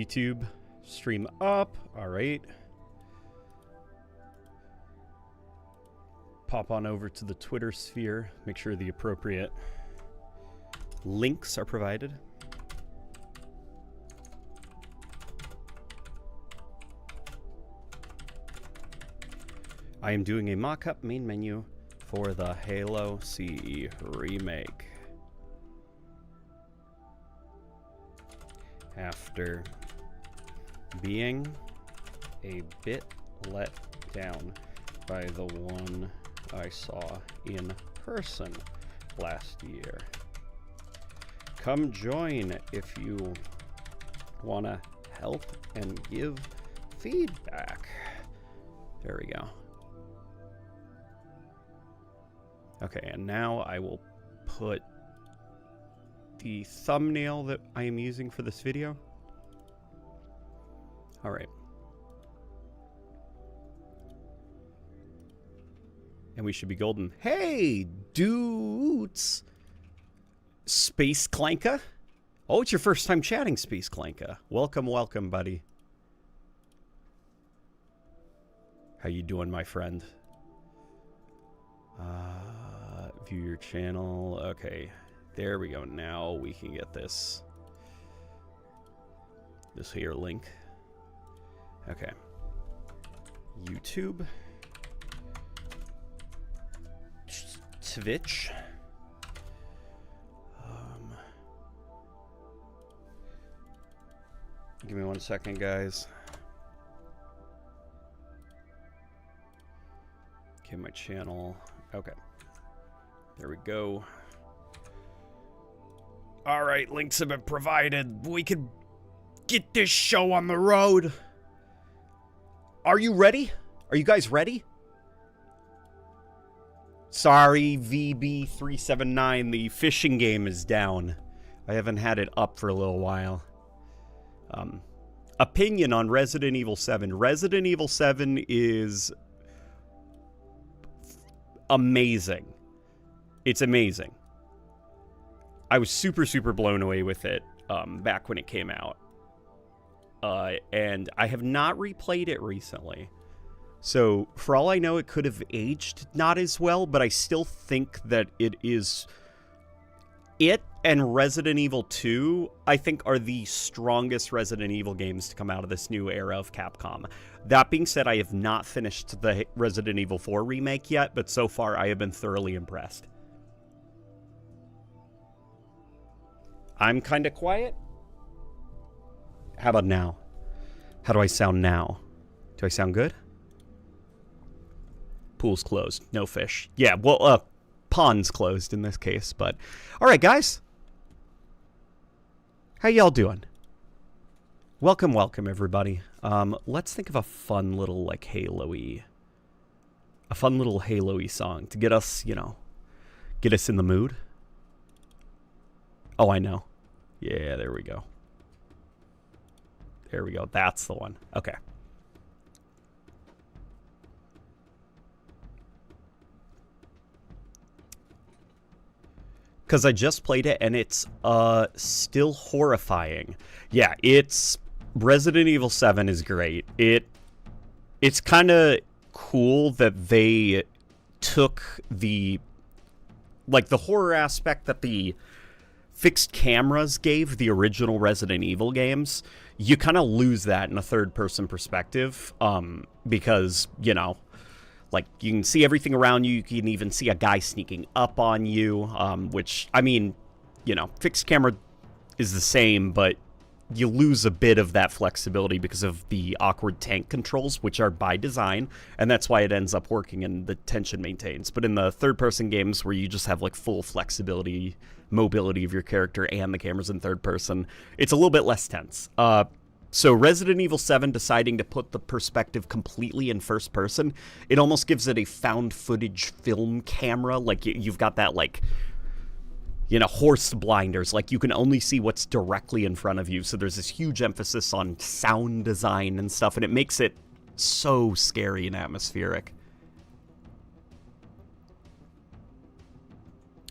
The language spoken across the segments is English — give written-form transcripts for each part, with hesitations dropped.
YouTube stream up. All right. Pop on over to the Twitter sphere. Make sure the appropriate links are provided. I am doing a mock-up main menu for the Halo CE remake. After being a bit let down by the one I saw in person last year. Come join if you want to help and give feedback. There we go. Okay, and now I will put the thumbnail that I am using for this video. All right. And we should be golden. Hey, dudes! Space Clanka? Oh, it's your first time chatting, Space Clanka. Welcome, welcome, buddy. How you doing, my friend? View your channel. Okay, there we go. Now we can get this here link. Okay. YouTube. Twitch. Give me 1 second, guys. Okay, my channel. Okay. There we go. All right, links have been provided. We can get this show on the road. Are you ready? Are you guys ready? Sorry, VB379, the fishing game is down. I haven't had it up for a little while. Opinion on Resident Evil 7. Resident Evil 7 is amazing. It's amazing. I was super, super blown away with it back when it came out. And I have not replayed it recently. So, for all I know, it could have aged not as well, but I still think that it is... It and Resident Evil 2, I think, are the strongest Resident Evil games to come out of this new era of Capcom. That being said, I have not finished the Resident Evil 4 remake yet, but so far I have been thoroughly impressed. I'm kind of quiet. How about now? How do I sound now? Do I sound good? Pool's closed. No fish. Yeah, well, pond's closed in this case, but... Alright, guys. How y'all doing? Welcome, welcome, everybody. Let's think of a fun little, like, Halo-y... A fun little Halo-y song to get us, you know... Get us in the mood. Oh, I know. Yeah, there we go. There we go. That's the one. Okay. Because I just played it, and it's still horrifying. Yeah, it's... Resident Evil 7 is great. It's kind of cool that they took the... Like, the horror aspect that the fixed cameras gave the original Resident Evil games, you kind of lose that in a third-person perspective, because, you know, like, you can see everything around you, you can even see a guy sneaking up on you, which, I mean, you know, fixed camera is the same, but you lose a bit of that flexibility because of the awkward tank controls, which are by design, and that's why it ends up working and the tension maintains. But in the third-person games where you just have, like, full flexibility, mobility of your character and the camera's in third person, it's a little bit less tense. So Resident Evil 7 deciding to put the perspective completely in first person, it almost gives it a found footage film camera. Like, you've got that, like, you know, horse blinders. Like, you can only see what's directly in front of you. So there's this huge emphasis on sound design and stuff, and it makes it so scary and atmospheric.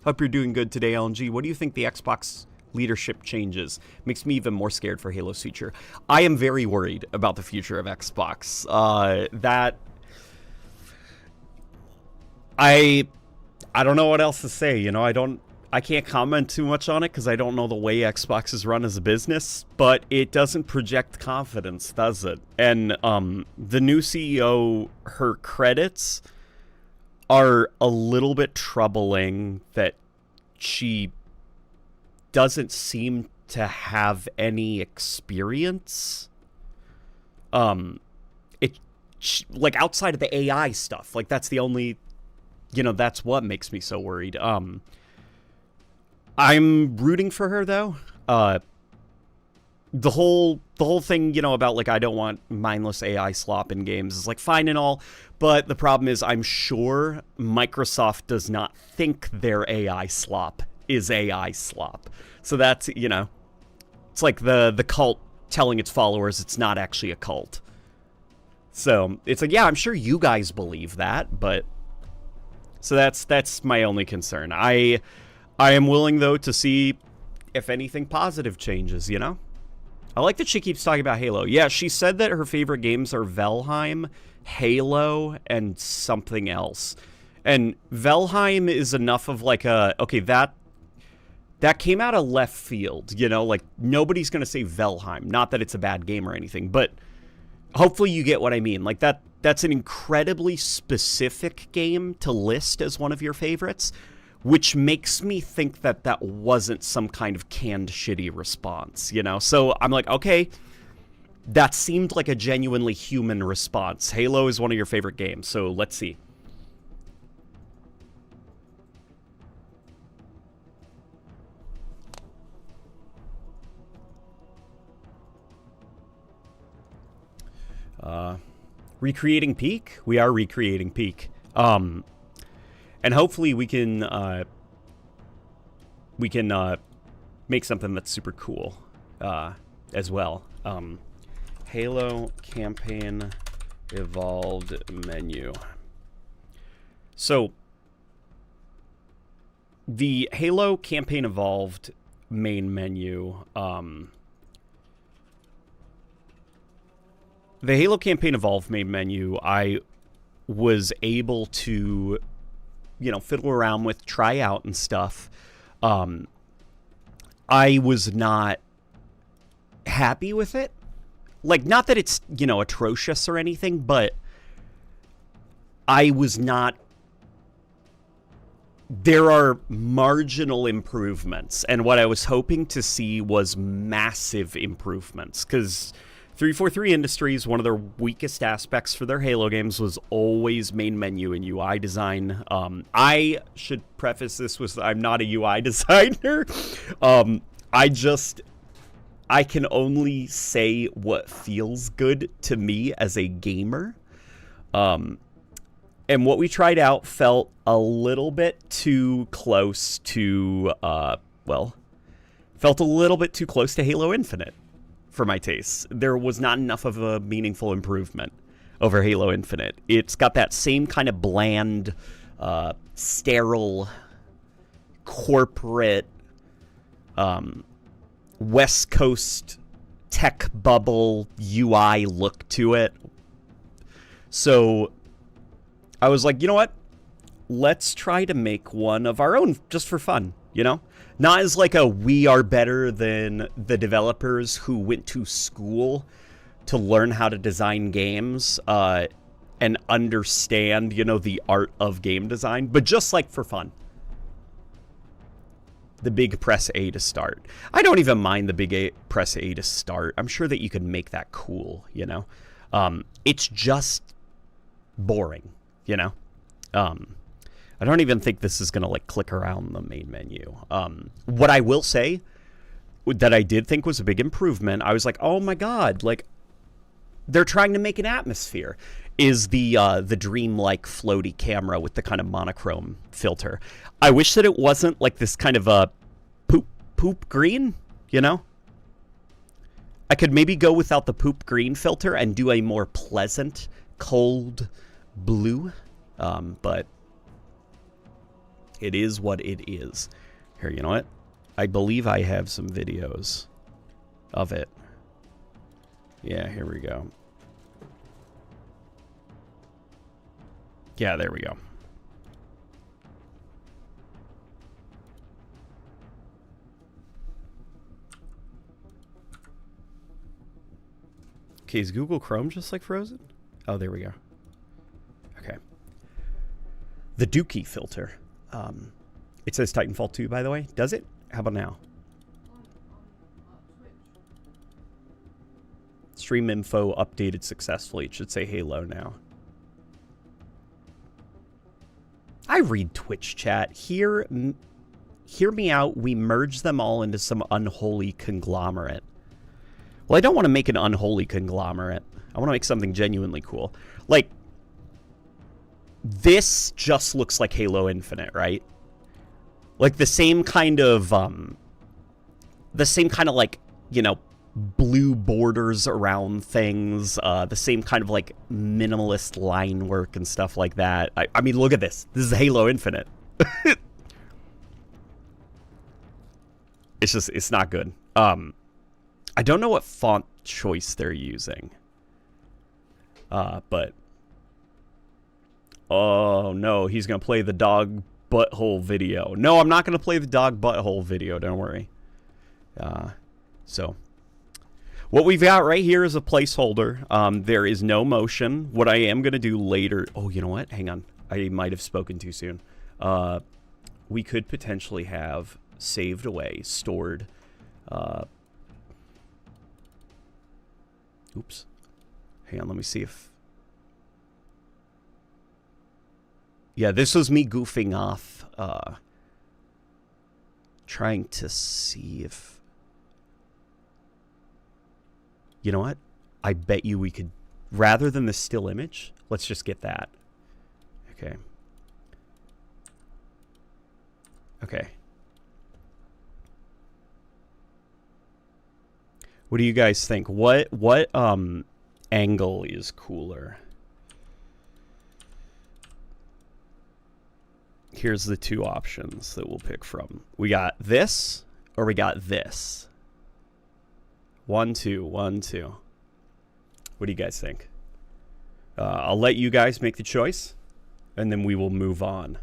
Hope you're doing good today, LNG. What do you think the Xbox leadership changes makes me even more scared for Halo's future. I am very worried about the future of Xbox. I don't know what else to say. You know, I can't comment too much on it because I don't know the way Xbox is run as a business, but it doesn't project confidence, does it? And the new CEO, her credits are a little bit troubling that she doesn't seem to have any experience. Like outside of the AI stuff, like that's the only, that's what makes me so worried. I'm rooting for her though. The whole thing, about like I don't want mindless AI slop in games is like fine and all, but the problem is I'm sure Microsoft does not think their AI slop is AI slop. So that's, it's like the cult telling its followers it's not actually a cult. So it's like, yeah, I'm sure you guys believe that, but so that's my only concern. I am willing though to see if anything positive changes, I like that she keeps talking about Halo. Yeah, she said that her favorite games are Valheim, Halo, and something else. And Valheim is enough of like okay, that came out of left field, like nobody's going to say Valheim. Not that it's a bad game or anything, but hopefully you get what I mean. Like that's an incredibly specific game to list as one of your favorites, which makes me think that wasn't some kind of canned shitty response, So I'm like, okay, that seemed like a genuinely human response. Halo is one of your favorite games, so let's see. Recreating Peak? We are recreating Peak. And hopefully we can make something that's super cool as well. Halo campaign evolved menu. So the Halo campaign evolved main menu. The Halo campaign evolved main menu, I was able to fiddle around with, try out and stuff. I was not happy with it. Like, not that it's, atrocious or anything, but I was not. There are marginal improvements, and what I was hoping to see was massive improvements, because 343 Industries, one of their weakest aspects for their Halo games was always main menu and UI design. I should preface this with I'm not a UI designer. I can only say what feels good to me as a gamer. And what we tried out felt a little bit too close to, felt a little bit too close to Halo Infinite. For my tastes, there was not enough of a meaningful improvement over Halo Infinite. It's got that same kind of bland, sterile, corporate, West Coast tech bubble UI look to it. So I was like, you know what? Let's try to make one of our own just for fun, Not as like we are better than the developers who went to school to learn how to design games and understand, the art of game design, but just like for fun. The big press A to start. I don't even mind the big press A to start. I'm sure that you can make that cool, It's just boring, I don't even think this is going to click around the main menu. What I will say that I did think was a big improvement, I was like, oh my God, they're trying to make an atmosphere, is the dreamlike floaty camera with the kind of monochrome filter. I wish that it wasn't like this kind of a poop green, I could maybe go without the poop green filter and do a more pleasant, cold blue, but it is what it is. Here, you know what? I believe I have some videos of it. Yeah, here we go. Yeah, there we go. Okay, is Google Chrome just like frozen? Oh, there we go. Okay. The Dookie filter. It says Titanfall 2, by the way. Does it? How about now? Stream info updated successfully. It should say Halo now. I read Twitch chat. Hear me out. We merge them all into some unholy conglomerate. Well, I don't want to make an unholy conglomerate. I want to make something genuinely cool. Like, this just looks like Halo Infinite, right? Like the same kind of like, you know, blue borders around things, the same kind of like minimalist line work and stuff like that. I mean, look at this. This is Halo Infinite. It's not good. I don't know what font choice they're using. But oh no, he's gonna play the dog butthole video. No, I'm not gonna play the dog butthole video, don't worry. So what we've got right here is a placeholder. There is no motion. What I am gonna do later, oh, you know what? Hang on. I might have spoken too soon. We could potentially have saved away, stored. Oops. Hang on, let me see if... Yeah, this was me goofing off, trying to see if... You know what? I bet you we could, rather than the still image, let's just get that. Okay. Okay. What do you guys think? What angle is cooler? Here's the two options that we'll pick from. We got this, or we got this. 1, 2, 1, 2. What do you guys think? I'll let you guys make the choice, and then we will move on.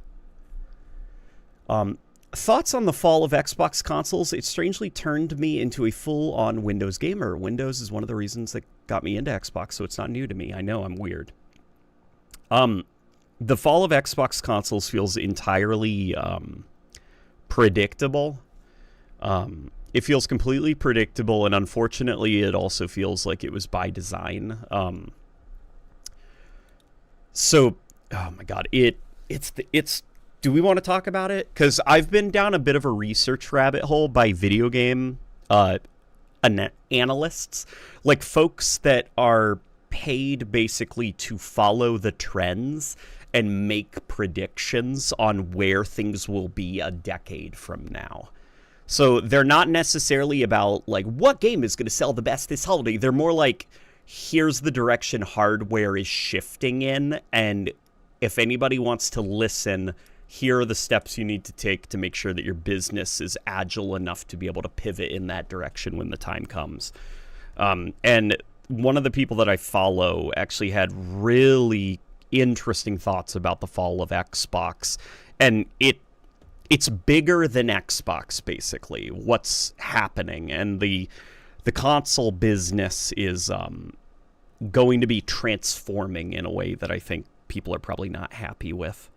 Thoughts on the fall of Xbox consoles? It strangely turned me into a full-on Windows gamer. Windows is one of the reasons that got me into Xbox, so it's not new to me. I know I'm weird. The fall of Xbox consoles feels entirely predictable. It feels completely predictable, and unfortunately, it also feels like it was by design. So, oh my god, it's. Do we want to talk about it? Because I've been down a bit of a research rabbit hole by video game analysts, like folks that are paid basically to follow the trends and make predictions on where things will be a decade from now. So they're not necessarily about, like, what game is going to sell the best this holiday. They're more like, here's the direction hardware is shifting in, and if anybody wants to listen, here are the steps you need to take to make sure that your business is agile enough to be able to pivot in that direction when the time comes. And one of the people that I follow actually had really interesting thoughts about the fall of Xbox, and it's bigger than Xbox, basically, what's happening, and the console business is going to be transforming in a way that I think people are probably not happy with.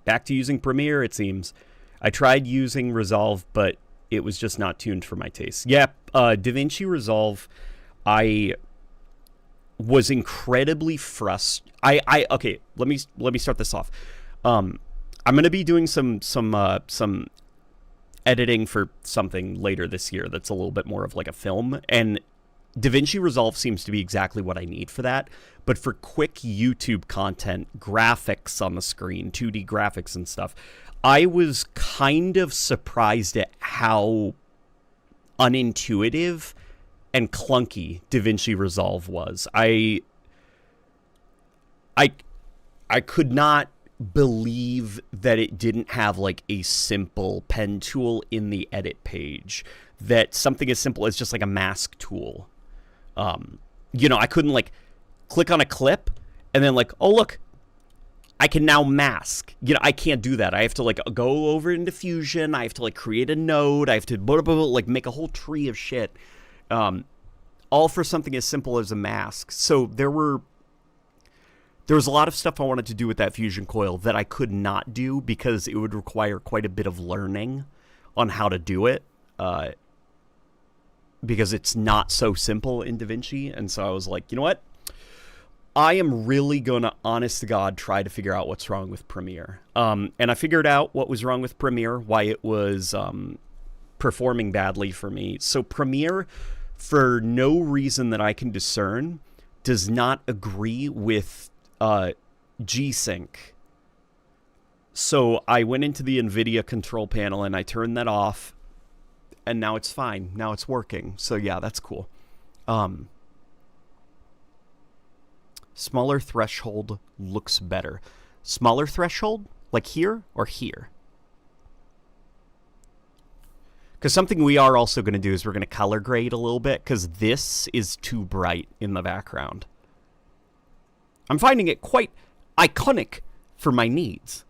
Back to using Premiere, it seems. I tried using Resolve, but it was just not tuned for my taste. Yeah, DaVinci Resolve, I was incredibly frustrated. Okay, let me start this off. I'm going to be doing some editing for something later this year that's a little bit more of like a film, and DaVinci Resolve seems to be exactly what I need for that. But for quick YouTube content, graphics on the screen, 2D graphics and stuff, I was kind of surprised at how unintuitive and clunky DaVinci Resolve was. I could not believe that it didn't have like a simple pen tool in the edit page, that something as simple as just like a mask tool. I couldn't like click on a clip and then like, oh look, I can now mask. I can't do that. I have to like go over into Fusion. I have to like create a node. I have to like make a whole tree of shit. All for something as simple as a mask. So there was a lot of stuff I wanted to do with that Fusion coil that I could not do because it would require quite a bit of learning on how to do it. Because it's not so simple in DaVinci. And so I was like, you know what? I am really going to, honest to God, try to figure out what's wrong with Premiere. And I figured out what was wrong with Premiere, why it was performing badly for me. So Premiere, for no reason that I can discern, does not agree with G-Sync. So I went into the NVIDIA control panel and I turned that off, and now it's fine. Now it's working. So yeah, that's cool. Smaller threshold looks better. Smaller threshold? Like here or here? Because something we are also going to do is we're going to color grade a little bit, because this is too bright in the background. I'm finding it quite iconic for my needs.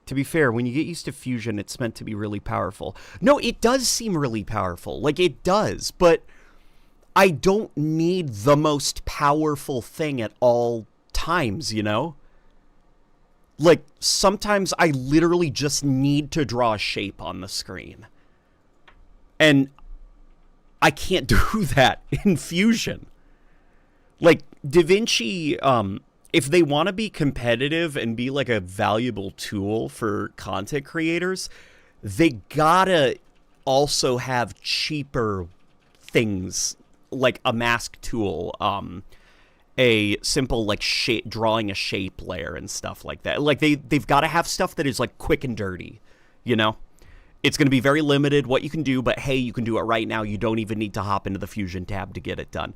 To be fair, when you get used to Fusion, it's meant to be really powerful. No, it does seem really powerful. Like, it does, but I don't need the most powerful thing at all times, you know? Like, sometimes I literally just need to draw a shape on the screen. And I can't do that in Fusion. Like, DaVinci, if they want to be competitive and be like a valuable tool for content creators, they gotta also have cheaper things, like a mask tool, a simple like drawing a shape layer and stuff like that. Like they've got to have stuff that is like quick and dirty, you know? It's going to be very limited what you can do, but hey, you can do it right now. You don't even need to hop into the Fusion tab to get it done.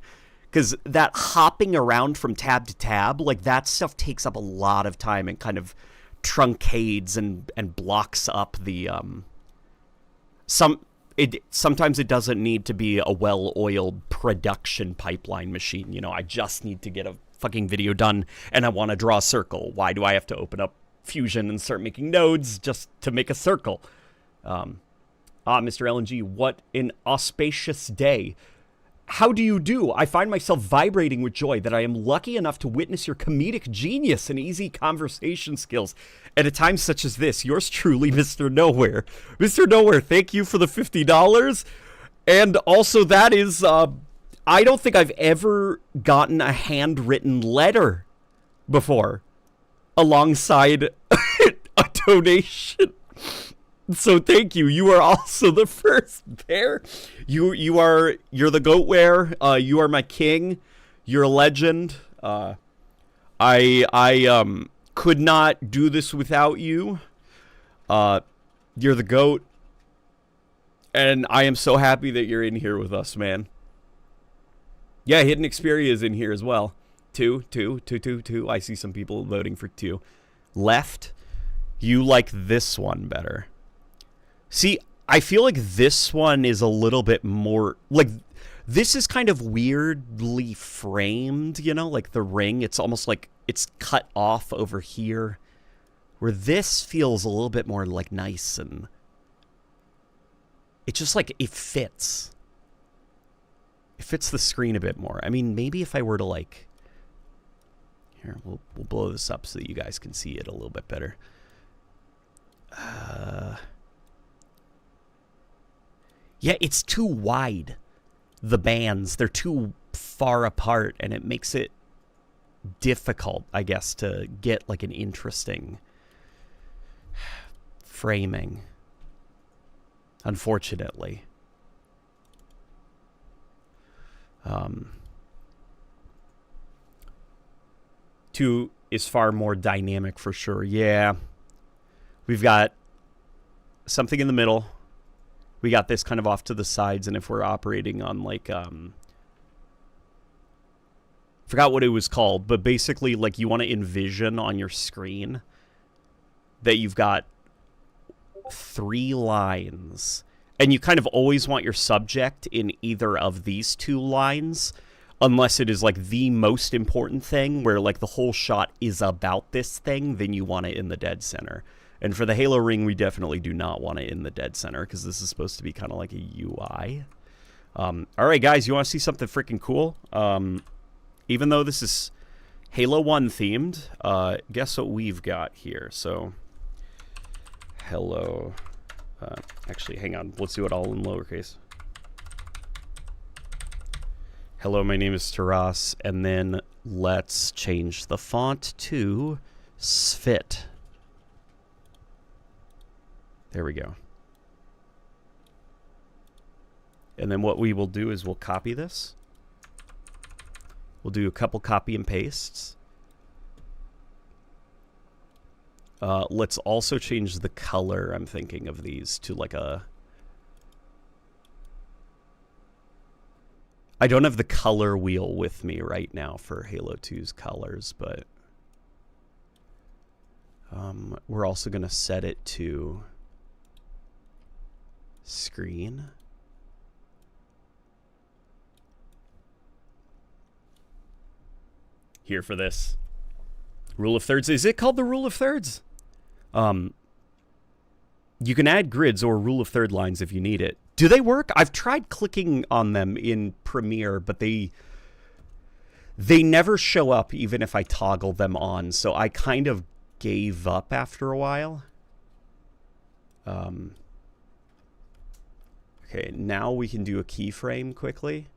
Because that hopping around from tab to tab, like that stuff takes up a lot of time and kind of truncates and blocks up the sometimes it doesn't need to be a well-oiled production pipeline machine. You know, I just need to get a fucking video done and I want to draw a circle. Why do I have to open up Fusion and start making nodes just to make a circle? Mr. LNG, what an auspicious day. How do you do? I find myself vibrating with joy that I am lucky enough to witness your comedic genius and easy conversation skills at a time such as this. Yours truly, Mr. Nowhere. Mr. Nowhere, thank you for the $50. And also that is, I don't think I've ever gotten a handwritten letter before alongside a donation. So thank you. You are also the first there. You're the Goatware. You are my king. You're a legend. I could not do this without you. You're the goat. And I am so happy that you're in here with us, man. Yeah, Hidden Xperia is in here as well. Two. I see some people voting for 2. Left. You like this one better. See, I feel like this one is a little bit more, like, this is kind of weirdly framed, you know, like the ring. It's almost like it's cut off over here, where this feels a little bit more, like, nice, and it's just, like, it fits. It fits the screen a bit more. I mean, maybe if I were to, like, here, we'll blow this up so that you guys can see it a little bit better. Yeah, it's too wide. The bands, they're too far apart, and it makes it difficult, I guess, to get like an interesting framing. Unfortunately. 2 is far more dynamic for sure. Yeah. We've got something in the middle. We got this kind of off to the sides, and if we're operating on like forgot what it was called, but basically, like, you want to envision on your screen that you've got 3 lines, and you kind of always want your subject in either of these 2 lines, unless it is, like, the most important thing, where, like, the whole shot is about this thing, then you want it in the dead center. And for the Halo ring, we definitely do not want it in the dead center, because this is supposed to be kind of like a UI. Alright, guys, you want to see something freaking cool? Even though this is Halo 1 themed, guess what we've got here? So, hello. Actually, hang on. Let's do it all in lowercase. Hello, my name is Taras, and then let's change the font to Svit. There we go. And then what we will do is we'll copy this. We'll do a couple copy and pastes. Let's also change the color, I'm thinking, of these to like a... I don't have the color wheel with me right now for Halo 2's colors, but we're also going to set it to screen. Here for this. Rule of thirds. Is it called the rule of thirds? You can add grids or rule of third lines if you need it. Do they work? I've tried clicking on them in Premiere, but they never show up even if I toggle them on, so I kind of gave up after a while. Okay, now we can do a keyframe quickly.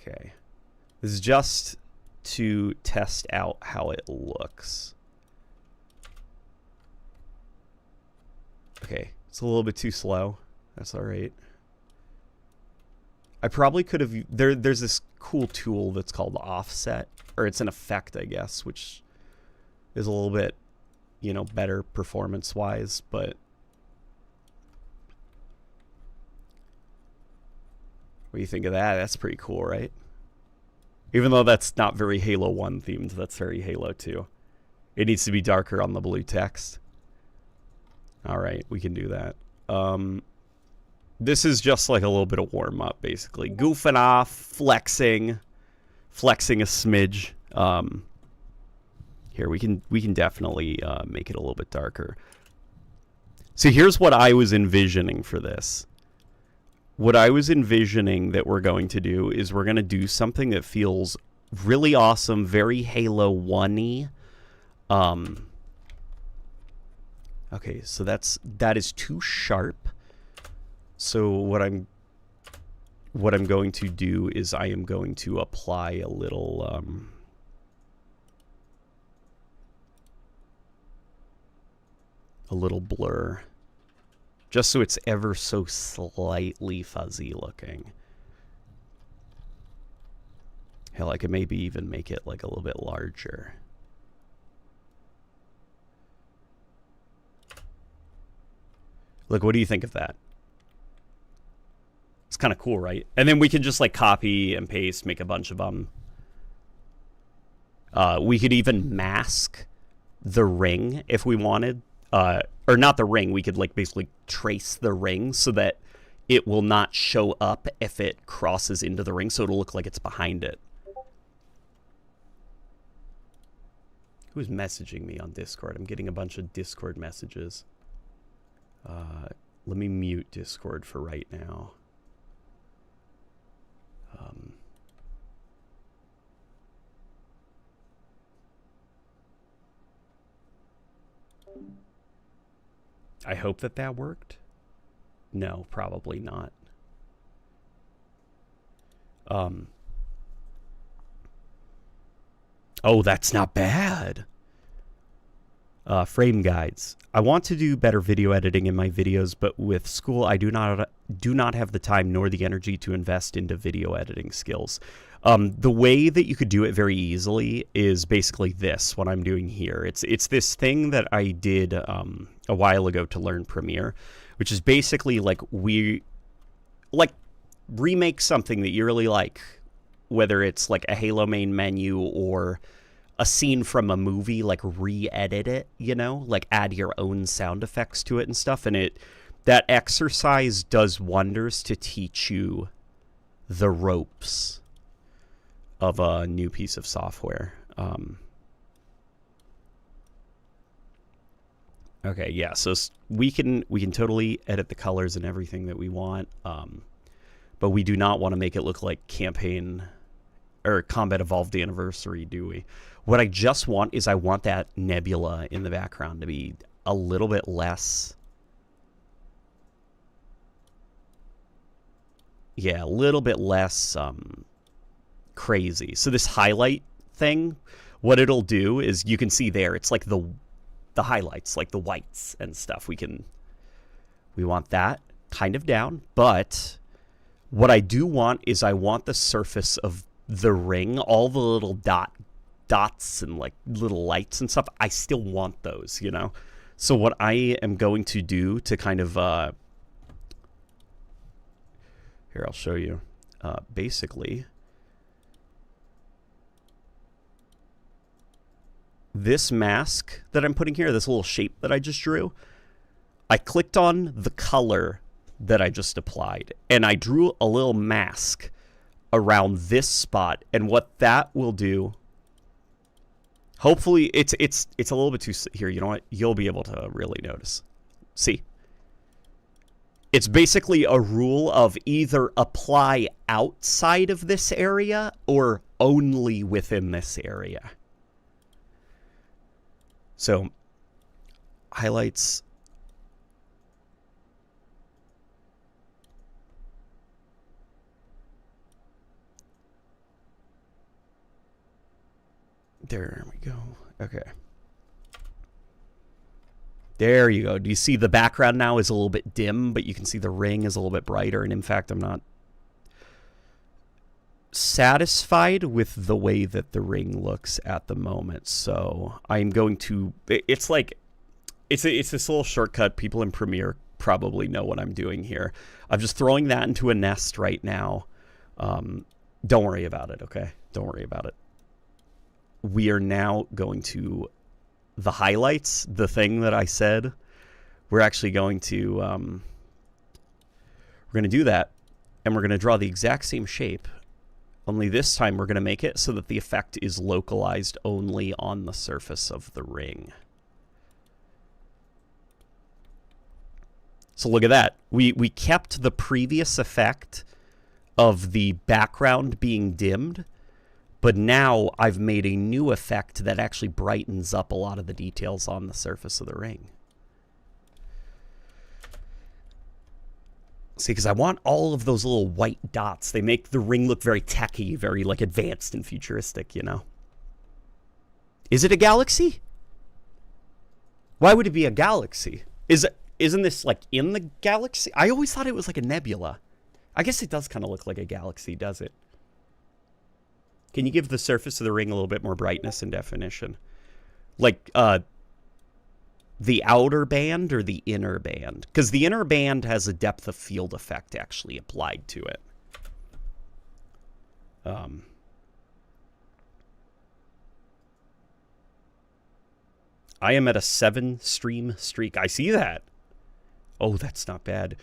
Okay. This is just to test out how it looks. Okay, it's a little bit too slow. That's all right. I probably could have... There's this cool tool that's called offset, or it's an effect, I guess, which is a little bit, you know, better performance-wise, but... What do you think of that? That's pretty cool, right? Even though that's not very Halo 1 themed, that's very Halo 2. It needs to be darker on the blue text. Alright, we can do that. This is just like a little bit of warm-up, basically. Goofing off, flexing a smidge. Here, we can definitely make it a little bit darker. So here's what I was envisioning for this. What I was envisioning that we're going to do is we're going to do something that feels really awesome, very Halo 1-y. Okay, so that is too sharp. So what I'm going to do is I am going to apply a little blur. Just so it's ever so slightly fuzzy looking. Hell, I could maybe even make it like a little bit larger. Look, what do you think of that? It's kind of cool, right? And then we can just like copy and paste, make a bunch of them. We could even mask the ring if we wanted. Or not the ring, we could like basically trace the ring so that it will not show up if it crosses into the ring, so it'll look like it's behind it. Who's messaging me on Discord? I'm getting a bunch of Discord messages. Let me mute Discord for right now. I hope that worked. No, probably not. Oh, that's not bad. Frame guides. I want to do better video editing in my videos, but with school, I do not have the time nor the energy to invest into video editing skills. The way that you could do it very easily is basically this, what I'm doing here. It's this thing that I did a while ago to learn Premiere, which is basically like remake something that you really like, whether it's like a Halo main menu or a scene from a movie, like re-edit it, you know, like add your own sound effects to it and stuff. And that exercise does wonders to teach you the ropes of a new piece of software. Okay, yeah, so we can totally edit the colors and everything that we want, but we do not want to make it look like campaign or Combat Evolved Anniversary, do we? What I just want is I want that nebula in the background to be a little bit less. Yeah, a little bit less crazy. So this highlight thing, what it'll do is you can see there, it's like the highlights, like the whites and stuff. We want that kind of down, but what I do want is I want the surface of the ring, all the little dots and like little lights and stuff. I still want those, you know? So what I am going to do to kind of, here, I'll show you. Basically, this mask that I'm putting here, this little shape that I just drew, I clicked on the color that I just applied, and I drew a little mask around this spot. And what that will do, hopefully, it's a little bit too, here, you know what? You'll be able to really notice. See? It's basically a rule of either apply outside of this area or only within this area. So, highlights. There we go. Okay. There you go. Do you see the background now is a little bit dim, but you can see the ring is a little bit brighter. And in fact, I'm not satisfied with the way that the ring looks at the moment. So I'm going to, it's like, it's this little shortcut. People in Premiere probably know what I'm doing here. I'm just throwing that into a nest right now. Don't worry about it, okay? Don't worry about it. We are now going to the highlights, the thing that I said. We're actually going to we're going to do that, and we're going to draw the exact same shape, only this time we're going to make it so that the effect is localized only on the surface of the ring. So look at that. We kept the previous effect of the background being dimmed, but now I've made a new effect that actually brightens up a lot of the details on the surface of the ring. See, because I want all of those little white dots. They make the ring look very techy, very like advanced and futuristic, you know? Is it a galaxy? Why would it be a galaxy? Isn't this like in the galaxy? I always thought it was like a nebula. I guess it does kind of look like a galaxy, does it? Can you give the surface of the ring a little bit more brightness and definition? Like the outer band or the inner band? Because the inner band has a depth of field effect actually applied to it. I am at a 7-stream streak. I see that. Oh, that's not bad.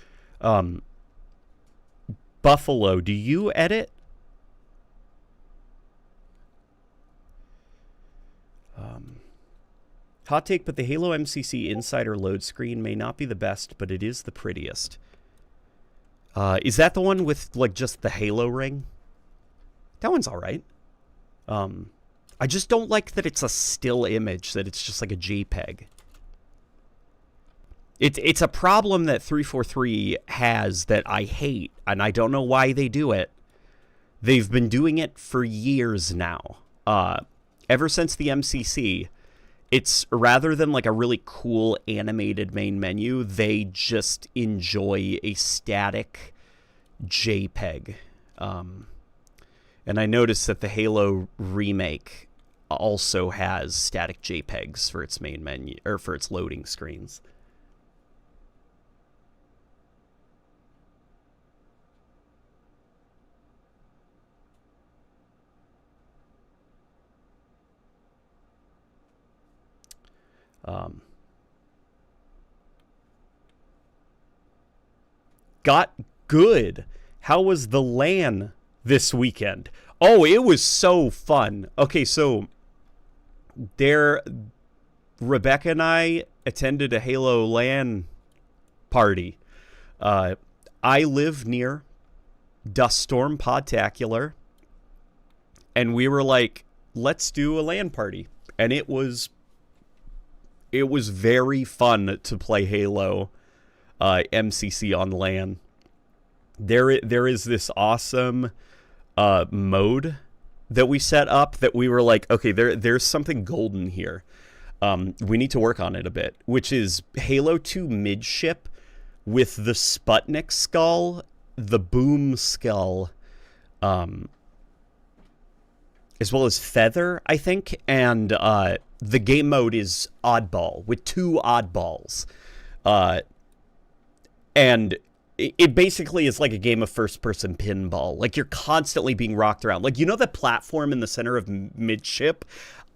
Buffalo, do you edit? Hot take, but the Halo MCC Insider load screen may not be the best, but it is the prettiest. Is that the one with, like, just the Halo ring? That one's all right. I just don't like that it's a still image, that it's just like a JPEG. It's a problem that 343 has that I hate, and I don't know why they do it. They've been doing it for years now. Ever since the MCC, it's rather than like a really cool animated main menu, they just enjoy a static JPEG. And I noticed that the Halo remake also has static JPEGs for its main menu, or for its loading screens. Got good. How was the LAN this weekend? Oh, it was so fun. Okay, so Rebecca and I attended a Halo LAN party. I live near Dust Storm Podtacular, and we were like, let's do a LAN party. And it was very fun to play Halo MCC on LAN. There is this awesome mode that we set up that we were like, okay, there's something golden here. We need to work on it a bit, which is Halo 2 midship with the Sputnik skull, the boom skull, as well as feather, I think, and the game mode is oddball with 2 oddballs. And it basically is like a game of first-person pinball. Like, you're constantly being rocked around. Like, you know the platform in the center of midship?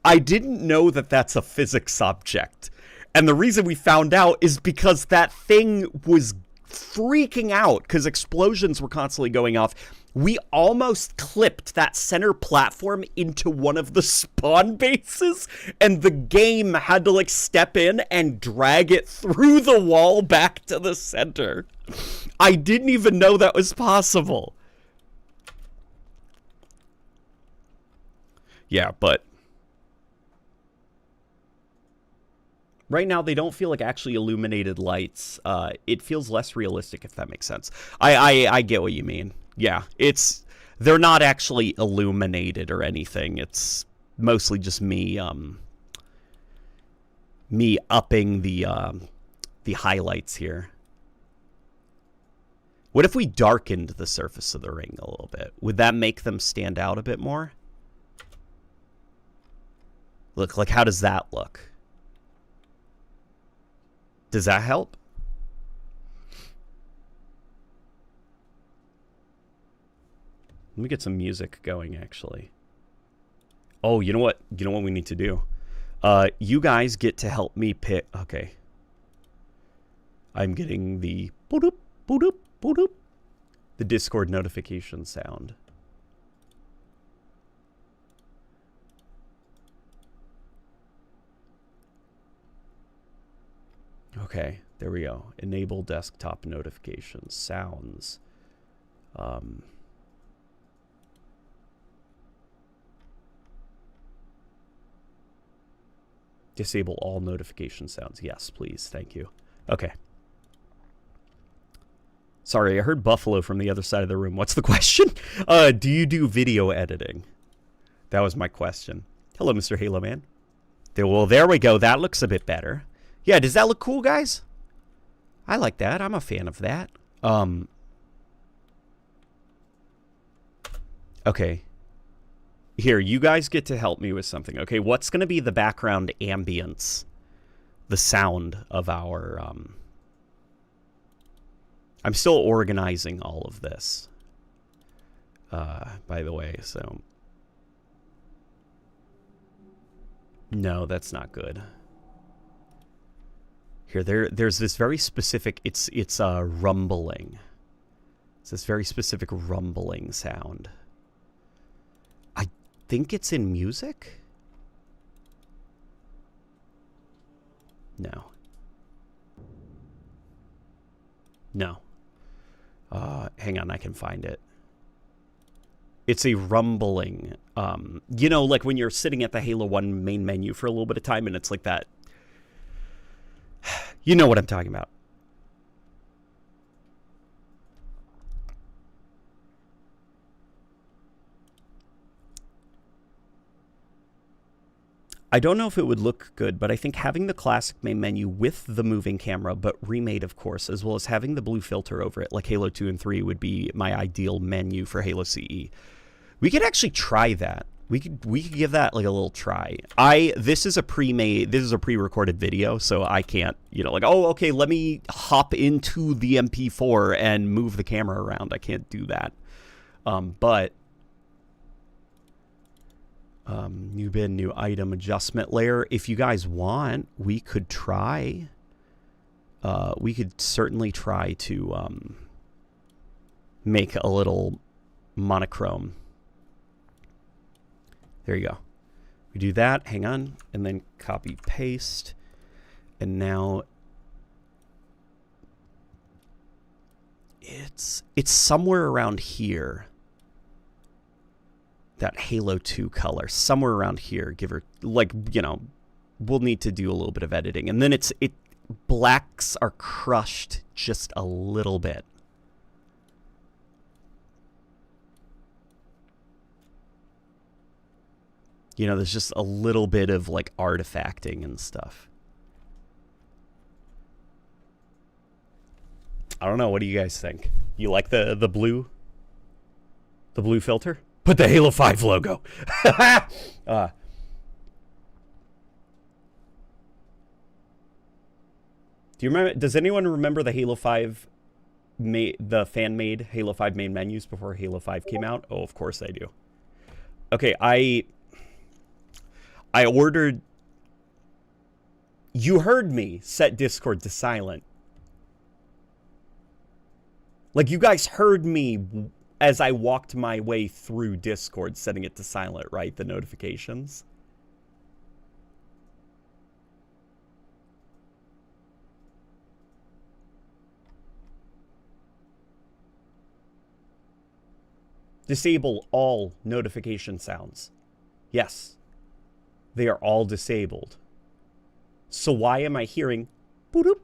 I didn't know that that's a physics object. And the reason we found out is because that thing was freaking out because explosions were constantly going off. We almost clipped that center platform into one of the spawn bases, and the game had to, like, step in and drag it through the wall back to the center. I didn't even know that was possible. Yeah, but right now they don't feel like actually illuminated lights. It feels less realistic, if that makes sense. I get what you mean. Yeah, they're not actually illuminated or anything. It's mostly just me upping the highlights here. What if we darkened the surface of the ring a little bit? Would that make them stand out a bit more? Look, like, how does that look? Does that help? Let me get some music going, actually. Oh, you know what? You know what we need to do? You guys get to help me pick... Okay. I'm getting the... boop, boop, boop, the Discord notification sound. Okay, there we go. Enable desktop notifications. Sounds. Disable all notification sounds. Yes, please. Thank you. Okay. Sorry, I heard Buffalo from the other side of the room. What's the question? Do you do video editing? That was my question. Hello, Mr. Halo Man. Well, there we go. That looks a bit better. Yeah, does that look cool, guys? I like that. I'm a fan of that. Okay. Here, you guys get to help me with something. Okay, what's going to be the background ambience? The sound of our... I'm still organizing all of this. By the way, so... No, that's not good. Here, there's this very specific... It's rumbling. It's this very specific rumbling sound. I think it's in music? No. No. Hang on, I can find it. It's a rumbling. You know, like when you're sitting at the Halo 1 main menu for a little bit of time and it's like that. You know what I'm talking about. I don't know if it would look good, but I think having the classic main menu with the moving camera, but remade, of course, as well as having the blue filter over it, like Halo 2 and 3 would be my ideal menu for Halo CE. We could actually try that. We could give that like a little try. This is a pre-recorded video, so I can't, you know, like, oh, okay, let me hop into the MP4 and move the camera around. I can't do that. But New bin, new item, adjustment layer. If you guys want, we could try. We could certainly try to make a little monochrome. There you go. We do that, hang on, and then copy paste. And now it's somewhere around here. That Halo 2 color, somewhere around here, give her, like, you know, we'll need to do a little bit of editing. And then blacks are crushed just a little bit. You know, there's just a little bit of, like, artifacting and stuff. I don't know, what do you guys think? You like the blue filter? Put the Halo 5 logo. Do you remember? Does anyone remember the Halo 5, the fan-made Halo 5 main menus before Halo 5 came out? Oh, of course I do. Okay, I ordered. You heard me set Discord to silent. Like, you guys heard me as I walked my way through Discord, setting it to silent, right? The notifications. Disable all notification sounds. Yes. They are all disabled. So why am I hearing boop?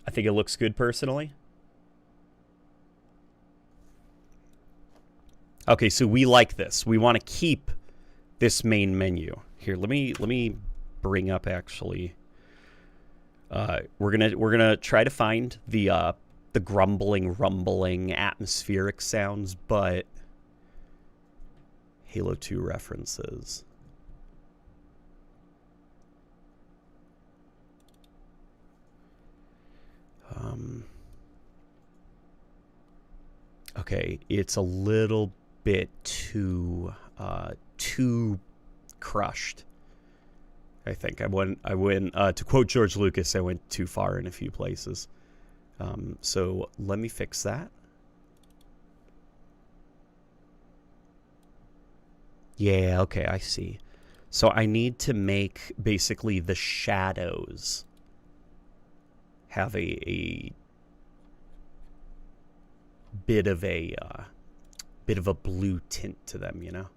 I think it looks good personally. Okay, so we like this. We want to keep this main menu. Here, let me bring up actually. We're gonna try to find the grumbling, rumbling, atmospheric sounds, but Halo 2 references. Okay, it's a little bit too crushed. I think I went to quote George Lucas, I went too far in a few places. So let me fix that. Yeah, okay, I see. So I need to make basically the shadows have a bit of a blue tint to them, you know?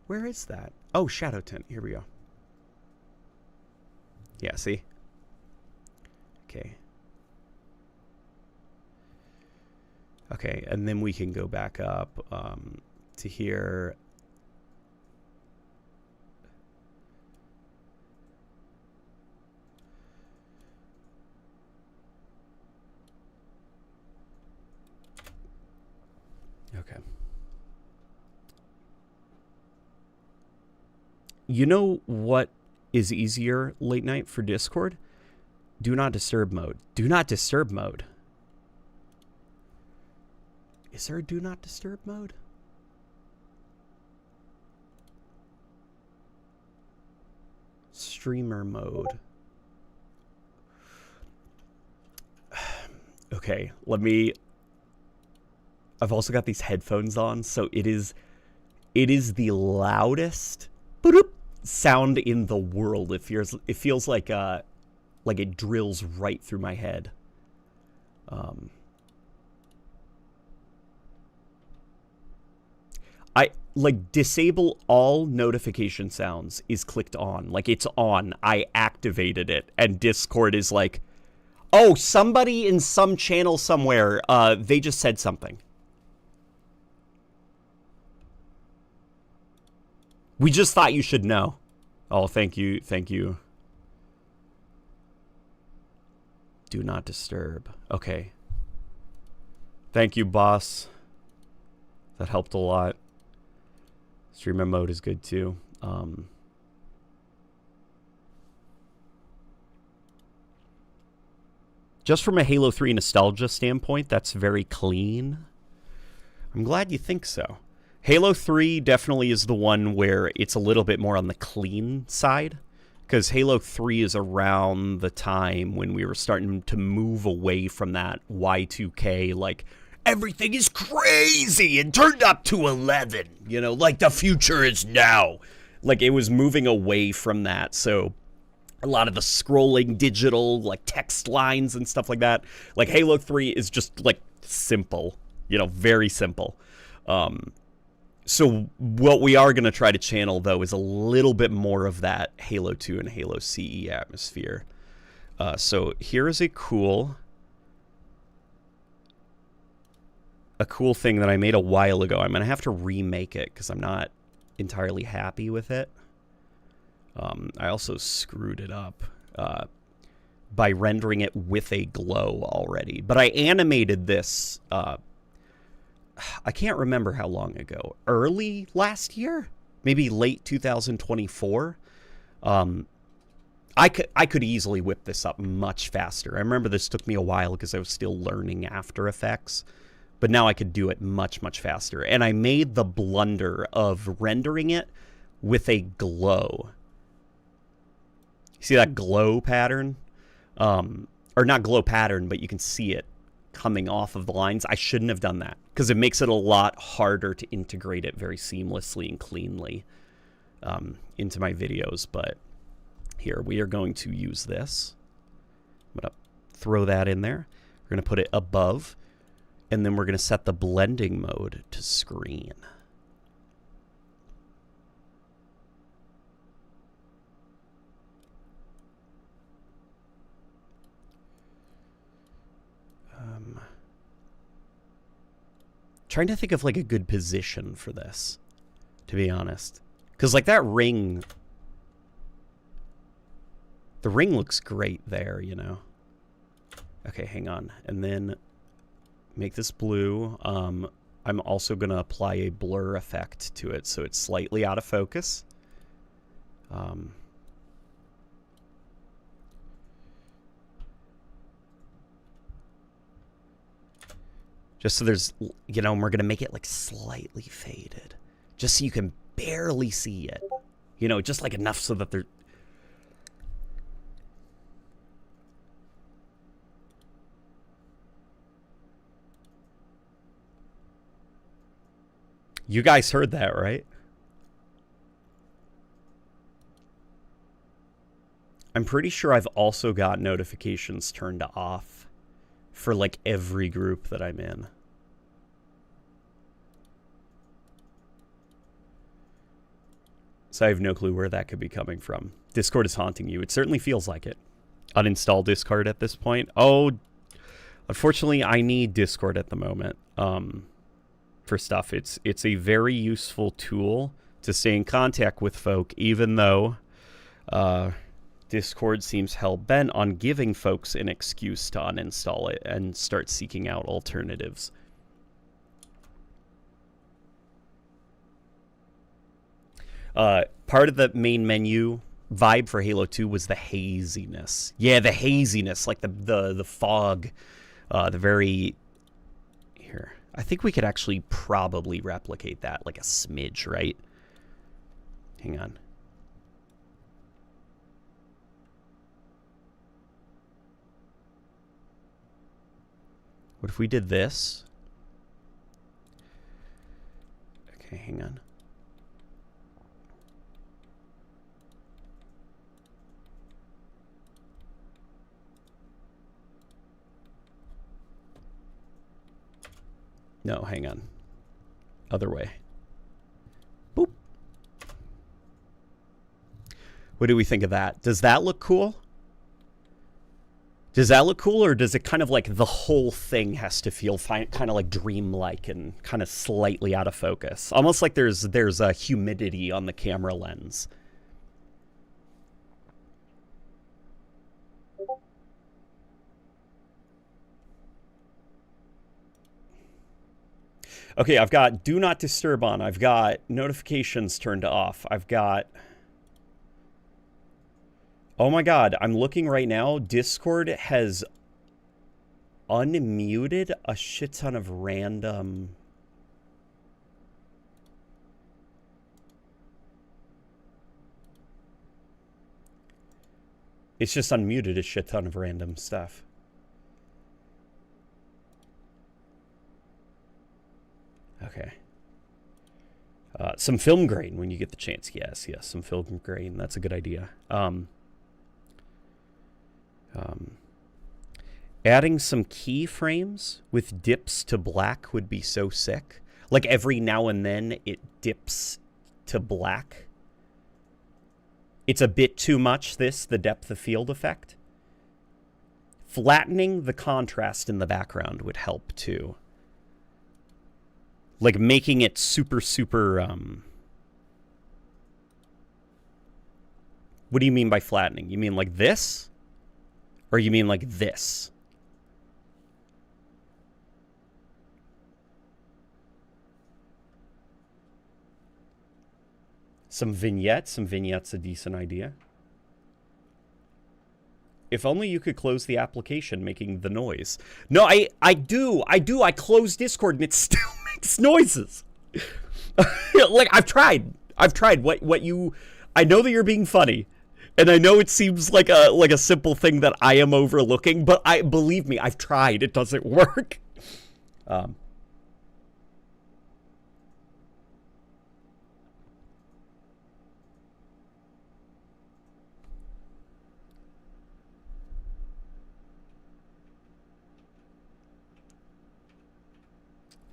Where is that? Oh, shadow tint. Here we go. Yeah, see? Okay. Okay, and then we can go back up to here. Okay. You know what is easier late night for Discord? Do not disturb mode. Do not disturb mode. Is there a do not disturb mode? Streamer mode. Okay, let me... I've also got these headphones on, so it is the loudest sound in the world. It feels like it drills right through my head. I like disable all notification sounds is clicked on. Like it's on. I activated it, and Discord is like, oh, somebody in some channel somewhere, they just said something. We just thought you should know. Oh, thank you. Thank you. Do not disturb. Okay. Thank you, boss. That helped a lot. Streamer mode is good too. just from a Halo 3 nostalgia standpoint, that's very clean. I'm glad you think so. Halo 3 definitely is the one where it's a little bit more on the clean side, because Halo 3 is around the time when we were starting to move away from that Y2K, like, everything is crazy and turned up to 11, you know, like the future is now. Like, it was moving away from that, so a lot of the scrolling digital, like, text lines and stuff like that. Like, Halo 3 is just, like, simple, you know, very simple. So what we are going to try to channel, though, is a little bit more of that Halo 2 and Halo CE atmosphere. So here is a cool thing that I made a while ago. I'm going to have to remake it because I'm not entirely happy with it. I also screwed it up by rendering it with a glow already. But I animated this... I can't remember how long ago. Early last year? Maybe late 2024? I could easily whip this up much faster. I remember this took me a while because I was still learning After Effects. But now I could do it much, much faster. And I made the blunder of rendering it with a glow. See that glow pattern? Or not glow pattern, but you can see it coming off of the lines. I shouldn't have done that because it makes it a lot harder to integrate it very seamlessly and cleanly into my videos. But here, we are going to use this. I'm going to throw that in there. We're going to put it above, and then we're going to set the blending mode to screen. Trying to think of like a good position for this, to be honest, because like that ring, the ring looks great there, you know. Okay, hang on, and then make this blue. I'm also gonna apply a blur effect to it so it's slightly out of focus. Just so there's, you know, and we're going to make it like slightly faded. Just so you can barely see it. You know, just like enough so that there... You guys heard that, right? I'm pretty sure I've also got notifications turned off for like every group that I'm in. So I have no clue where that could be coming from. Discord is haunting you. It certainly feels like it. Uninstall Discord at this point. Oh, unfortunately, I need Discord at the moment for stuff. It's a very useful tool to stay in contact with folk, even though Discord seems hell-bent on giving folks an excuse to uninstall it and start seeking out alternatives. Part of the main menu vibe for Halo 2 was the haziness. Yeah, the haziness, like the fog, the very... Here, I think we could actually probably replicate that like a smidge, right? Hang on. What if we did this? Okay, hang on. No, hang on. Other way. Boop. What do we think of that? Does that look cool? Does that look cool, or does it kind of like the whole thing has to feel kind of like dreamlike and kind of slightly out of focus? Almost like there's a humidity on the camera lens. Okay, I've got Do Not Disturb on. I've got notifications turned off. I've got... Oh my god, I'm looking right now. Discord has unmuted a shit ton of random... It's just unmuted a shit ton of random stuff. Okay. Some film grain when you get the chance. Yes, some film grain. That's a good idea. Adding some keyframes with dips to black would be so sick. Like every now and then it dips to black. It's a bit too much, the depth of field effect. Flattening the contrast in the background would help too. Like making it super, what do you mean by flattening? You mean like this? Or you mean like this? Some vignettes a decent idea. If only you could close the application making the noise. No, I do. I close Discord and it still makes noises. Like, I've tried. What you... I know that you're being funny. And I know it seems like a simple thing that I am overlooking, but believe me, I've tried. It doesn't work.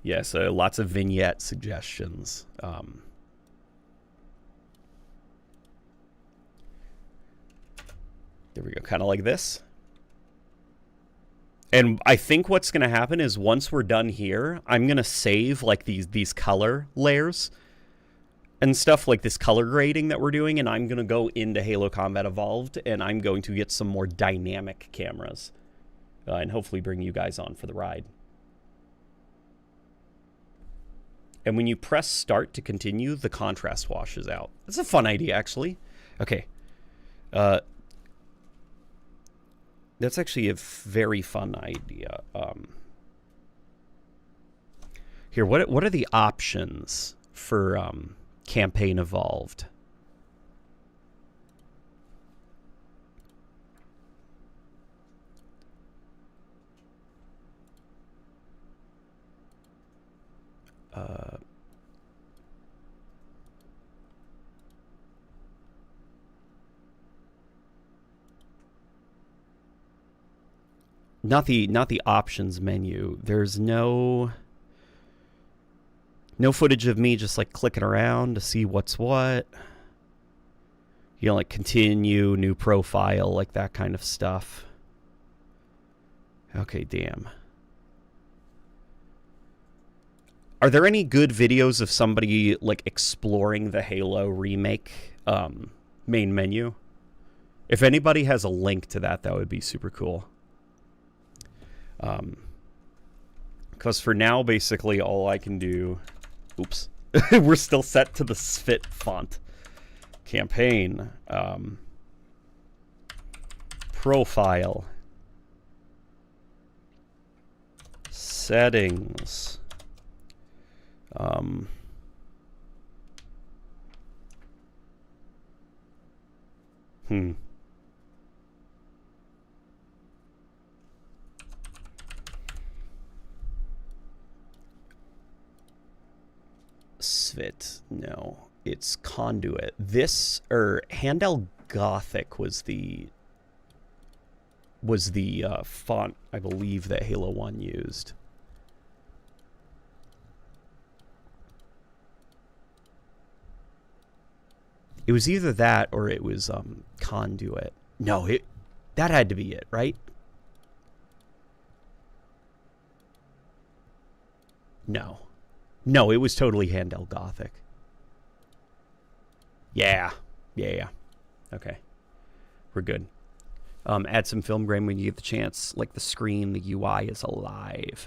Yes, lots of vignette suggestions. There we go, kind of like this. And I think what's going to happen is once we're done here, I'm going to save like these color layers and stuff, like this color grading that we're doing, and I'm going to go into Halo Combat Evolved, and I'm going to get some more dynamic cameras and hopefully bring you guys on for the ride. And when you press start to continue, the contrast washes out. That's a fun idea, actually. Okay. That's actually a very fun idea. Here, what are the options for campaign evolved? Not the options menu. There's no footage of me just like clicking around to see what's what. You know, like continue, new profile, like that kind of stuff. Okay, damn. Are there any good videos of somebody like exploring the Halo remake main menu? If anybody has a link to that, that would be super cool. Because for now, basically, all I can do... Oops. We're still set to the Svit font. Campaign. Profile. Settings. Svit, no, it's Conduit. This, Handel Gothic was the font, I believe, that Halo 1 used. It was either that or it was Conduit. No, that had to be it, right? No. No, it was totally Handel Gothic. Yeah. Okay. We're good. Add some film grain when you get the chance. Like the screen, the UI is alive.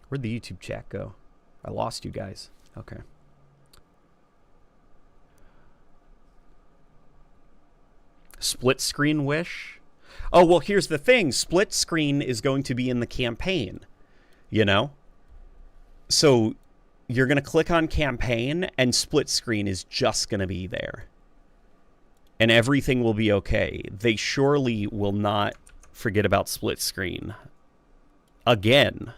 Where'd the YouTube chat go? I lost you guys. Okay. Split screen wish? Oh, well, here's the thing. Split screen is going to be in the campaign, you know? So you're going to click on campaign, and split screen is just going to be there. And everything will be okay. They surely will not forget about split screen again.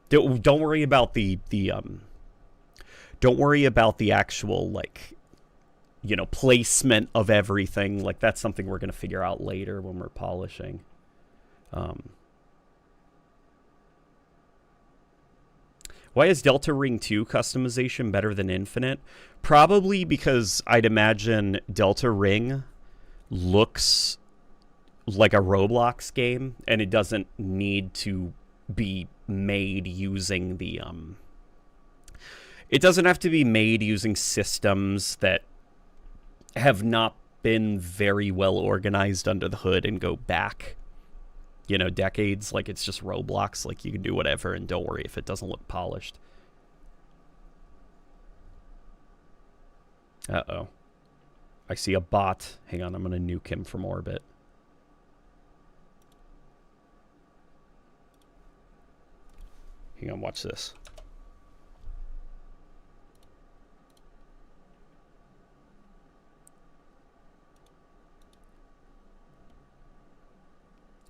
Don't worry about don't worry about the actual, like, you know, placement of everything. Like, that's something we're going to figure out later when we're polishing. Why is Delta Ring 2 customization better than Infinite? Probably because I'd imagine Delta Ring looks like a Roblox game, and it doesn't need to be made using the it doesn't have to be made using systems that have not been very well organized under the hood and go back, you know, decades. Like, it's just Roblox. Like, you can do whatever, and don't worry if it doesn't look polished. Uh-oh. I see a bot. Hang on, I'm going to nuke him from orbit. Hang on, watch this.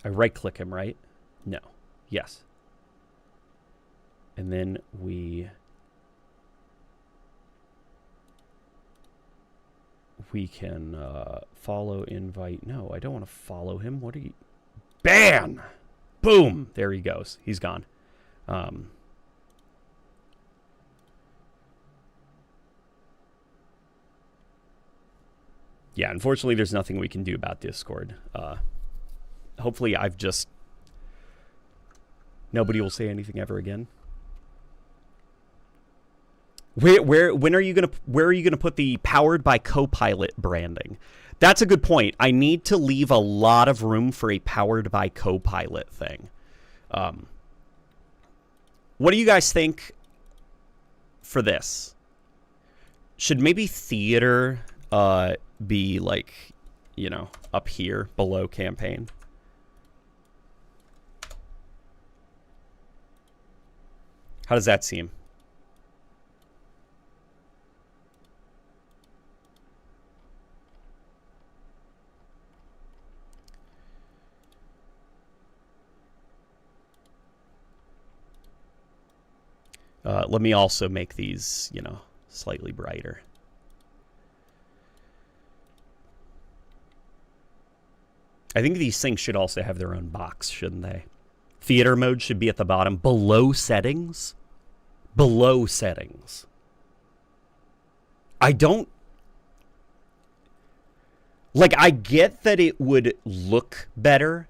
I right-click him, right? No. Yes. And then we can follow, invite. No, I don't want to follow him. What are you? Ban! Boom! There he goes. He's gone. Yeah, unfortunately, there's nothing we can do about Discord. Hopefully, nobody will say anything ever again. Where are you gonna put the powered by Copilot branding? That's a good point. I need to leave a lot of room for a powered by Copilot thing. What do you guys think for this? Should maybe theater be, like, you know, up here below campaign? How does that seem? Let me also make these, you know, slightly brighter. I think these things should also have their own box, shouldn't they? Theater mode should be at the bottom. Below settings? Below settings. I don't... Like, I get that it would look better,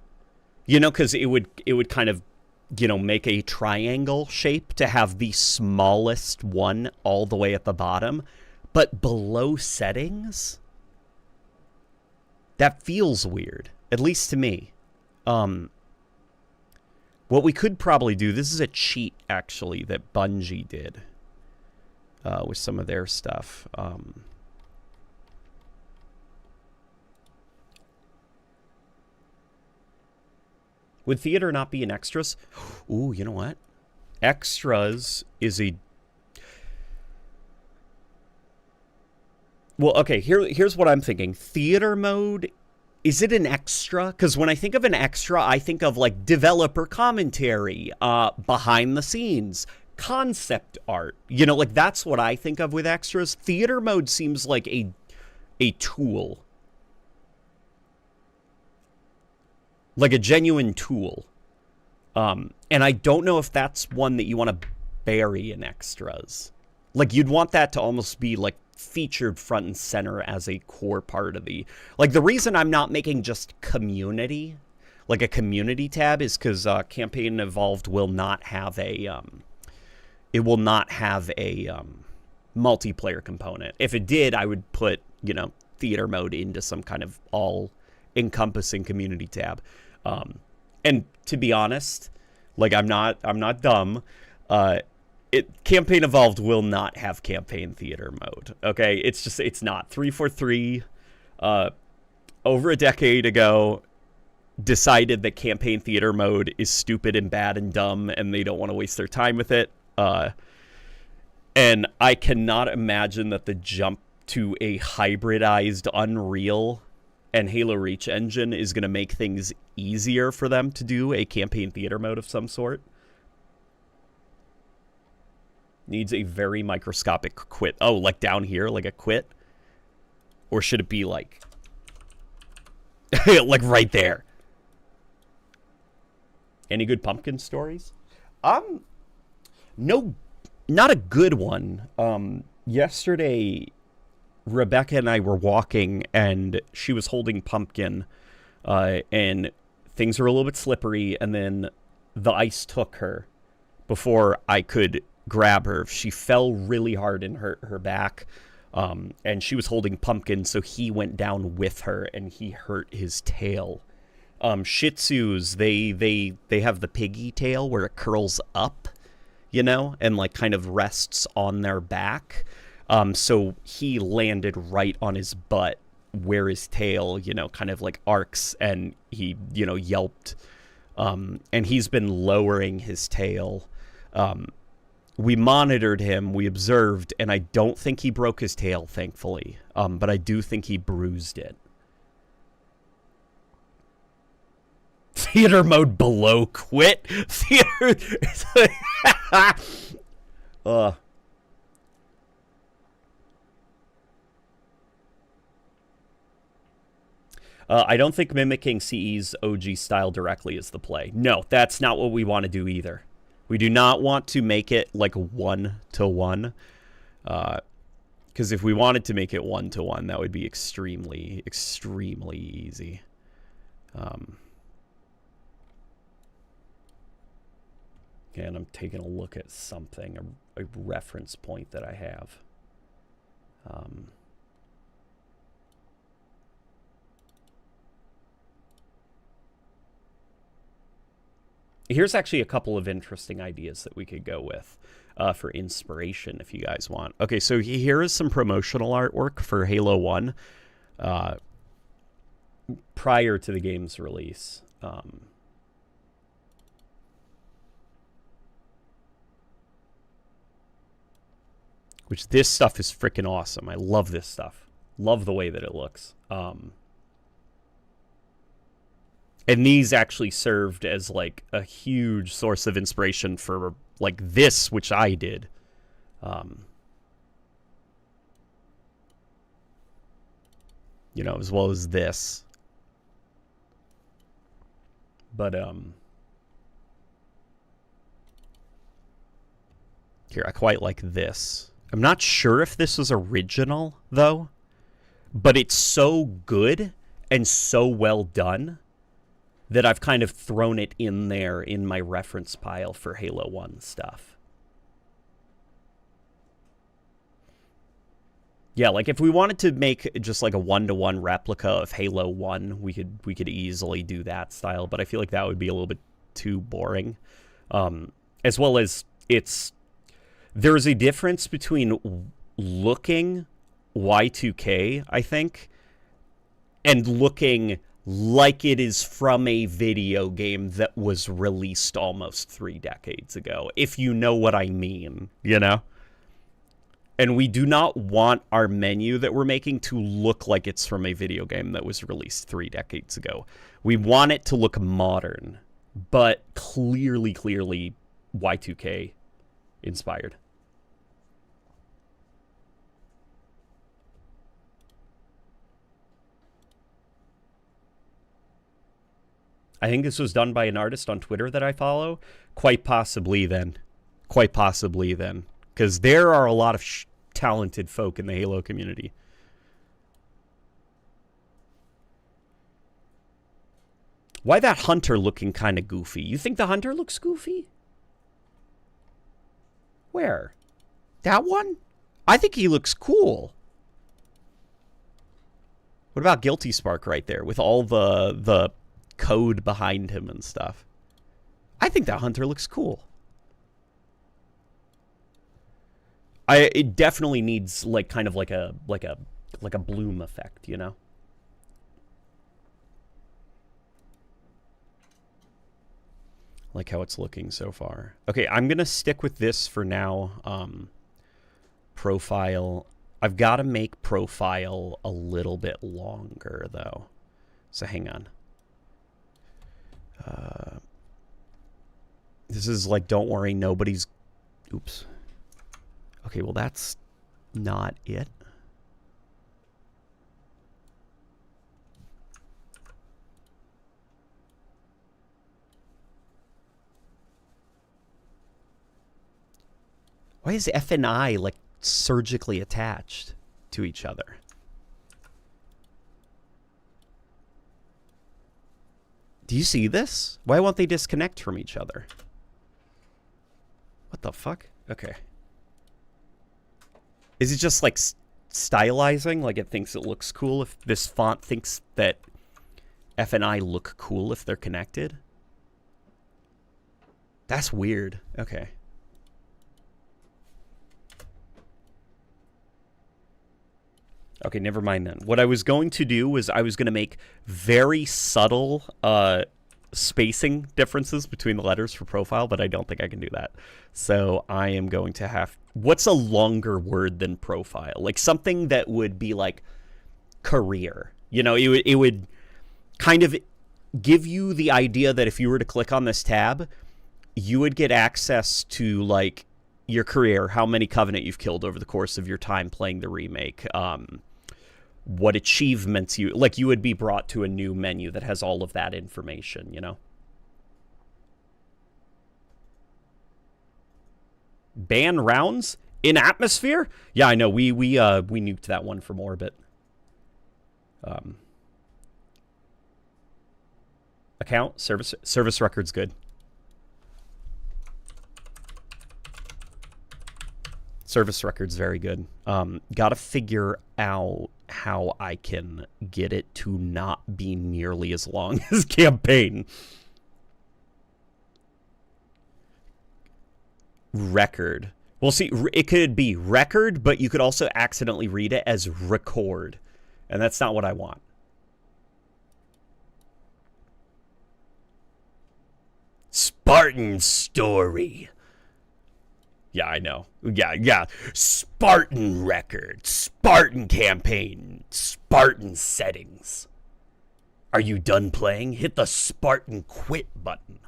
you know, because it would kind of, you know, make a triangle shape to have the smallest one all the way at the bottom. But below settings? That feels weird, at least to me. What we could probably do, this is a cheat, actually, that Bungie did with some of their stuff. Would theater not be in extras? Ooh, you know what? Extras is a... Well, okay, here's what I'm thinking. Theater mode, is it an extra? Because when I think of an extra, I think of, like, developer commentary, behind the scenes, concept art. You know, like, that's what I think of with extras. Theater mode seems like a tool. Like a genuine tool. And I don't know if that's one that you want to bury in extras. Like, you'd want that to almost be, like, featured front and center as a core part of the... Like, the reason I'm not making just community, like a community tab, is because Campaign Evolved will not have a... it will not have a multiplayer component. If it did, I would put, you know, theater mode into some kind of all-encompassing community tab. And to be honest, like I'm not dumb. Campaign Evolved will not have campaign theater mode. Okay, it's not 343. Over a decade ago, decided that campaign theater mode is stupid and bad and dumb, and they don't want to waste their time with it. And I cannot imagine that the jump to a hybridized Unreal and Halo Reach engine is going to make things easier for them to do a campaign theater mode of some sort. Needs a very microscopic quit. Oh, like down here, like a quit? Or should it be like... like right there? Any good pumpkin stories? No, not a good one. Yesterday, Rebecca and I were walking, and she was holding Pumpkin, and things were a little bit slippery, and then the ice took her before I could grab her. She fell really hard and hurt her back, and she was holding Pumpkin, so he went down with her, and he hurt his tail. Shih Tzus, they have the piggy tail where it curls up, you know, and like kind of rests on their back. So he landed right on his butt where his tail, you know, kind of like arcs, and he, you know, yelped. And he's been lowering his tail. We monitored him, we observed, and I don't think he broke his tail, thankfully. But I do think he bruised it. Theater mode below quit. Theater. I don't think mimicking CE's OG style directly is the play. No, that's not what we want to do either. We do not want to make it like 1-to-1. Because if we wanted to make it 1-to-1, that would be extremely, extremely easy. And I'm taking a look at something, a reference point that I have. Here's actually a couple of interesting ideas that we could go with for inspiration if you guys want. Okay, so here is some promotional artwork for Halo 1 prior to the game's release. Which this stuff is freaking awesome. I love this stuff. Love the way that it looks. And these actually served as like a huge source of inspiration for like this, which I did. You know, as well as this. But here, I quite like this. I'm not sure if this was original, though, but it's so good and so well done that I've kind of thrown it in there in my reference pile for Halo 1 stuff. Yeah, like if we wanted to make just like a 1-to-1 replica of Halo 1, we could easily do that style, but I feel like that would be a little bit too boring. As well as there's a difference between looking Y2K, I think, and looking like it is from a video game that was released almost 3 decades ago, if you know what I mean, you know? And we do not want our menu that we're making to look like it's from a video game that was released 3 decades ago. We want it to look modern, but clearly Y2K inspired. I think this was done by an artist on Twitter that I follow. Quite possibly then. Quite possibly then. Because there are a lot of talented folk in the Halo community. Why that Hunter looking kind of goofy? You think the Hunter looks goofy? Where? That one? I think he looks cool. What about Guilty Spark right there with all the code behind him and stuff. I think that hunter looks cool. It definitely needs like kind of like a bloom effect, you know? Like how it's looking so far. Okay, I'm gonna stick with this for now. Profile. I've got to make profile a little bit longer though. So hang on. This is like, don't worry, nobody's... Oops. Okay, well that's not it. Why is F and I like surgically attached to each other? Do you see this? Why won't they disconnect from each other? What the fuck? Okay. Is it just like stylizing? Like it thinks it looks cool if this font thinks that F and I look cool if they're connected? That's weird. Okay. Okay, never mind then. What I was going to do was I was going to make very subtle spacing differences between the letters for profile, but I don't think I can do that. So I am going to have... What's a longer word than profile? Like something that would be like career. You know, it would kind of give you the idea that if you were to click on this tab, you would get access to like your career, how many Covenant you've killed over the course of your time playing the remake, what achievements you... Like, you would be brought to a new menu that has all of that information, you know? Ban rounds in atmosphere? Yeah, I know. We nuked that one from orbit. Account? Service record's good. Service record's very good. Gotta figure out how I can get it to not be nearly as long as campaign. Record. Well, see, it could be record, but you could also accidentally read it as record. And that's not what I want. Spartan story. Yeah, I know. Yeah. Spartan record, Spartan campaign, Spartan settings. Are you done playing? Hit the Spartan quit button.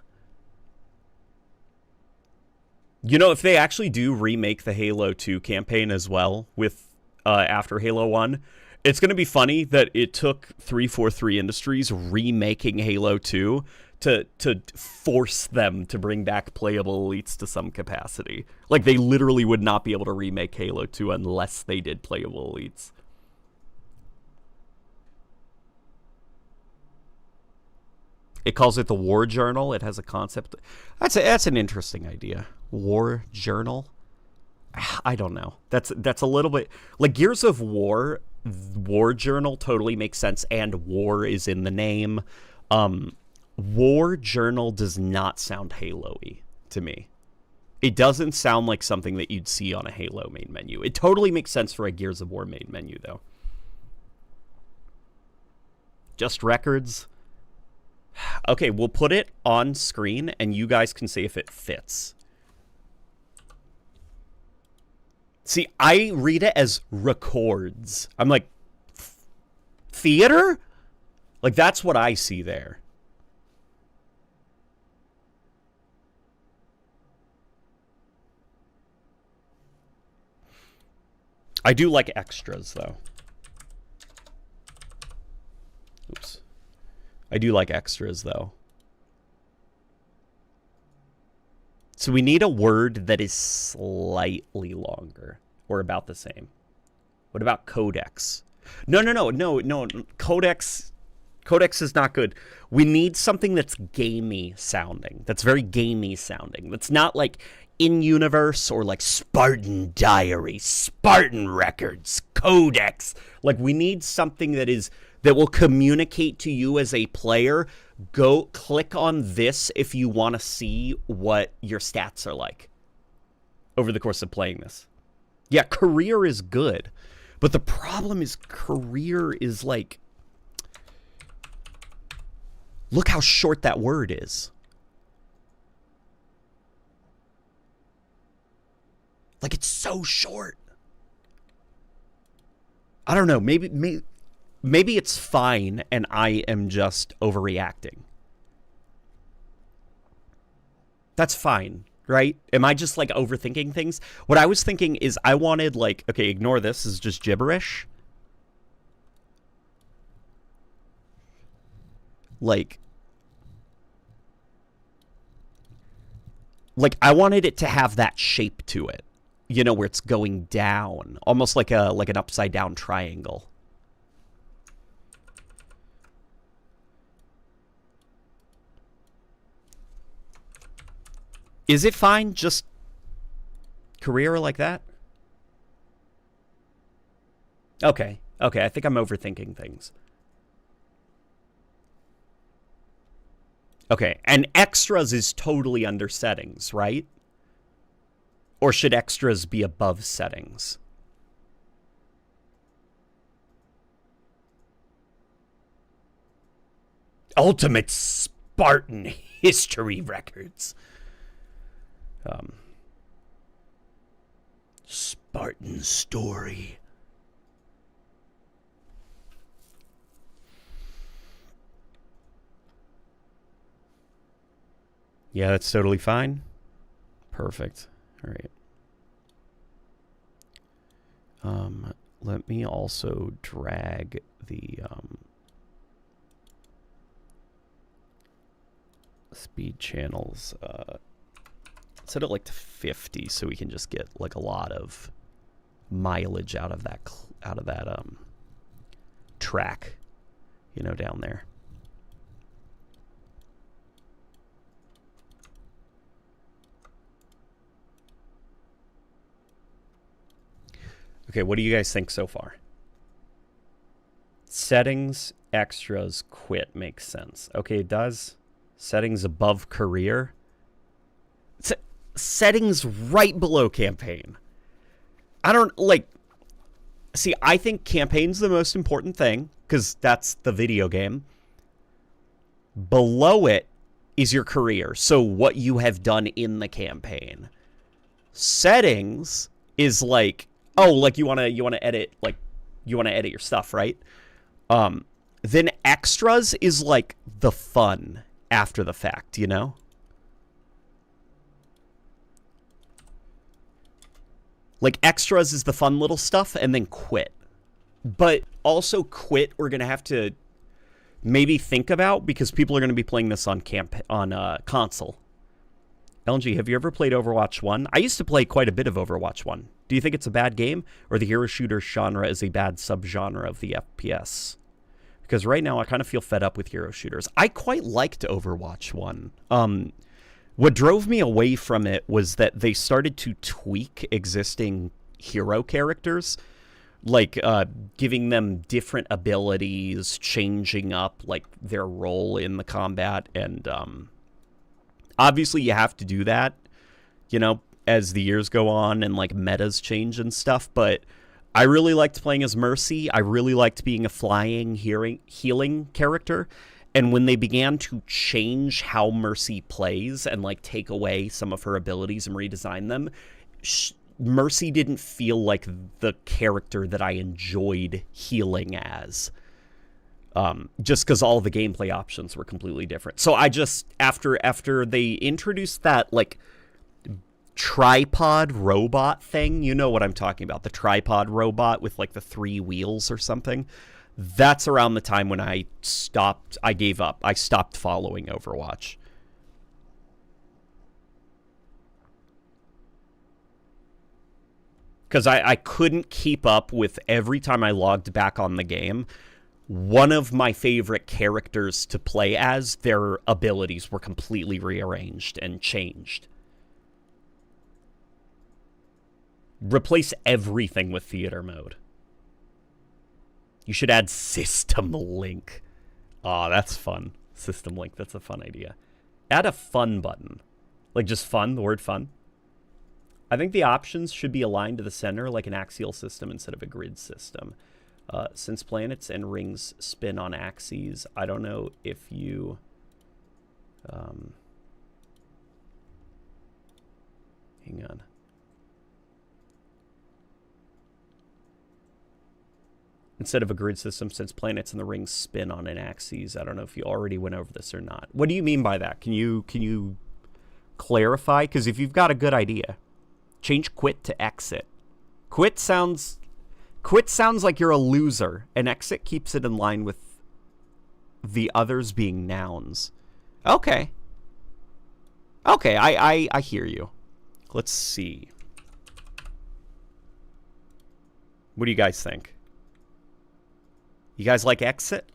You know, if they actually do remake the Halo 2 campaign as well with after Halo 1, it's going to be funny that it took 343 Industries remaking Halo 2 to force them to bring back playable elites to some capacity. Like, they literally would not be able to remake Halo 2 unless they did playable elites. It calls it the War Journal. It has a concept. That's an interesting idea. War Journal? I don't know. That's a little bit... Like, Gears of War, War Journal totally makes sense, and war is in the name. War Journal does not sound Halo-y to me. It doesn't sound like something that you'd see on a Halo main menu. It totally makes sense for a Gears of War main menu, though. Just records. Okay, we'll put it on screen, and you guys can see if it fits. See, I read it as records. I'm like, theater? Like, that's what I see there. I do like extras, though. Oops. I do like extras, though. So we need a word that is slightly longer, or about the same. What about codex? No. Codex is not good. We need something that's gamey sounding. That's very gamey sounding. That's not like in-universe or like Spartan Diary, Spartan Records, Codex. Like, we need something that will communicate to you as a player. Go click on this if you want to see what your stats are like over the course of playing this. Yeah, career is good, but the problem is career is like, look how short that word is. Like, it's so short. I don't know. Maybe it's fine and I am just overreacting. That's fine, right? Am I just like overthinking things? What I was thinking is I wanted like, okay, ignore this. This is just gibberish. Like I wanted it to have that shape to it. You know, where it's going down, almost like an upside down triangle. Is it fine just career like that? Okay, I think I'm overthinking things. Okay, and extras is totally under settings, right? Or should extras be above settings? Ultimate Spartan History Records. Spartan Story. Yeah, that's totally fine. Perfect. All right. Let me also drag the speed channels. Set it like to 50 so we can just get like a lot of mileage out of that track, you know, down there. Okay, what do you guys think so far? Settings, extras, quit makes sense. Okay, it does. Settings above career. Settings right below campaign. I don't like. See, I think campaign's the most important thing because that's the video game. Below it is your career, so what you have done in the campaign. Settings is like, oh, like you want to edit, like you want to edit your stuff, right? Then extras is like the fun after the fact, you know? Like extras is the fun little stuff, and then quit. But also quit we're going to have to maybe think about because people are going to be playing this on console. LNG, have you ever played Overwatch 1? I used to play quite a bit of Overwatch 1. Do you think it's a bad game, or the hero shooter genre is a bad subgenre of the FPS? Because right now I kind of feel fed up with hero shooters. I quite liked Overwatch 1. What drove me away from it was that they started to tweak existing hero characters, like giving them different abilities, changing up like their role in the combat, and obviously you have to do that, you know, as the years go on and like metas change and stuff, but I really liked playing as Mercy. I really liked being a flying, healing character. And when they began to change how Mercy plays and like take away some of her abilities and redesign them, Mercy didn't feel like the character that I enjoyed healing as. Just because all the gameplay options were completely different. So I just, after they introduced that like tripod robot thing, you know what I'm talking about, the tripod robot with like the 3 wheels or something. That's around the time when I gave up. I stopped following Overwatch. Because I couldn't keep up with every time I logged back on the game. One of my favorite characters to play as, their abilities were completely rearranged and changed. Replace everything with theater mode. You should add system link. Aw, that's fun. System link, that's a fun idea. Add a fun button. Like just fun, the word fun. I think the options should be aligned to the center like an axial system instead of a grid system. Since planets and rings spin on axes, I don't know if you... hang on. Instead of a grid system, since planets and the rings spin on an axis. I don't know if you already went over this or not. What do you mean by that? Can you clarify? Because if you've got a good idea, change quit to exit. Quit sounds like you're a loser, and exit keeps it in line with the others being nouns. Okay. Okay, I hear you. Let's see. What do you guys think? You guys like exit?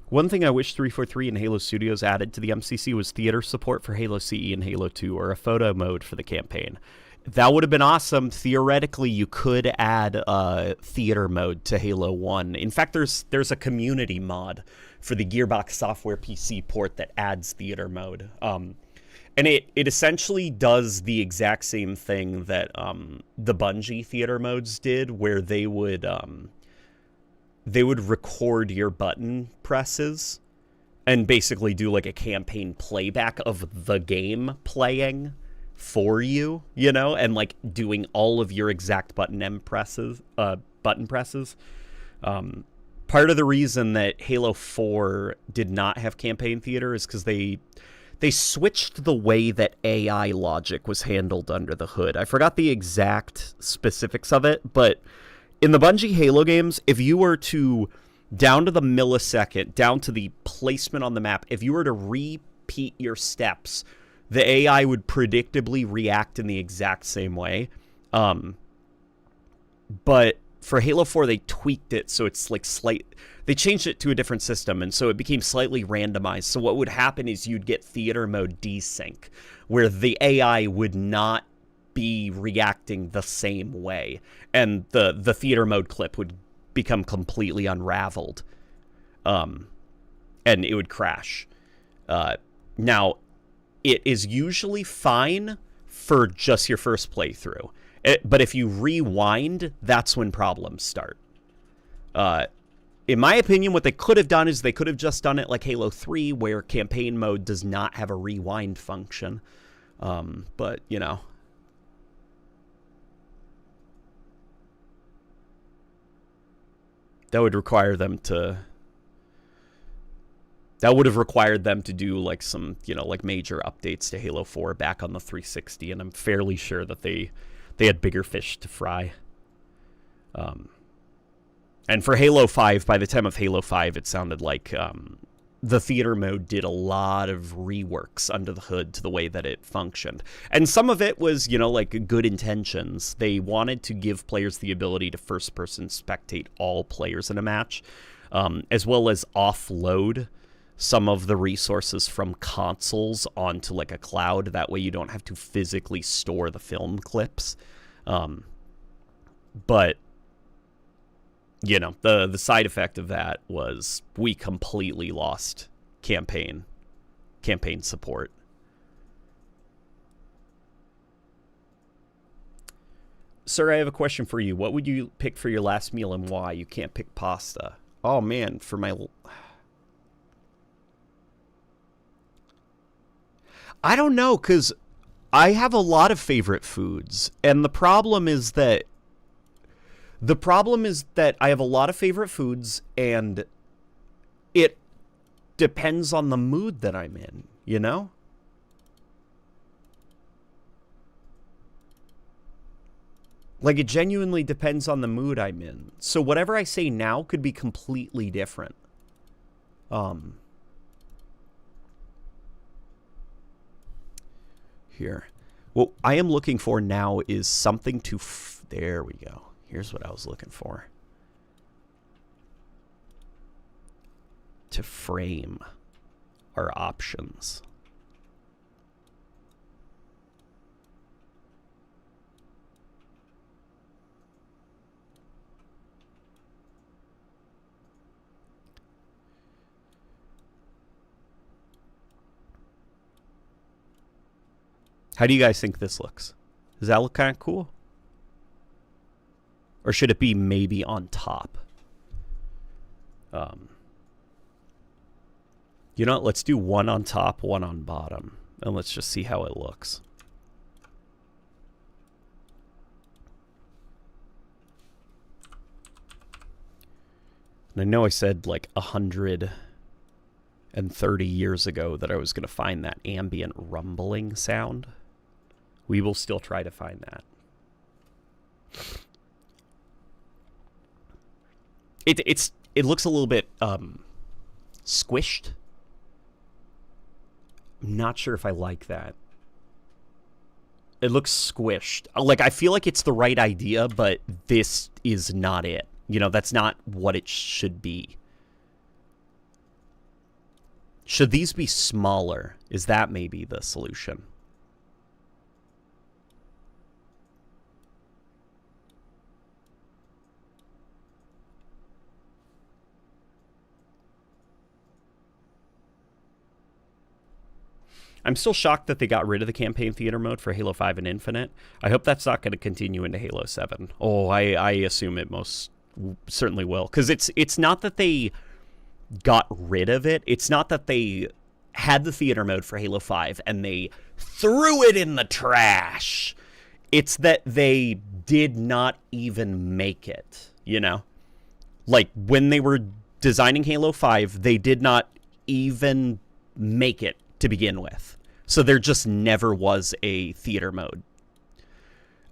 One thing I wish 343 and Halo Studios added to the MCC was theater support for Halo CE and Halo 2, or a photo mode for the campaign. That would have been awesome. Theoretically, you could add theater mode to Halo 1. In fact, there's a community mod for the Gearbox Software PC port that adds theater mode. And it essentially does the exact same thing that the Bungie theater modes did, where they would record your button presses and basically do like a campaign playback of the game playing for you, you know, and like doing all of your exact button presses. Part of the reason that Halo 4 did not have campaign theater is because they switched the way that AI logic was handled under the hood. I forgot the exact specifics of it, but in the Bungie Halo games, if you were to, down to the millisecond, down to the placement on the map, if you were to repeat your steps, the AI would predictably react in the exact same way. But for Halo 4, they tweaked it so it's like they changed it to a different system, and so it became slightly randomized. So what would happen is you'd get theater mode desync, where the AI would not be reacting the same way, and the theater mode clip would become completely unraveled, and it would crash. Now, it is usually fine for just your first playthrough, but if you rewind, that's when problems start. In my opinion, what they could have done is they could have just done it like Halo 3, where campaign mode does not have a rewind function. But, you know. That would require them to... That would have required them to do like some, you know, like major updates to Halo 4 back on the 360, and I'm fairly sure that they had bigger fish to fry. And for Halo 5, by the time of Halo 5, it sounded like the theater mode did a lot of reworks under the hood to the way that it functioned. And some of it was, you know, like good intentions. They wanted to give players the ability to first-person spectate all players in a match, as well as offload some of the resources from consoles onto like a cloud. That way you don't have to physically store the film clips. But, you know, the side effect of that was we completely lost campaign support. Sir, I have a question for you. What would you pick for your last meal and why? You can't pick pasta. Oh, man, for my... I don't know, because I have a lot of favorite foods, and the problem is that I have a lot of favorite foods, and it depends on the mood that I'm in, you know? Like, it genuinely depends on the mood I'm in. So whatever I say now could be completely different. Here. What I am looking for now is something to... there we go. Here's what I was looking for. To frame our options. How do you guys think this looks? Does that look kind of cool? Or should it be maybe on top? You know what? Let's do one on top, one on bottom. And let's just see how it looks. And I know I said like 130 years ago that I was going to find that ambient rumbling sound. We will still try to find that. It looks a little bit squished. I'm not sure if I like that. It looks squished. Like, I feel like it's the right idea, but this is not it. You know, that's not what it should be. Should these be smaller? Is that maybe the solution? I'm still shocked that they got rid of the campaign theater mode for Halo 5 and Infinite. I hope that's not going to continue into Halo 7. Oh, I assume it most certainly will. Because it's not that they got rid of it. It's not that they had the theater mode for Halo 5 and they threw it in the trash. It's that they did not even make it, you know? Like, when they were designing Halo 5, they did not even make it to begin with. So there just never was a theater mode.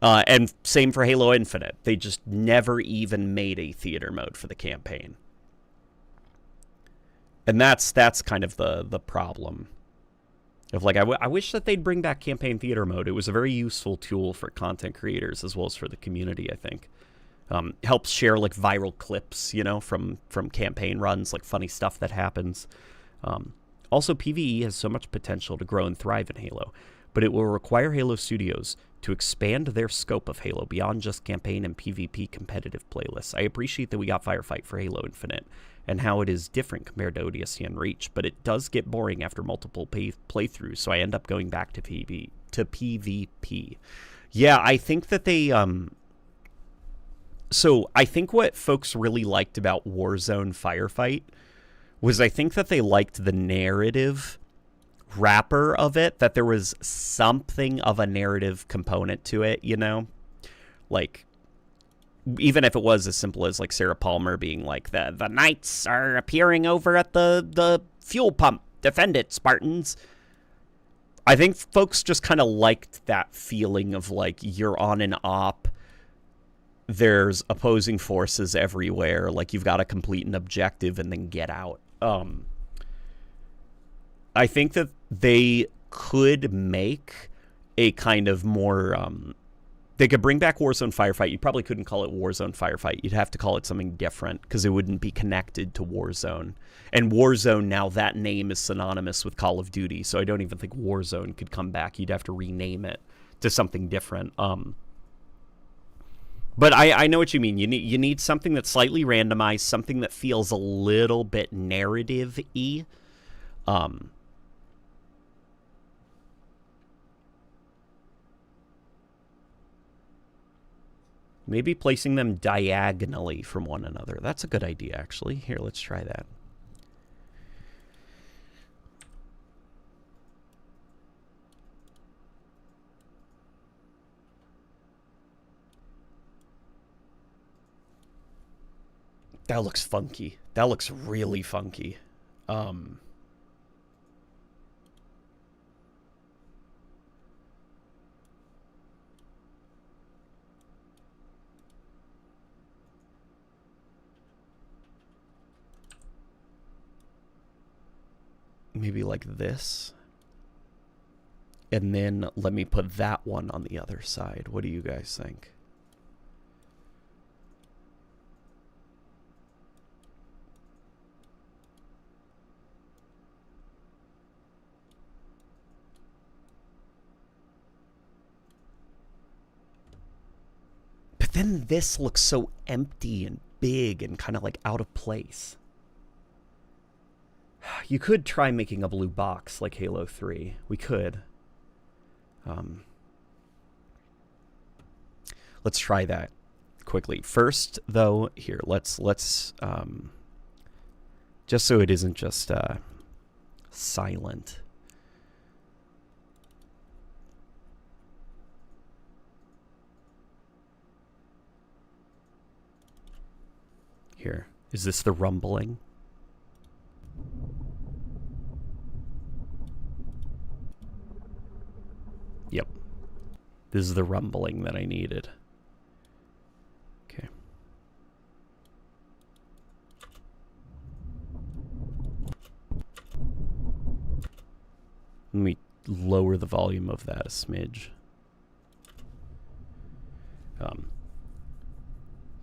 And same for Halo Infinite. They just never even made a theater mode for the campaign. And that's kind of the problem. Of like, I wish that they'd bring back campaign theater mode. It was a very useful tool for content creators as well as for the community, I think. Helps share like viral clips, you know, from campaign runs, like funny stuff that happens. Also, PvE has so much potential to grow and thrive in Halo, but it will require Halo Studios to expand their scope of Halo beyond just campaign and PvP competitive playlists. I appreciate that we got Firefight for Halo Infinite and how it is different compared to ODST and Reach, but it does get boring after multiple playthroughs, so I end up going back to PvP. Yeah, I think that they... So I think what folks really liked about Warzone Firefight was I think that they liked the narrative wrapper of it, that there was something of a narrative component to it, you know? Like, even if it was as simple as, like, Sarah Palmer being like, the Knights are appearing over at the fuel pump. Defend it, Spartans. I think folks just kind of liked that feeling of, like, you're on an op. There's opposing forces everywhere. Like, you've got to complete an objective and then get out. I think that they could make a kind of more... they could bring back Warzone Firefight. You probably couldn't call it Warzone Firefight. You'd have to call it something different because it wouldn't be connected to Warzone. And Warzone, now that name is synonymous with Call of Duty, so I don't even think Warzone could come back. You'd have to rename it to something different. But I know what you mean. You need something that's slightly randomized, something that feels a little bit narrative-y. Maybe placing them diagonally from one another. That's a good idea, actually. Here, let's try that. That looks funky. That looks really funky. Maybe like this. And then let me put that one on the other side. What do you guys think? then this looks so empty and big and kind of like out of place. You could try making a blue box like Halo 3. We could. Let's try that quickly. First, though, here, let's just so it isn't just silent. Here, is this the rumbling? Yep. This is the rumbling that I needed. Okay. Let me lower the volume of that a smidge.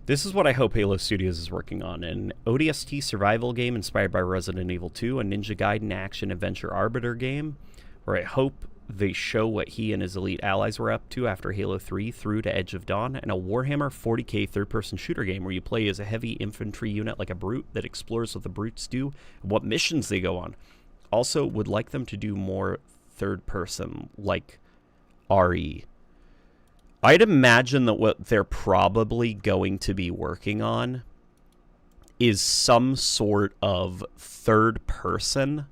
This is what I hope Halo Studios is working on. An ODST survival game inspired by Resident Evil 2, a Ninja Gaiden action-adventure arbiter game, where I hope they show what he and his elite allies were up to after Halo 3 through to Edge of Dawn, and a Warhammer 40k third-person shooter game where you play as a heavy infantry unit like a brute that explores what the brutes do and what missions they go on. Also, would like them to do more third-person, like RE. I'd imagine that what they're probably going to be working on is some sort of third-person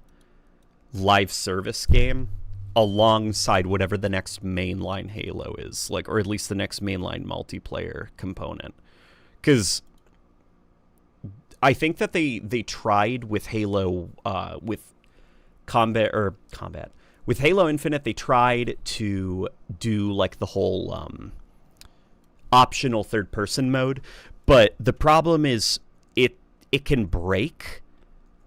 live service game alongside whatever the next mainline Halo is, like, or at least the next mainline multiplayer component. Because I think that they tried with Halo, with with Halo Infinite, they tried to do like the whole optional third-person mode, but the problem is it can break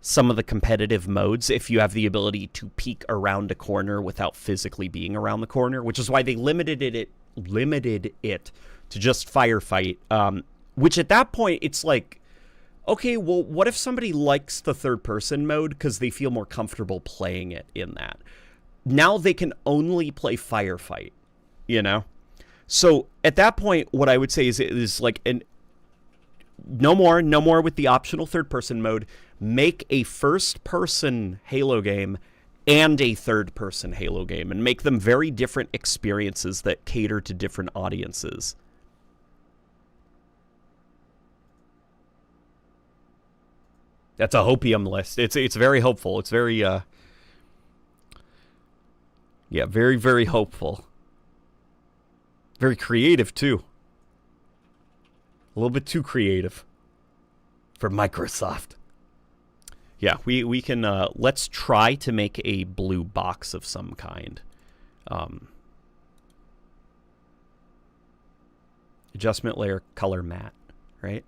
some of the competitive modes if you have the ability to peek around a corner without physically being around the corner, which is why they limited it to just firefight, which at that point it's like, okay, well, what if somebody likes the third-person mode because they feel more comfortable playing it in that? Now they can only play firefight, you know? So at that point, what I would say is like, no more with the optional third-person mode. Make a first-person Halo game and a third-person Halo game, and make them very different experiences that cater to different audiences. That's a hopium list. It's very hopeful. It's very yeah, very, very hopeful. Very creative too. A little bit too creative for Microsoft. Yeah, we can let's try to make a blue box of some kind. Adjustment layer color matte, right?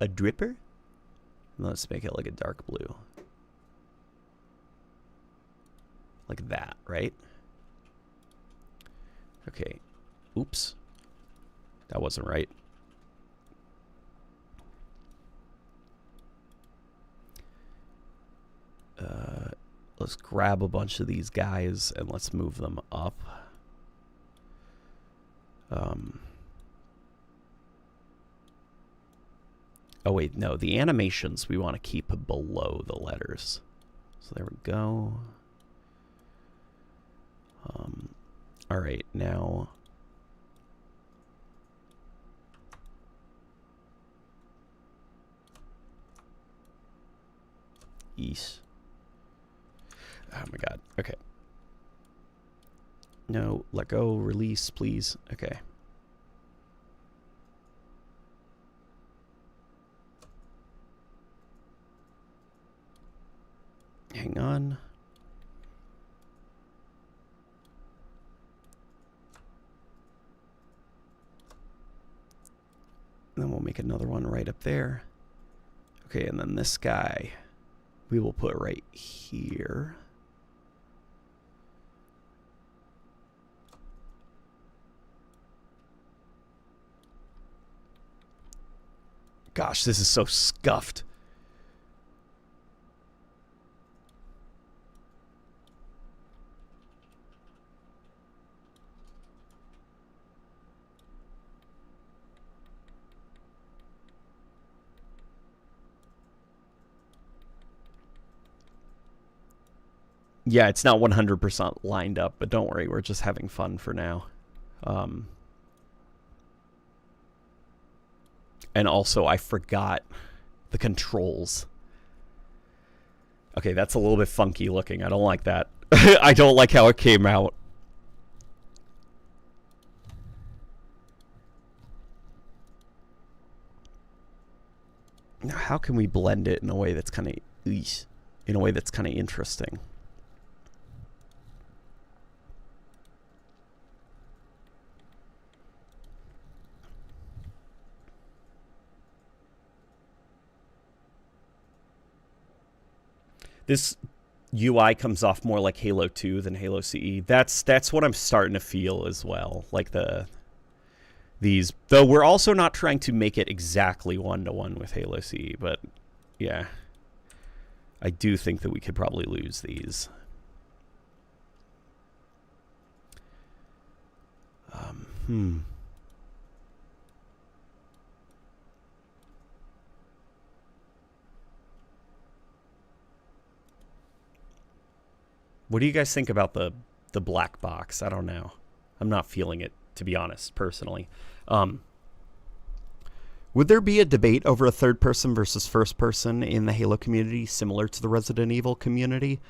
A dripper? Let's make it like a dark blue. Like that, right? Okay. Oops. That wasn't right. Let's grab a bunch of these guys and let's move them up. Oh, wait, no. The animations we want to keep below the letters. So there we go. All right, now... East. Oh my god. Okay. No, let go, release, please. Okay. Hang on. Then we'll make another one right up there. Okay, and then this guy we will put right here. Gosh, this is so scuffed. Yeah, it's not 100% lined up, but don't worry, we're just having fun for now. And also, I forgot the controls. Okay, that's a little bit funky looking. I don't like that. I don't like how it came out. Now, how can we blend it in a way that's kind of interesting? This UI comes off more like Halo 2 than Halo CE. That's what I'm starting to feel as well. Like these, though we're also not trying to make it exactly one-to-one with Halo CE, but yeah. I do think that we could probably lose these. What do you guys think about the black box? I don't know. I'm not feeling it, to be honest, personally. Would there be a debate over a third person versus first person in the Halo community similar to the Resident Evil community?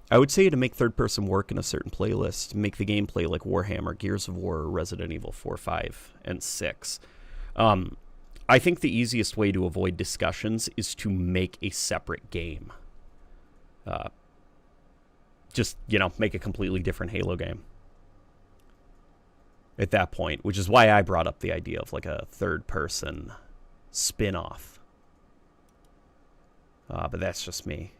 I would say to make third person work in a certain playlist, make the gameplay like Warhammer, Gears of War, Resident Evil 4, 5, and 6. I think the easiest way to avoid discussions is to make a separate game. Just, make a completely different Halo game at that point, which is why I brought up the idea of like a third-person spin-off. But that's just me.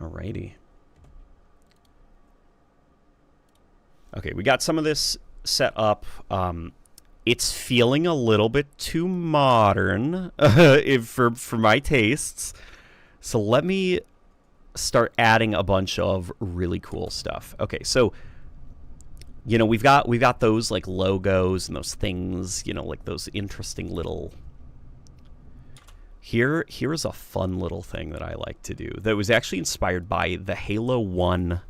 Alrighty. Okay, we got some of this set up. It's feeling a little bit too modern for my tastes. So let me start adding a bunch of really cool stuff. Okay, so we've got those like logos and those things, like those interesting little. Here's a fun little thing that I like to do that was actually inspired by the Halo 1.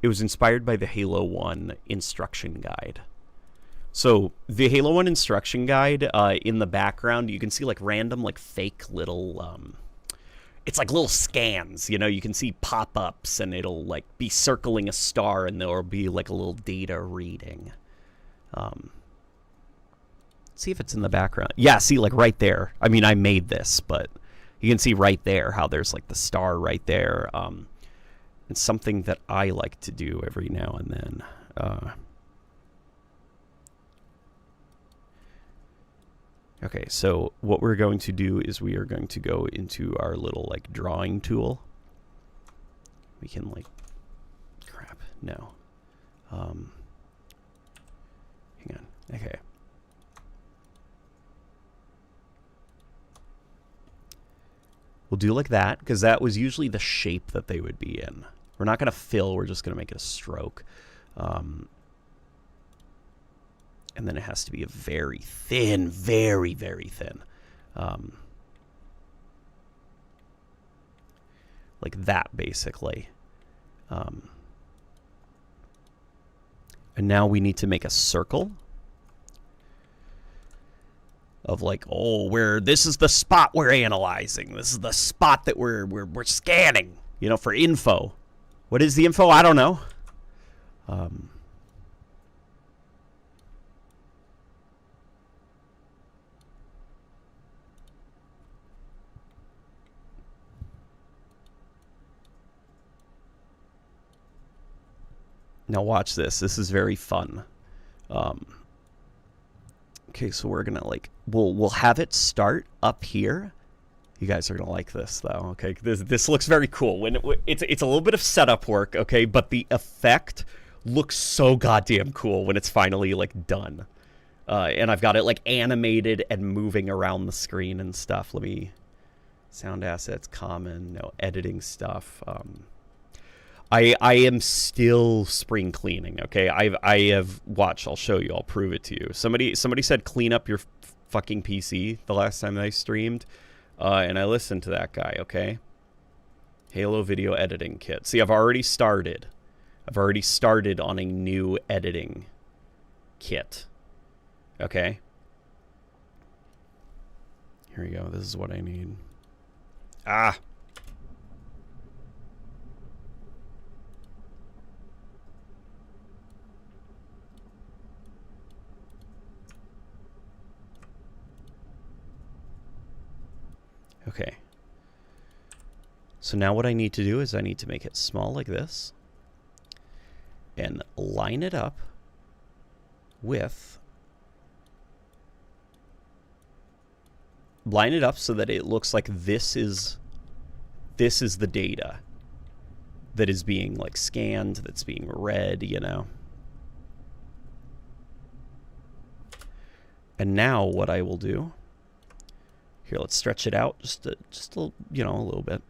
It was inspired by the Halo 1 instruction guide. So the Halo 1 instruction guide, in the background, you can see like random like fake little, it's like little scans, you can see pop-ups and it'll like be circling a star and there'll be like a little data reading. See if it's in the background. Yeah, see like right there. I mean, I made this, but you can see right there how there's like the star right there. It's something that I like to do every now and then. Okay, so what we're going to do is we are going to go into our little like drawing tool. We can like, crap, no. Hang on, okay. We'll do like that, because that was usually the shape that they would be in. We're not going to fill, we're just going to make it a stroke. And then it has to be a very thin, very, very thin. Like that, basically. And now we need to make a circle of like, this is the spot we're analyzing. This is the spot that we're scanning, for info. What is the info? I don't know. Now watch this. This is very fun. Okay, so we're gonna like we'll have it start up here. You guys are gonna like this though. Okay, this looks very cool. When it's a little bit of setup work, okay, but the effect looks so goddamn cool when it's finally like done. And I've got it like animated and moving around the screen and stuff. Let me sound assets, common, no editing stuff. I am still spring cleaning, okay? I have watched, I'll show you, I'll prove it to you. Somebody said clean up your fucking PC the last time I streamed, and I listened to that guy, okay? Halo Video Editing Kit. See, I've already started. I've already started on a new editing kit. Okay? Here we go. This is what I need. Ah! Okay. So now what I need to do is I need to make it small like this and line it up with, line it up so that it looks like this is the data that is being like scanned, that's being read, you know. And now what I will do, here, let's stretch it out just a, you know, a little bit.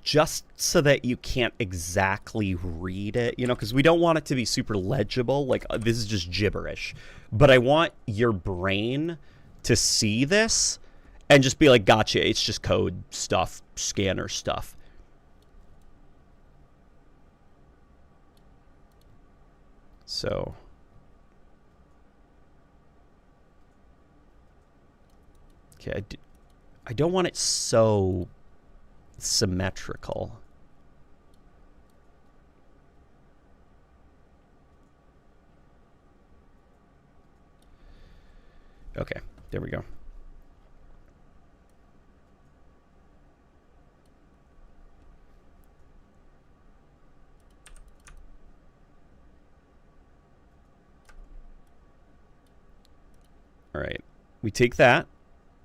Just so that you can't exactly read it, you know, because we don't want it to be super legible. Like, this is just gibberish. But I want your brain to see this and just be like, gotcha, it's just code stuff, scanner stuff. So... okay, I don't want it so symmetrical. Okay, there we go. All right, we take that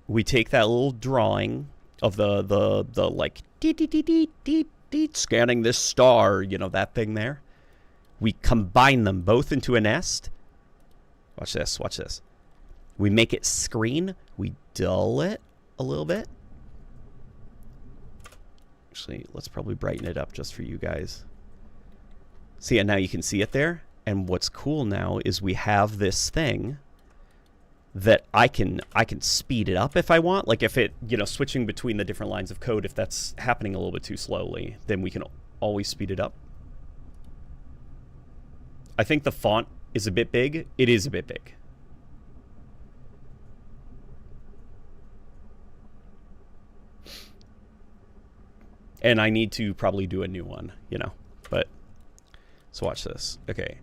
little drawing of the like scanning this star, you know, that thing there. We combine them both into a nest. Watch this, watch this. We make it screen. We dull it a little bit. Actually, let's probably brighten it up just for you guys. See, and now you can see it there. And what's cool now is we have this thing that I can speed it up if I want. Like if it, you know, switching between the different lines of code, if that's happening a little bit too slowly, then we can always speed it up. I think the font is a bit big. It is a bit big. And I need to probably do a new one, you know, but so watch this. Okay,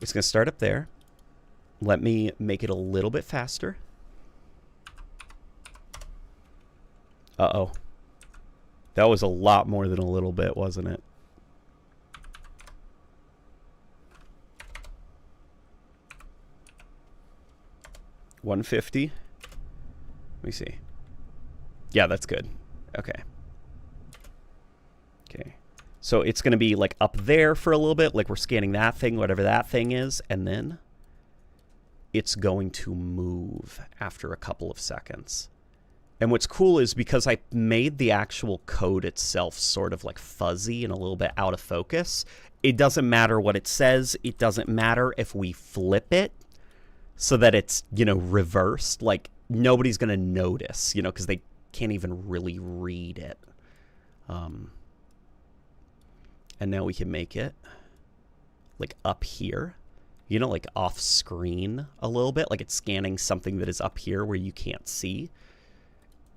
it's gonna start up there. Let me make it a little bit faster. Uh-oh. That was a lot more than a little bit, wasn't it? $150. Let me see. Yeah, that's good. Okay. Okay. So it's going to be like up there for a little bit, like we're scanning that thing, whatever that thing is, and then it's going to move after a couple of seconds. And what's cool is because I made the actual code itself sort of like fuzzy and a little bit out of focus, it doesn't matter what it says. It doesn't matter if we flip it so that it's, you know, reversed. Like, nobody's going to notice, you know, because they can't even really read it. And now we can make it like up here. You know, like off screen a little bit, like it's scanning something that is up here where you can't see,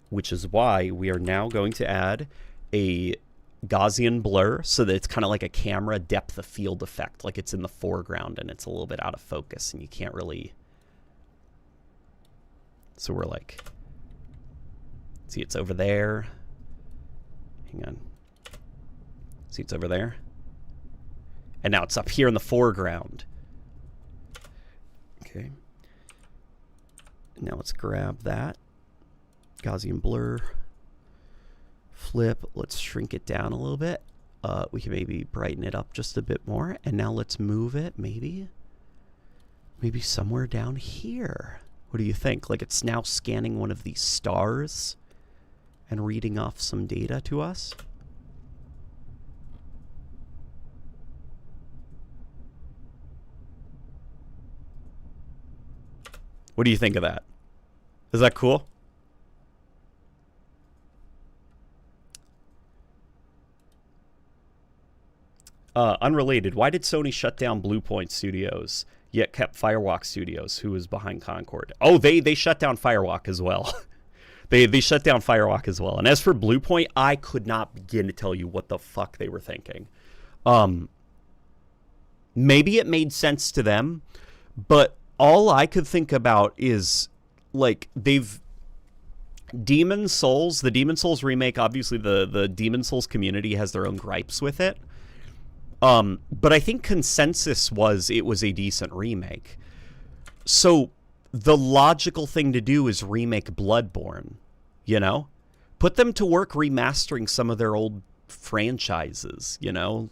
which is why we are now going to add a Gaussian blur so that it's kind of like a camera depth of field effect, like it's in the foreground and it's a little bit out of focus and you can't really. So we're like, see, it's over there. Hang on. See, it's over there. And now it's up here in the foreground. Okay. Now let's grab that Gaussian blur, flip. Let's shrink it down a little bit. We can maybe brighten it up just a bit more. And now let's move it maybe somewhere down here. What do you think? Like it's now scanning one of these stars and reading off some data to us. What do you think of that? Is that cool? Unrelated, why did Sony shut down Blue Point Studios, yet kept Firewalk Studios, who was behind Concord? Oh, they shut down Firewalk as well. They shut down Firewalk as well. And as for Blue Point, I could not begin to tell you what the fuck they were thinking. Maybe it made sense to them, but all I could think about is, like, they've... Demon Souls, the Demon Souls remake, obviously the Demon Souls community has their own gripes with it. But I think consensus was it was a decent remake. So the logical thing to do is remake Bloodborne, you know? Put them to work remastering some of their old franchises, you know?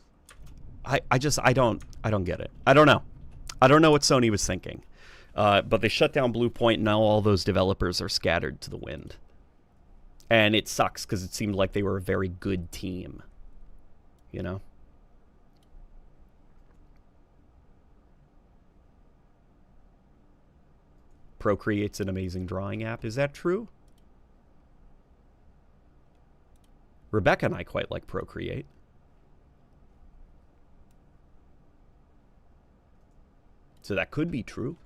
I don't get it. I don't know. I don't know what Sony was thinking. But they shut down Blue Point, and now all those developers are scattered to the wind. And it sucks because it seemed like they were a very good team, you know? Procreate's an amazing drawing app. Is that true? Rebecca and I quite like Procreate. So that could be true.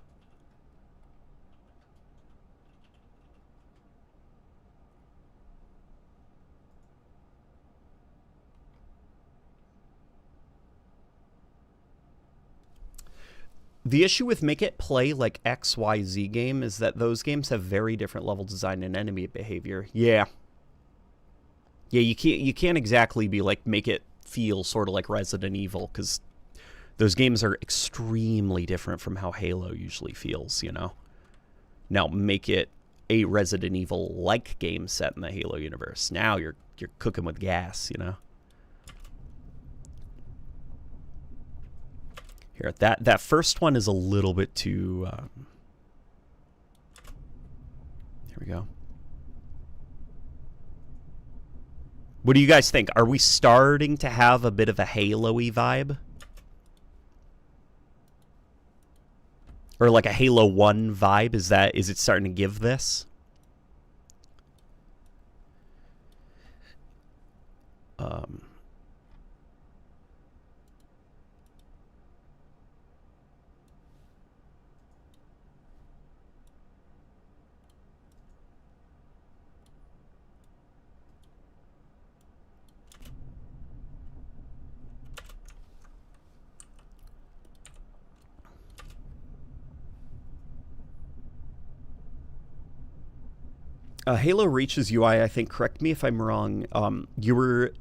The issue with make it play like XYZ game is that those games have very different level design and enemy behavior. Yeah. Yeah, you can't exactly be like make it feel sort of like Resident Evil, because those games are extremely different from how Halo usually feels, you know? Now make it a Resident Evil like game set in the Halo universe. Now you're cooking with gas, you know? Here, that first one is a little bit too... here we go. What do you guys think? Are we starting to have a bit of a Halo-y vibe? Or like a Halo 1 vibe? Is it starting to give this? Halo Reach's UI, I think, correct me if I'm wrong, you were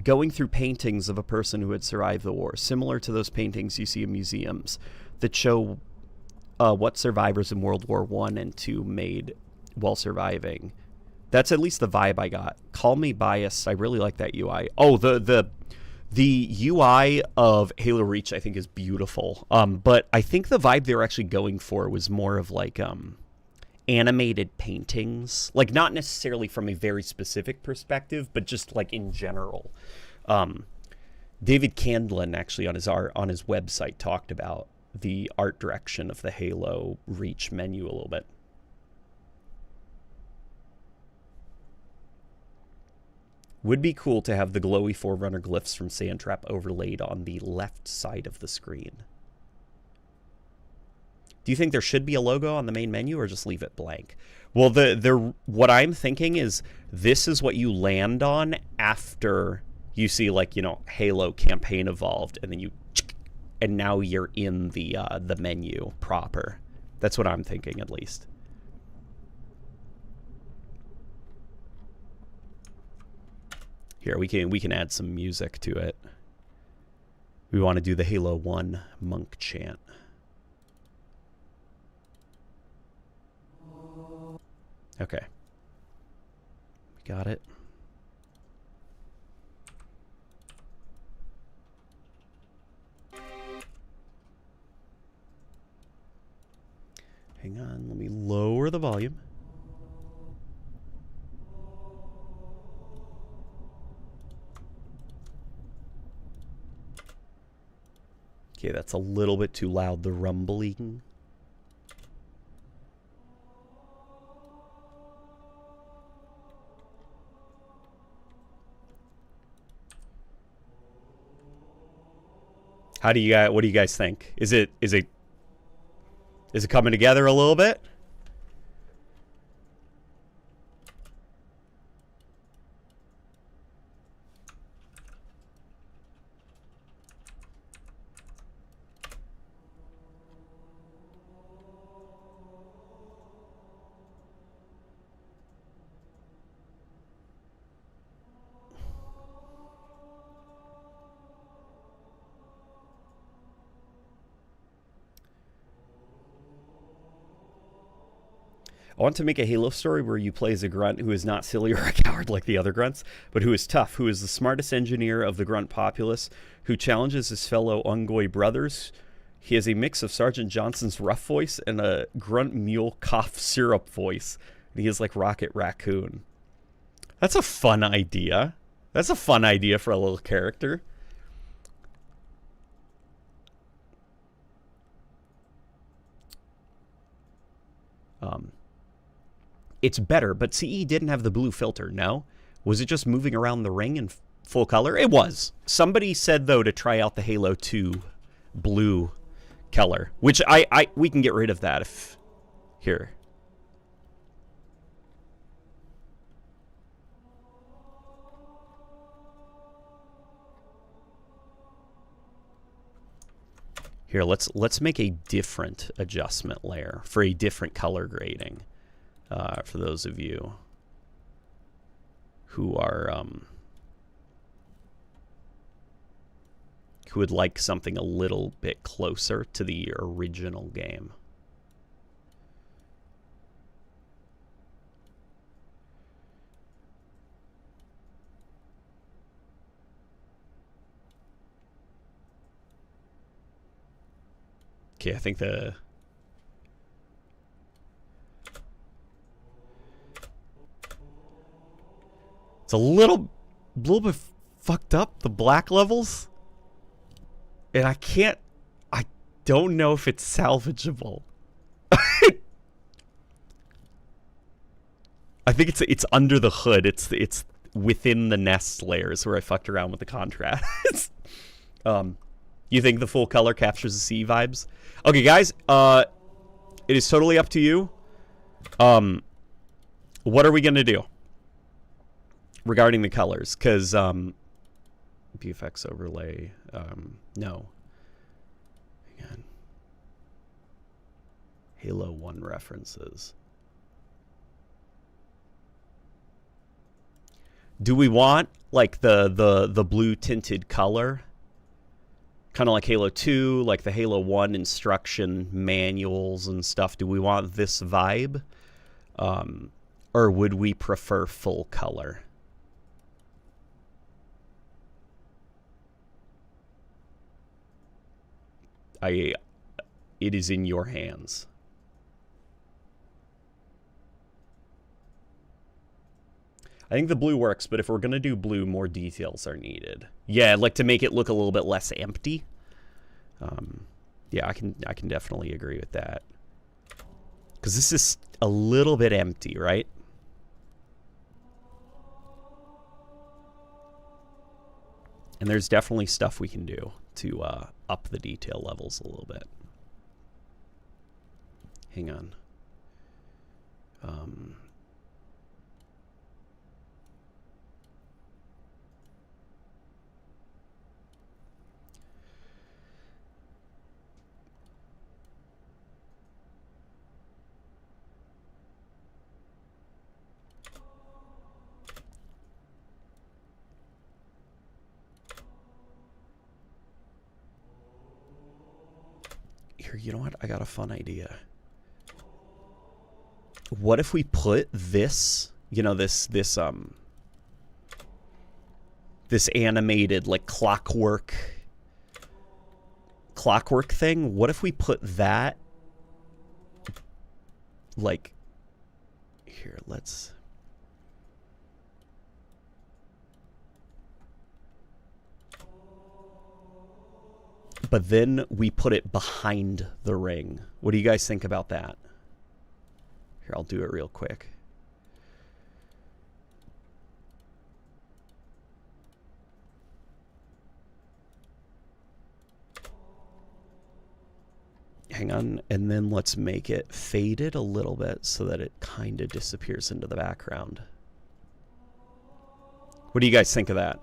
going through paintings of a person who had survived the war, similar to those paintings you see in museums that show what survivors in World War I and II made while surviving. That's at least the vibe I got. Call me biased. I really like that UI. Oh, the UI of Halo Reach, I think, is beautiful. But I think the vibe they were actually going for was more of like animated paintings, like not necessarily from a very specific perspective, but just like in general. David Candlin actually on his website talked about the art direction of the Halo Reach menu a little bit. Would be cool to have the glowy Forerunner glyphs from Sandtrap overlaid on the left side of the screen. Do you think there should be a logo on the main menu or just leave it blank? Well, what I'm thinking is this is what you land on after you see, like, you know, Halo campaign evolved, and then and now you're in the menu proper. That's what I'm thinking, at least. Here, we can add some music to it. We want to do the Halo 1 monk chant. Okay. We got it. Hang on, let me lower the volume. Okay, that's a little bit too loud, the rumbling. How do you guys? What do you guys think? Is it coming together a little bit? I want to make a Halo story where you play as a grunt who is not silly or a coward like the other grunts, but who is tough, who is the smartest engineer of the grunt populace, who challenges his fellow Ungoi brothers. He has a mix of Sergeant Johnson's rough voice and a grunt mule cough syrup voice. And he is like Rocket Raccoon. That's a fun idea. That's a fun idea for a little character. It's better, but CE didn't have the blue filter, no? Was it just moving around the ring in full color? It was. Somebody said, though, to try out the Halo 2 blue color, which we can get rid of that if... Here. Here, let's make a different adjustment layer for a different color grading. For those of you who are who would like something a little bit closer to the original game. Okay, I think it's a little bit fucked up, the black levels. And I don't know if it's salvageable. I think it's under the hood. It's within the nest layers where I fucked around with the contrast. You think the full color captures the sea vibes? Okay, guys, it is totally up to you. What are we gonna do regarding the colors? Because VFX overlay, no. Again, Halo 1 references. Do we want like the blue tinted color? Kind of like Halo 2, like the Halo 1 instruction manuals and stuff. Do we want this vibe? Or would we prefer full color? It is in your hands. I think the blue works, but if we're going to do blue, more details are needed. Yeah, I'd like to make it look a little bit less empty. Yeah, I can definitely agree with that. Because this is a little bit empty, right? And there's definitely stuff we can do to up the detail levels a little bit. Hang on. Here, you know what? I got a fun idea. What if we put this, you know, this animated like clockwork thing? What if we put that like here, let's but then we put it behind the ring. What do you guys think about that? Here, I'll do it real quick. Hang on, and then let's make it faded a little bit so that it kind of disappears into the background. What do you guys think of that?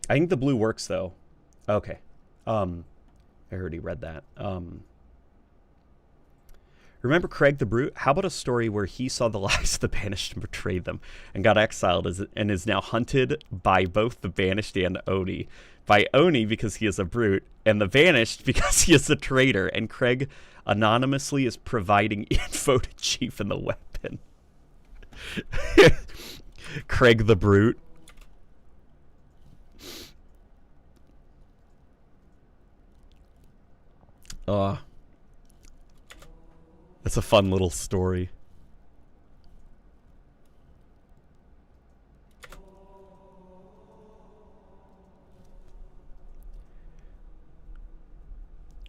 I think the blue works, though. Okay. I already read that. Remember Craig the Brute? How about a story where he saw the lies of the banished and betrayed them and got exiled and is now hunted by both the banished and Oni. By Oni because he is a brute, and the banished because he is a traitor, and Craig anonymously is providing info to Chief and the weapon. Craig the Brute. That's a fun little story.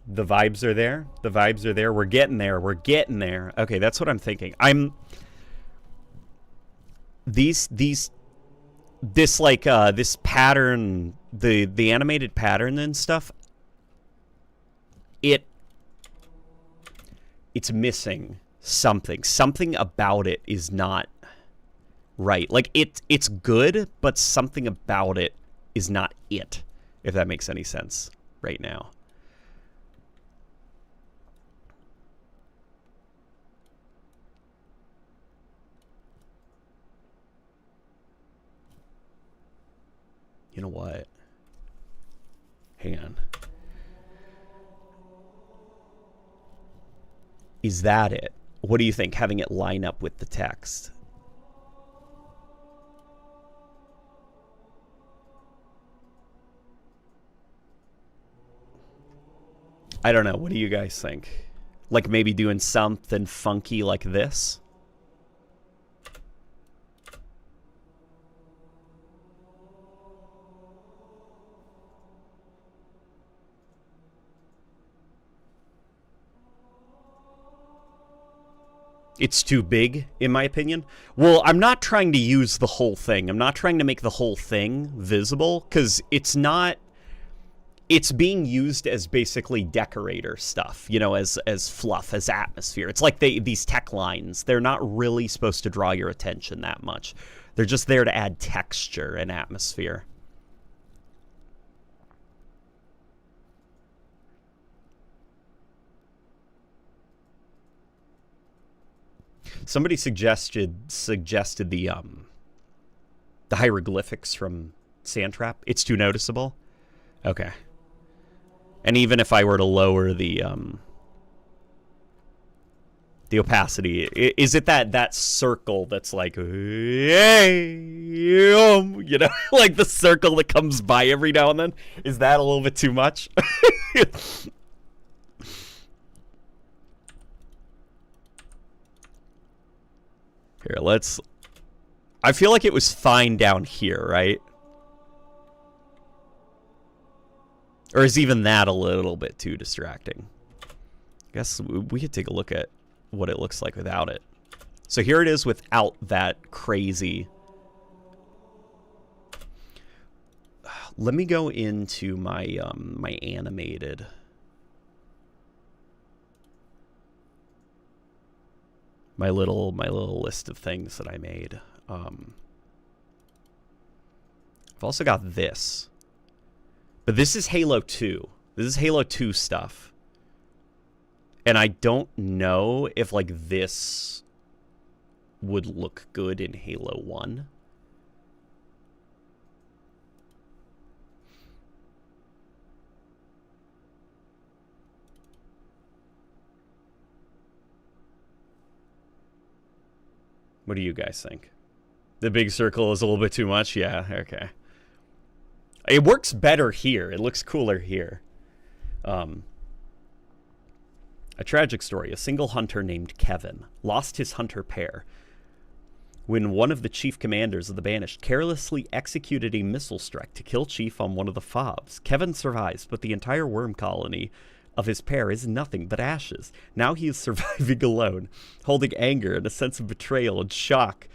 The vibes are there. The vibes are there. We're getting there. We're getting there. Okay, that's what I'm thinking. This pattern, the animated pattern and stuff, it's missing something. Something about it is not right. Like, it's good, but something about it is not it, if that makes any sense right now. You know what? Hang on. Is that it? What do you think, having it line up with the text? I don't know. What do you guys think? Like maybe doing something funky like this? It's too big, in my opinion. Well, I'm not trying to use the whole thing. I'm not trying to make the whole thing visible, because it's not... It's being used as basically decorator stuff, you know, as fluff, as atmosphere. It's like these tech lines. They're not really supposed to draw your attention that much. They're just there to add texture and atmosphere. Somebody suggested the hieroglyphics from Sandtrap. It's too noticeable. Okay. And even if I were to lower the opacity, is it that circle that's like, hey, you know, like the circle that comes by every now and then? Is that a little bit too much? Here, let's... I feel like it was fine down here, right? Or is even that a little bit too distracting? I guess we could take a look at what it looks like without it. So here it is without that crazy... Let me go into my my animated... My little list of things that I made. I've also got this. But this is Halo 2. This is Halo 2 stuff. And I don't know if, like, this would look good in Halo 1. What do you guys think? The big circle is a little bit too much? Yeah, okay. It works better here. It looks cooler here. A tragic story. A single hunter named Kevin lost his hunter pair when one of the chief commanders of the Banished carelessly executed a missile strike to kill Chief on one of the fobs. Kevin survives, but the entire worm colony of his pair is nothing but ashes. Now he is surviving alone, holding anger and a sense of betrayal and shock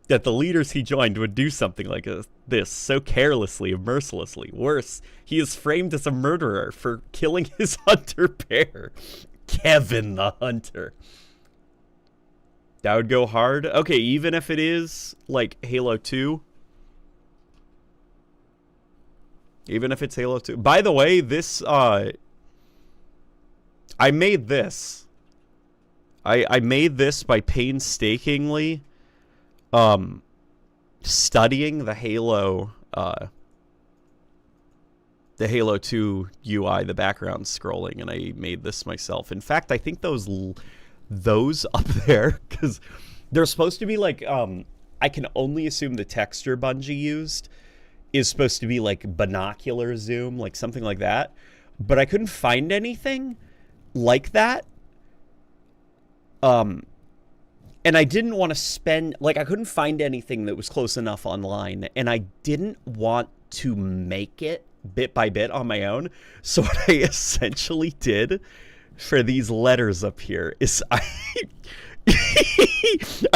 that the leaders he joined would do something like this so carelessly and mercilessly. Worse, he is framed as a murderer for killing his hunter pair. Kevin the Hunter. That would go hard. Okay, even if it is like Halo 2. Even if it's Halo 2. By the way, this, I made this. I made this by painstakingly, studying the Halo 2 UI, the background scrolling, and I made this myself. In fact, I think those up there, because they're supposed to be like, I can only assume the texture Bungie used is supposed to be like binocular zoom, like something like that. But I couldn't find anything like that. And I didn't want to spend, like, I couldn't find anything that was close enough online, and I didn't want to make it bit by bit on my own. So what I essentially did for these letters up here is I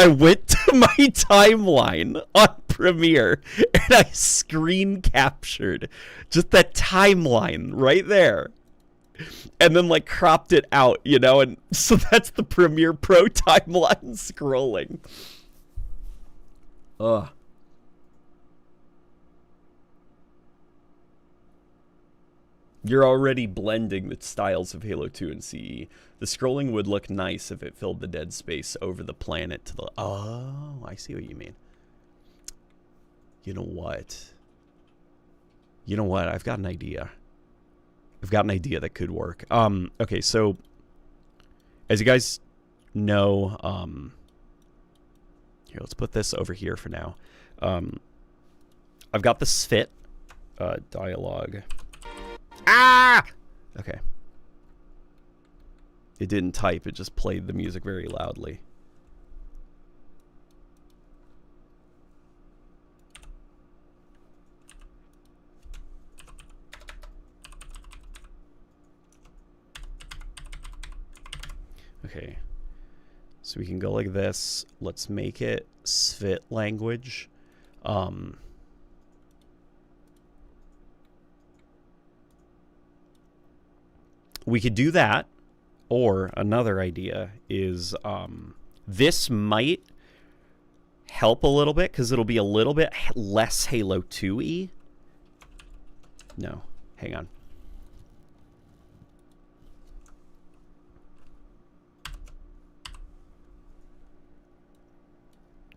went to my timeline on Premiere and I screen captured just that timeline right there. And then, like, cropped it out, you know? And so that's the Premiere Pro timeline scrolling. Ugh. You're already blending the styles of Halo 2 and CE. The scrolling would look nice if it filled the dead space over the planet to the... Oh, I see what you mean. You know what? You know what? I've got an idea. I've got an idea that could work. Okay, so as you guys know, here, let's put this over here for now. I've got the SFIT dialogue. Ah! Okay. It didn't type, it just played the music very loudly. Okay, so we can go like this. Let's make it SFIT language. We could do that, or another idea is this might help a little bit because it'll be a little bit less Halo 2-y. No, hang on.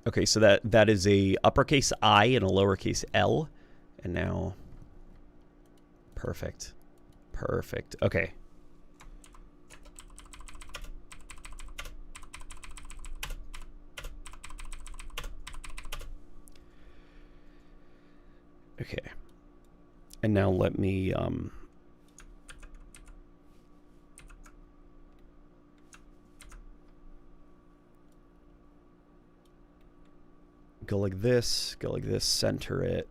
Okay, so that is a uppercase I and a lowercase L. And now, perfect. Perfect. Okay. Okay. And now let me, go like this, center it.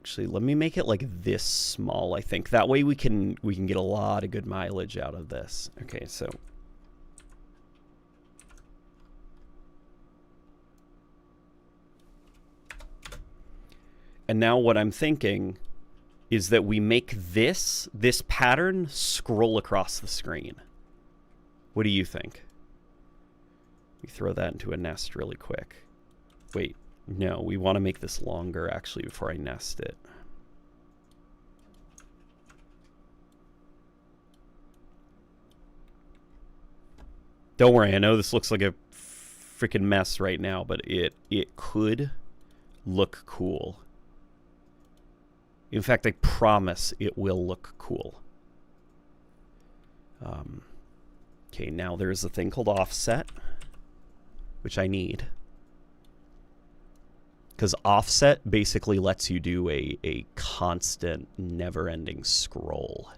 Actually, let me make it like this small, I think. That way we can get a lot of good mileage out of this. Okay, so and now what I'm thinking is that we make this pattern scroll across the screen. What do you think? We throw that into a nest really quick. Wait, no, we want to make this longer actually before I nest it. Don't worry, I know this looks like a freaking mess right now, but it could look cool. In fact, I promise it will look cool. Okay, now there's a thing called offset, which I need. Because offset basically lets you do a constant, never-ending scroll.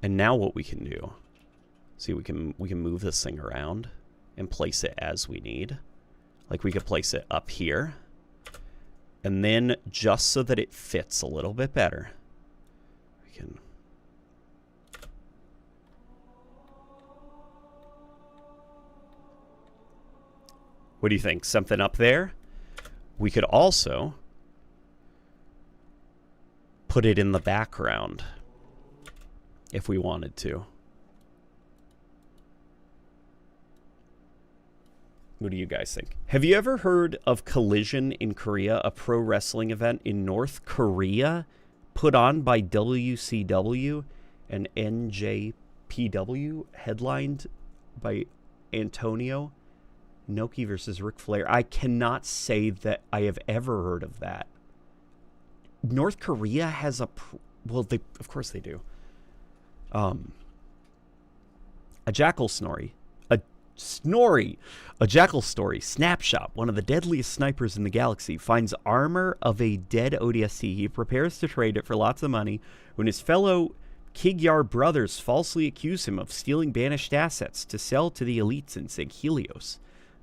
And now what we can do, see, we can move this thing around and place it as we need. Like we could place it up here. And then just so that it fits a little bit better, we can... What do you think? Something up there? We could also put it in the background if we wanted to. What do you guys think? Have you ever heard of Collision in Korea, a pro wrestling event in North Korea put on by WCW and NJPW, headlined by Antonio Inoki versus Ric Flair? I cannot say that I have ever heard of that. North Korea has a... Well, they, of course they do. A jackal snorri. A jackal story. Snapshot, one of the deadliest snipers in the galaxy, finds armor of a dead ODST. He prepares to trade it for lots of money when his fellow Kigyar brothers falsely accuse him of stealing banished assets to sell to the elites in Sig Helios.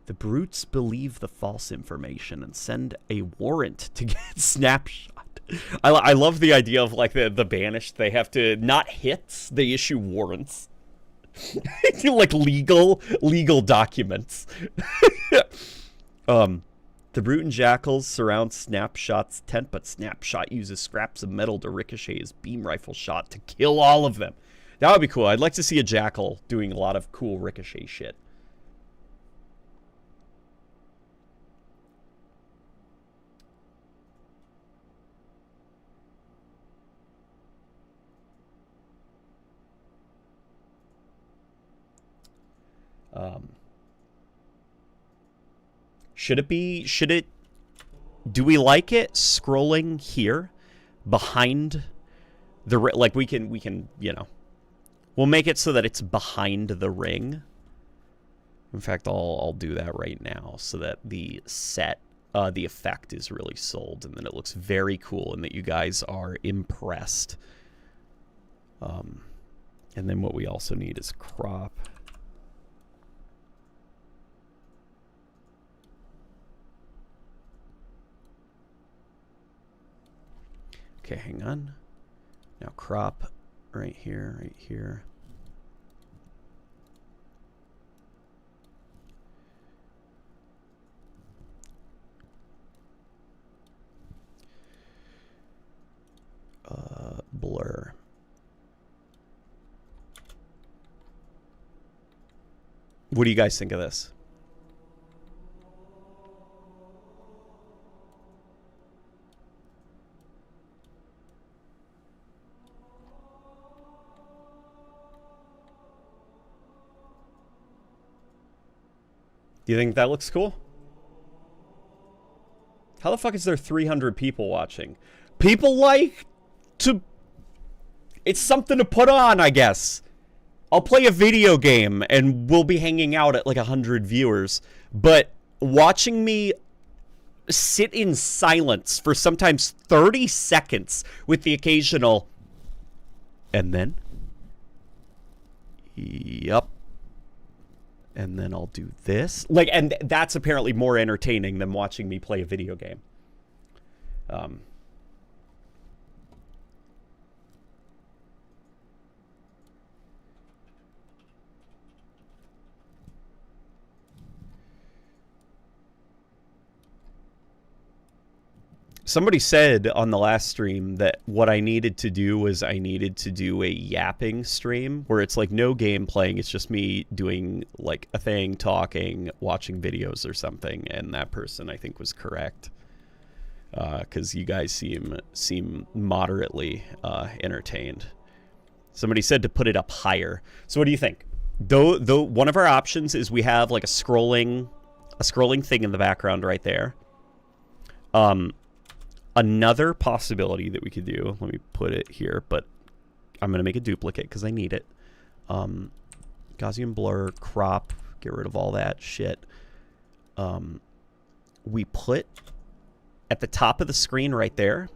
The brutes believe the false information and send a warrant to get Snapshot. I love the idea of like the banished. They have to, not hits, they issue warrants. Like legal documents. The brute and jackals surround Snapshot's tent, but Snapshot uses scraps of metal to ricochet his beam rifle shot to kill all of them. That would be cool. I'd like to see a jackal doing a lot of cool ricochet shit. Do we like it scrolling here behind the, like we can, you know, we'll make it so that it's behind the ring. In fact, I'll do that right now so that the effect is really sold and then it looks very cool and that you guys are impressed. And then what we also need is crop. Okay, hang on. Now crop right here, right here. Blur. What do you guys think of this? Do you think that looks cool? How the fuck is there 300 people watching? People like to... It's something to put on, I guess. I'll play a video game and we'll be hanging out at like 100 viewers. But watching me sit in silence for sometimes 30 seconds with the occasional... And then? Yup. And then I'll do this. Like, and that's apparently more entertaining than watching me play a video game. Somebody said on the last stream that what I needed to do was I needed to do a yapping stream where it's like no game playing. It's just me doing like a thing, talking, watching videos or something. And that person I think was correct. Because you guys seem moderately entertained. Somebody said to put it up higher. So what do you think? Though one of our options is we have like a scrolling thing in the background right there. Another possibility that we could do, let me put it here, but I'm going to make a duplicate because I need it. Gaussian blur, crop, get rid of all that shit. We put at the top of the screen right there.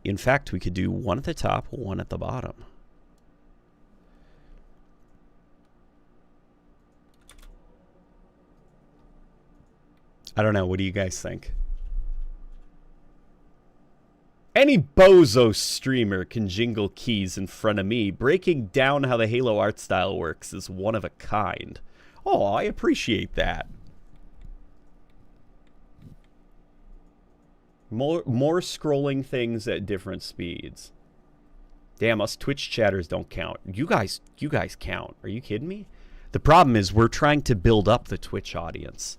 In fact, we could do one at the top, one at the bottom. I don't know. What do you guys think? Any bozo streamer can jingle keys in front of me. Breaking down how the Halo art style works is one of a kind. Oh, I appreciate that. More scrolling things at different speeds. Damn, us Twitch chatters don't count. You guys count. Are you kidding me? The problem is we're trying to build up the Twitch audience.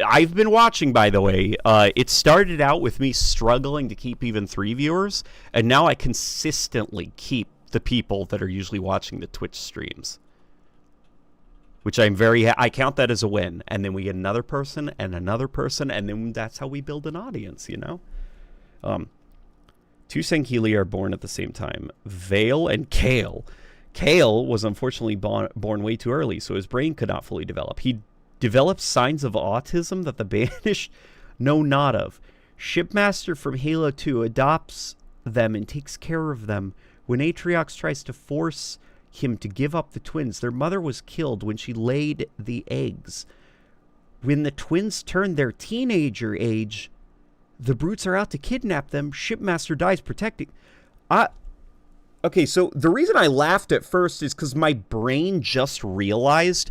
I've been watching, by the way. It started out with me struggling to keep even 3 viewers, and now I consistently keep the people that are usually watching the Twitch streams. Which I'm I count that as a win. And then we get another person, and then that's how we build an audience, you know? Two Sankili are born at the same time. Vale and Kale. Kale was unfortunately born way too early, so his brain could not fully develop. He develops signs of autism that the Banished know not of. Shipmaster from Halo 2 adopts them and takes care of them. When Atriox tries to force him to give up the twins, their mother was killed when she laid the eggs. When the twins turn their teenager age, the brutes are out to kidnap them. Shipmaster dies protecting... Okay, so the reason I laughed at first is because my brain just realized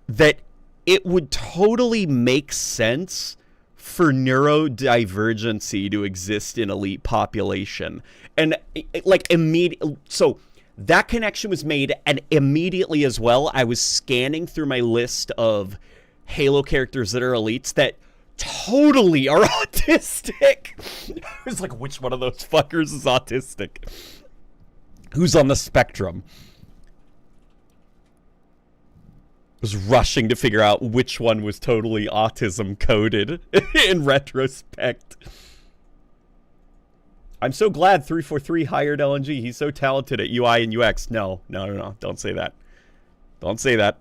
that it would totally make sense for neurodivergency to exist in elite population. And, like, so that connection was made, and immediately as well, I was scanning through my list of Halo characters that are elites that totally are autistic. I was like, which one of those fuckers is autistic? Who's on the spectrum? Was rushing to figure out which one was totally autism coded in retrospect. I'm so glad 343 hired LNG. He's so talented at UI and UX. No. Don't say that. Don't say that.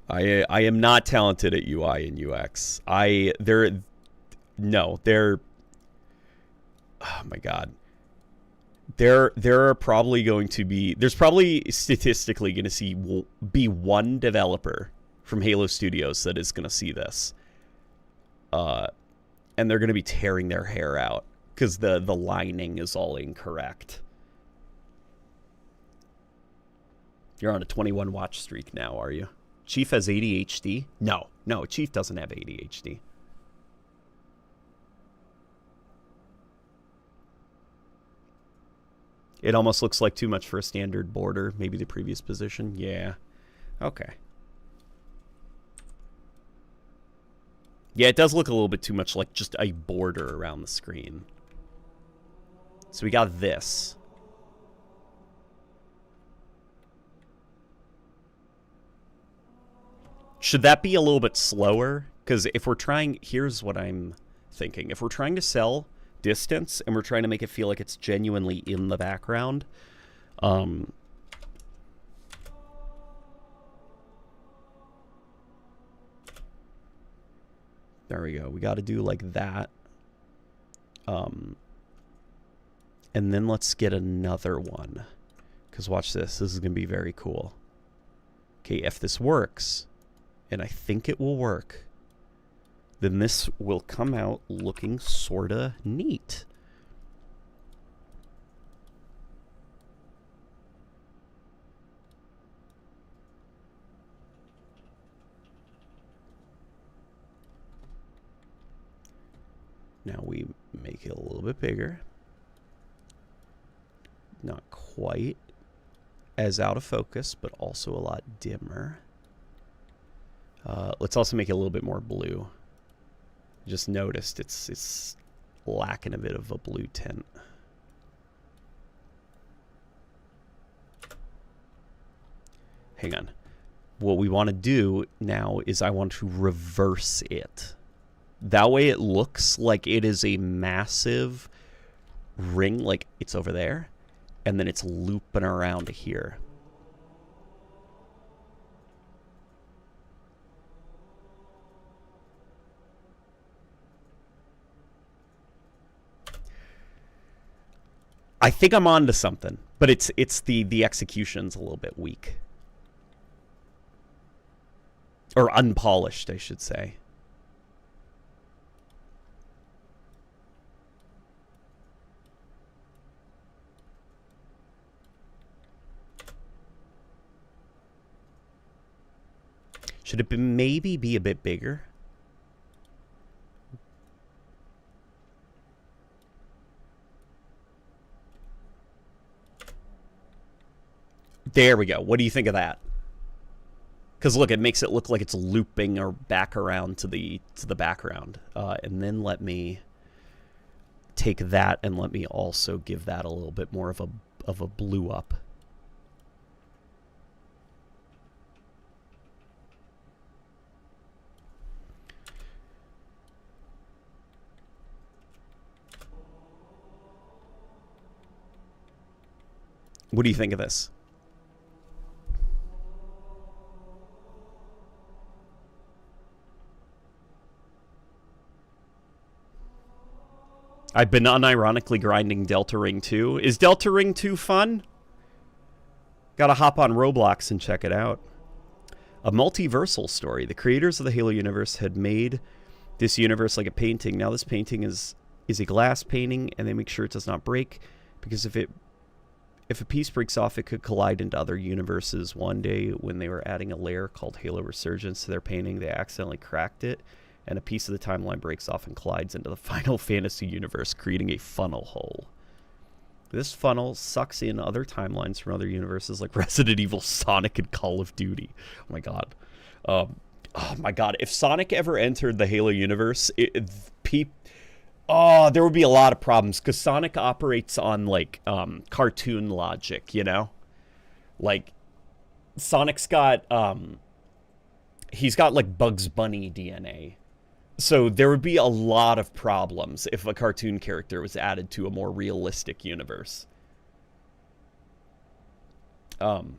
I am not talented at UI and UX. Oh my God. There are probably going to be... There's probably statistically going to be one developer from Halo Studios that is going to see this. And they're going to be tearing their hair out because the lining is all incorrect. You're on a 21 watch streak now, are you? Chief has ADHD? No, Chief doesn't have ADHD. It almost looks like too much for a standard border. Maybe the previous position. Yeah. Okay. Yeah, it does look a little bit too much like just a border around the screen. So we got this. Should that be a little bit slower? Because if we're trying... Here's what I'm thinking. If we're trying to sell distance and we're trying to make it feel like it's genuinely in the background, there we go. We got to do like that. And then let's get another one. Because watch this. This is going to be very cool. Okay, if this works, and I think it will work, then this will come out looking sorta neat. Now we make it a little bit bigger. Not quite as out of focus, but also a lot dimmer. Let's also make it a little bit more blue. Just noticed it's lacking a bit of a blue tint. Hang on. What we want to do now is I want to reverse it. That way it looks like it is a massive ring, like it's over there, and then it's looping around here. I think I'm on to something, but it's the execution's a little bit weak. Or unpolished, I should say. Should it maybe be a bit bigger? There we go. What do you think of that? Because look, it makes it look like it's looping or back around to the background. And then let me take that and let me also give that a little bit more of a blue up. What do you think of this? I've been unironically grinding Delta Ring 2. Is Delta Ring 2 fun? Gotta hop on Roblox and check it out. A multiversal story. The creators of the Halo universe had made this universe like a painting. Now this painting is a glass painting, and they make sure it does not break, because if a piece breaks off, it could collide into other universes. One day, when they were adding a layer called Halo Resurgence to their painting, they accidentally cracked it, and a piece of the timeline breaks off and collides into the Final Fantasy universe, creating a funnel hole. This funnel sucks in other timelines from other universes like Resident Evil, Sonic, and Call of Duty. Oh my god. Oh my god. If Sonic ever entered the Halo universe, there would be a lot of problems, because Sonic operates on, like, cartoon logic, you know? Like, Sonic's got, he's got, like, Bugs Bunny DNA. So there would be a lot of problems if a cartoon character was added to a more realistic universe. And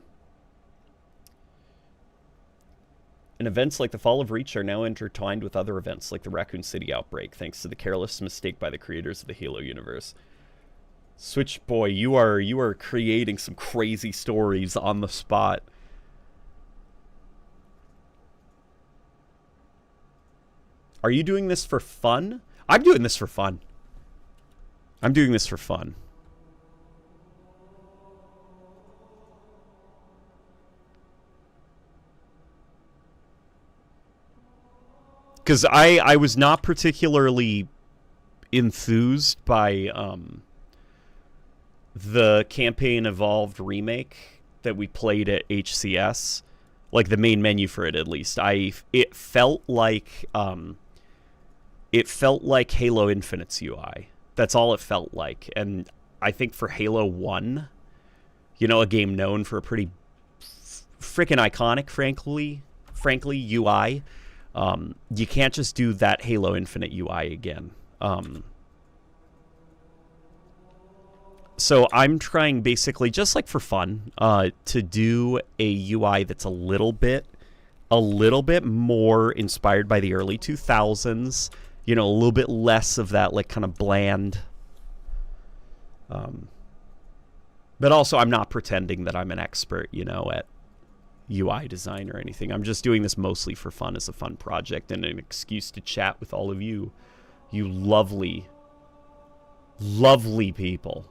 events like the Fall of Reach are now intertwined with other events like the Raccoon City outbreak, thanks to the careless mistake by the creators of the Halo universe. Switch Boy, you are creating some crazy stories on the spot. Are you doing this for fun? I'm doing this for fun. I'm doing this for fun. Because I was not particularly enthused by the Campaign Evolved remake that we played at HCS. Like, the main menu for it, at least. It felt like Halo Infinite's UI. That's all it felt like. And I think for Halo 1, you know, a game known for a pretty freaking iconic, frankly, UI, you can't just do that Halo Infinite UI again. So I'm trying, basically, just like for fun, to do a UI that's a little bit more inspired by the early 2000s. You know, a little bit less of that, like, kind of bland. But also, I'm not pretending that I'm an expert, you know, at UI design or anything. I'm just doing this mostly for fun, as a fun project and an excuse to chat with all of you. You lovely, lovely people.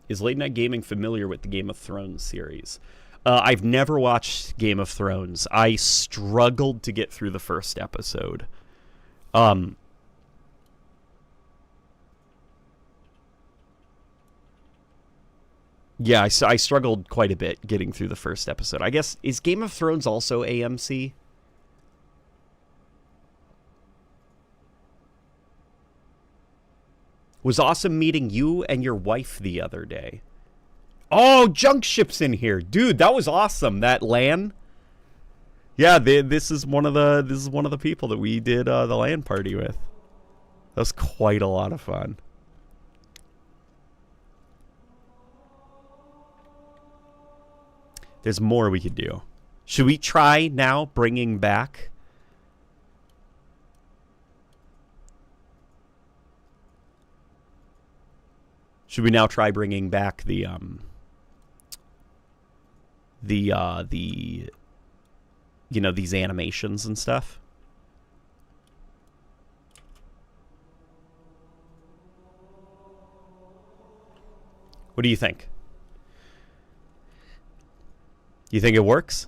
Is Late Night Gaming familiar with the Game of Thrones series? I've never watched Game of Thrones. I struggled to get through the first episode. Yeah, I struggled quite a bit getting through the first episode. I guess, is Game of Thrones also AMC? Was awesome meeting you and your wife the other day. Oh, Junk Ship's in here. Dude, that was awesome. That LAN. Yeah, this is one of the people that we did the LAN party with. That was quite a lot of fun. There's more we could do. Should we try now bringing back... Should we now try bringing back the you know, these animations and stuff? What do you think? You think it works?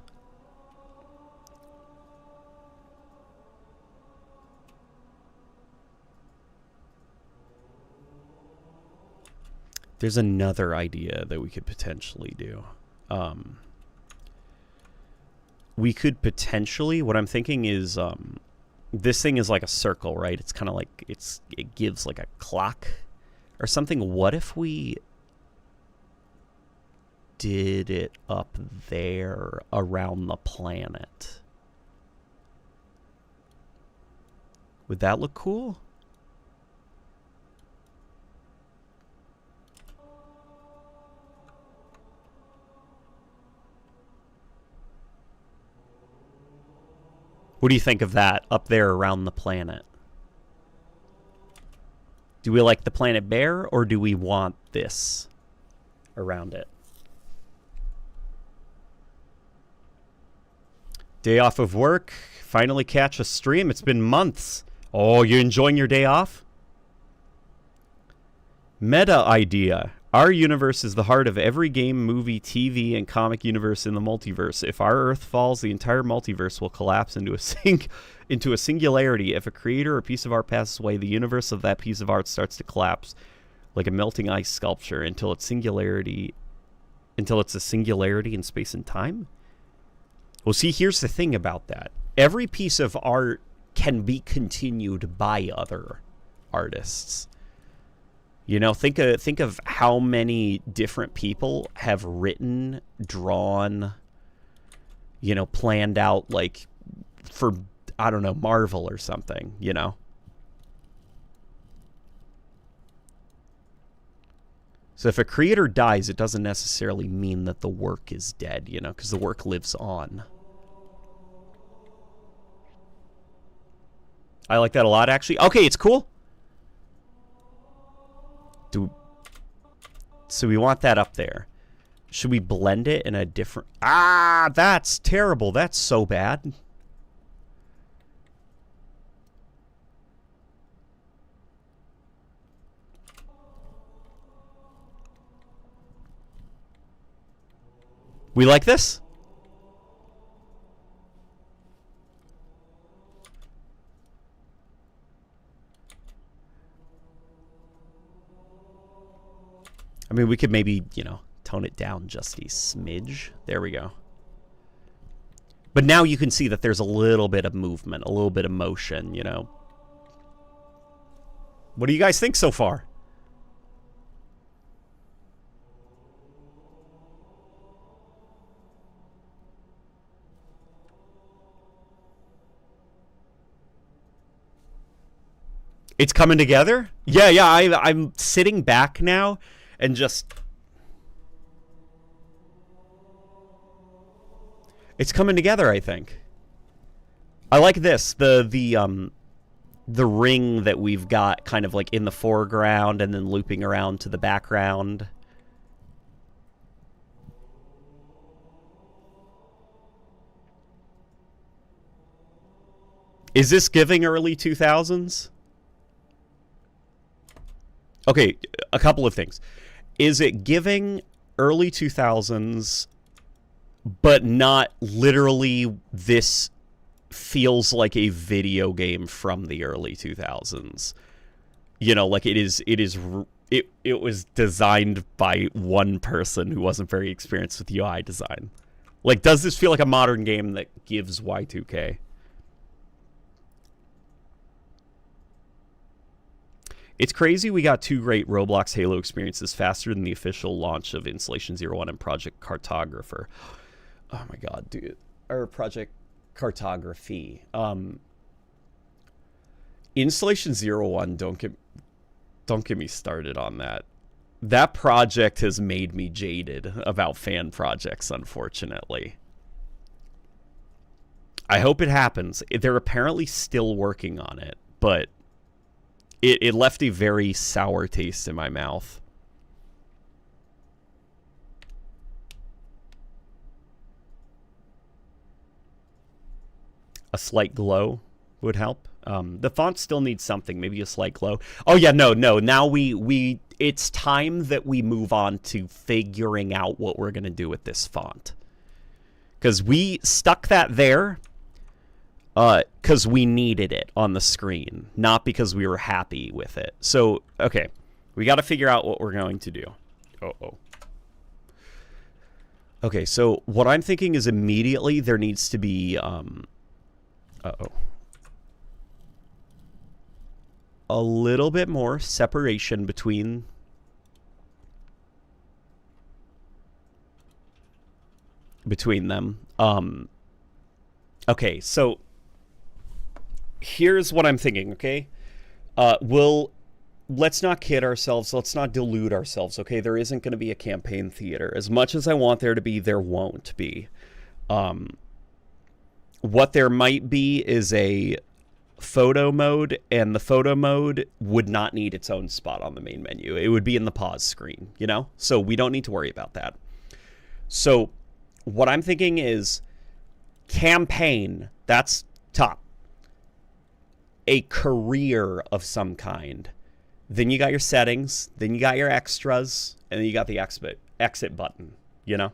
There's another idea that we could potentially do. We could potentially, what I'm thinking is, this thing is like a circle, right? It's kind of like, it gives like a clock or something. What if we did it up there around the planet? Would that look cool? What do you think of that up there around the planet? Do we like the planet bare, or do we want this around it? Day off of work. Finally catch a stream. It's been months. Oh, you enjoying your day off? Meta idea. Our universe is the heart of every game, movie, TV, and comic universe in the multiverse. If our Earth falls, the entire multiverse will collapse into a singularity. If a creator or piece of art passes away, the universe of that piece of art starts to collapse like a melting ice sculpture until it's a singularity in space and time. Well, see, here's the thing about that. Every piece of art can be continued by other artists. You know, think of how many different people have written, drawn, you know, planned out, like, for, I don't know, Marvel or something, you know? So if a creator dies, it doesn't necessarily mean that the work is dead, you know, because the work lives on. I like that a lot, actually. Okay, it's cool. So we want that up there. Should we blend it in a different... Ah, that's terrible. That's so bad. We like this? I mean, we could maybe, you know, tone it down just a smidge. There we go. But now you can see that there's a little bit of movement, a little bit of motion, you know. What do you guys think so far? It's coming together? Yeah, I'm sitting back now and just... It's coming together, I think. I like this. The ring that we've got kind of like in the foreground and then looping around to the background. Is this giving early 2000s? Okay, a couple of things. Is it giving early 2000s, but not literally this feels like a video game from the early 2000s? You know, like it was designed by one person who wasn't very experienced with UI design. Like, does this feel like a modern game that gives Y2K? It's crazy we got two great Roblox Halo experiences faster than the official launch of Installation 01 and Project Cartographer. Oh my god, dude. Or Project Cartography. Installation 01, don't get me started on that. That project has made me jaded about fan projects, unfortunately. I hope it happens. They're apparently still working on it, but it left a very sour taste in my mouth. A slight glow would help. The font still needs something, maybe a slight glow. Oh yeah, no. Now it's time that we move on to figuring out what we're gonna do with this font. Because we stuck that there because we needed it on the screen, not because we were happy with it. So, okay, we got to figure out what we're going to do. Okay, so what I'm thinking is immediately there needs to be, a little bit more separation between them. Okay, so here's what I'm thinking, okay? Let's not kid ourselves. Let's not delude ourselves, okay? There isn't going to be a campaign theater. As much as I want there to be, there won't be. What there might be is a photo mode, and the photo mode would not need its own spot on the main menu. It would be in the pause screen, you know? So we don't need to worry about that. So what I'm thinking is campaign, that's top. A career of some kind. Then you got your settings, then you got your extras, and then you got the exit button, you know?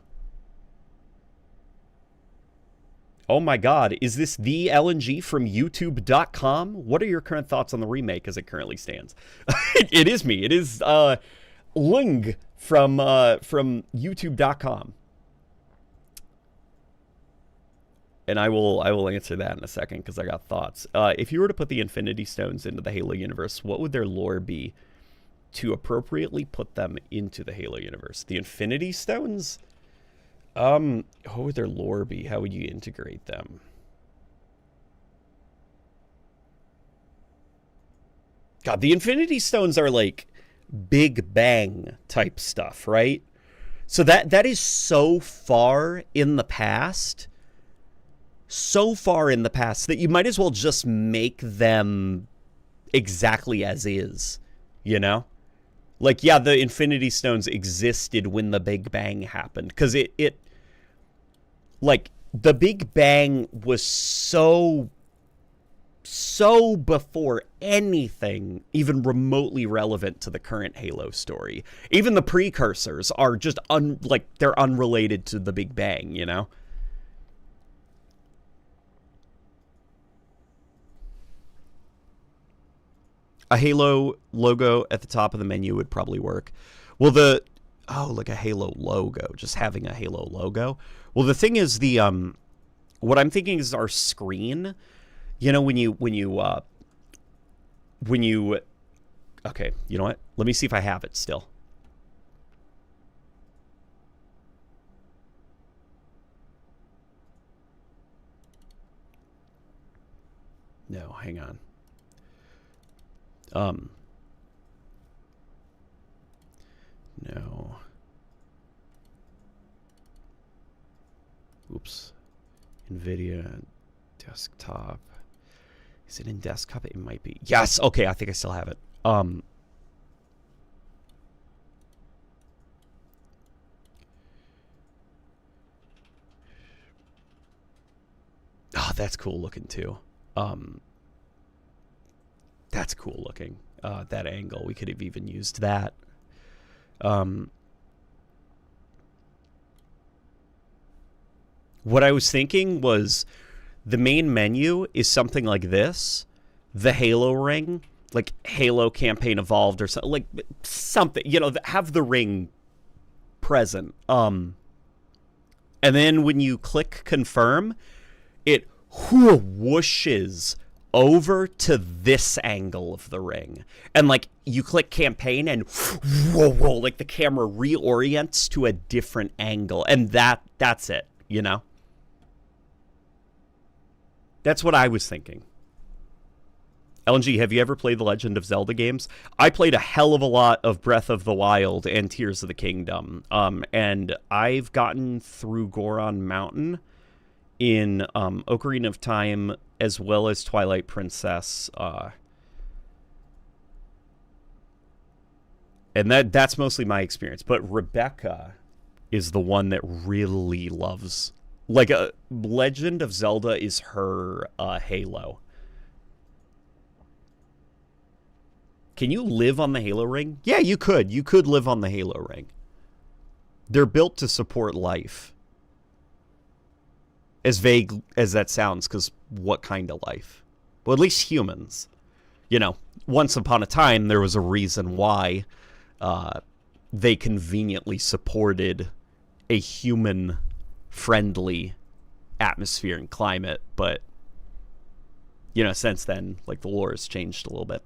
Oh my god, is this the LNG from YouTube.com? What are your current thoughts on the remake as it currently stands? It is me. It is Ling from YouTube.com. And I will answer that in a second because I got thoughts. If you were to put the Infinity Stones into the Halo universe, what would their lore be to appropriately put them into the Halo universe? The Infinity Stones? What would their lore be? How would you integrate them? God, the Infinity Stones are like Big Bang type stuff, right? So that is so far in the past. So far in the past that you might as well just make them exactly as is, you know? Like, yeah, the Infinity Stones existed when the Big Bang happened. Because it like, the Big Bang was so before anything even remotely relevant to the current Halo story. Even the precursors are just, they're unrelated to the Big Bang, you know? A Halo logo at the top of the menu would probably work. Well, like a Halo logo, just having a Halo logo. Well, the thing is, what I'm thinking is our screen. You know, when you, okay, you know what? Let me see if I have it still. No, hang on. No. Oops. NVIDIA desktop. Is it in desktop? It might be. Yes. Okay. I think I still have it. Oh, that's cool looking too. That's cool looking. That angle. We could have even used that. What I was thinking was the main menu is something like this. The Halo ring. Like Halo Campaign Evolved or something. Like something. You know, have the ring present. And then when you click confirm, it whooshes over to this angle of the ring, and like you click campaign and whoa, like the camera reorients to a different angle, and that's it, you know? That's what I was thinking. LNG, have you ever played the Legend of Zelda games? I played a hell of a lot of Breath of the Wild and Tears of the Kingdom. And I've gotten through Goron Mountain in Ocarina of Time as well as Twilight Princess. And that's mostly my experience. But Rebecca is the one that really loves... Like, Legend of Zelda is her Halo. Can you live on the Halo ring? Yeah, you could. You could live on the Halo ring. They're built to support life. As vague as that sounds, because what kind of life? Well, at least humans. You know, once upon a time, there was a reason why they conveniently supported a human-friendly atmosphere and climate. But, you know, since then, like, the lore has changed a little bit.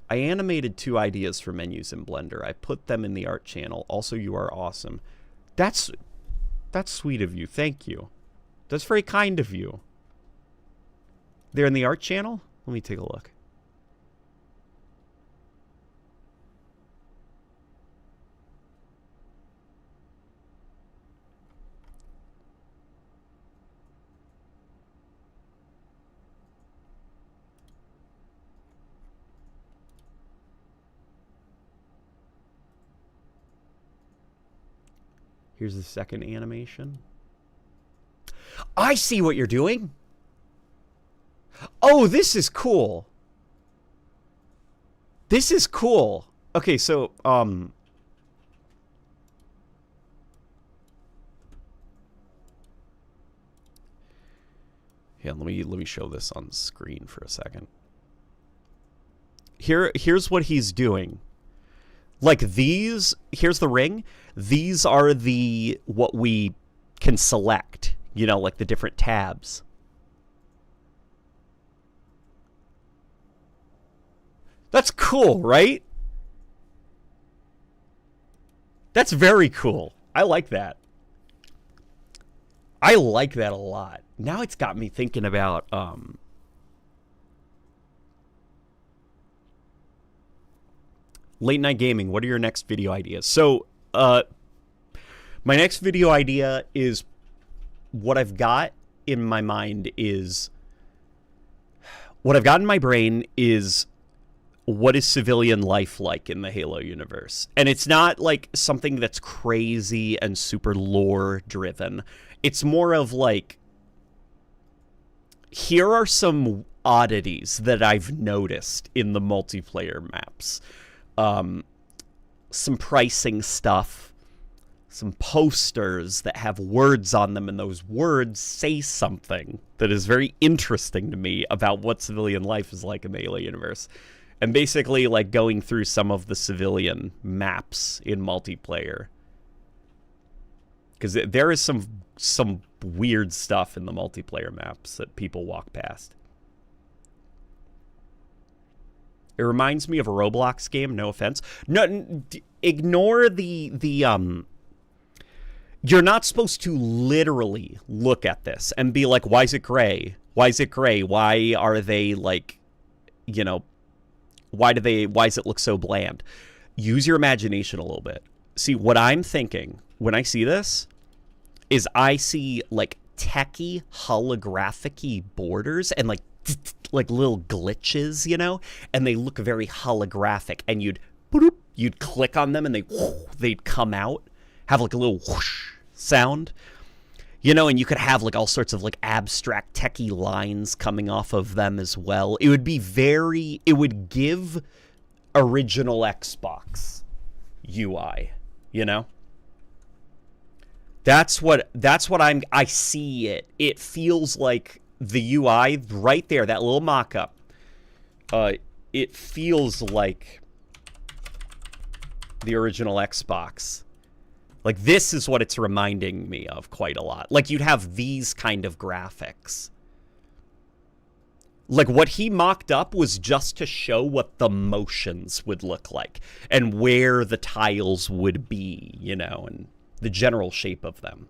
I animated 2 ideas for menus in Blender. I put them in the art channel. Also, you are awesome. That's sweet of you. Thank you. That's very kind of you. They're in the art channel? Let me take a look. Here's the second animation. I see what you're doing. Oh, this is cool. This is cool. Okay, so yeah, let me show this on screen for a second. Here's what he's doing. Like these, here's the ring. These are what we can select, you know, like the different tabs. That's cool, right? That's very cool. I like that. I like that a lot. Now it's got me thinking about Late Night Gaming. What are your next video ideas? So, my next video idea is what I've got in my mind is what I've got in my brain is what is civilian life like in the Halo universe. And it's not like something that's crazy and super lore driven. It's more of like, here are some oddities that I've noticed in the multiplayer maps. Some pricing stuff, some posters that have words on them, and those words say something that is very interesting to me about what civilian life is like in the Halo universe. And basically, like, going through some of the civilian maps in multiplayer. Because there is some weird stuff in the multiplayer maps that people walk past. It reminds me of a Roblox game, no offense. No, ignore the you're not supposed to literally look at this and be like, why is it gray? Why is it gray? Why are they like, you know, why does it look so bland? Use your imagination a little bit. See, what I'm thinking when I see this is I see like techie holographic-y borders and like little glitches, you know, and they look very holographic, and you'd click on them and they'd come out, have like a little whoosh sound, you know, and you could have like all sorts of like abstract techie lines coming off of them as well. It would give original Xbox UI, you know? That's what I see it. It feels like the UI right there, that little mock-up. It feels like the original Xbox. Like, this is what it's reminding me of quite a lot. Like, you'd have these kind of graphics. Like, what he mocked up was just to show what the motions would look like and where the tiles would be, you know, and the general shape of them.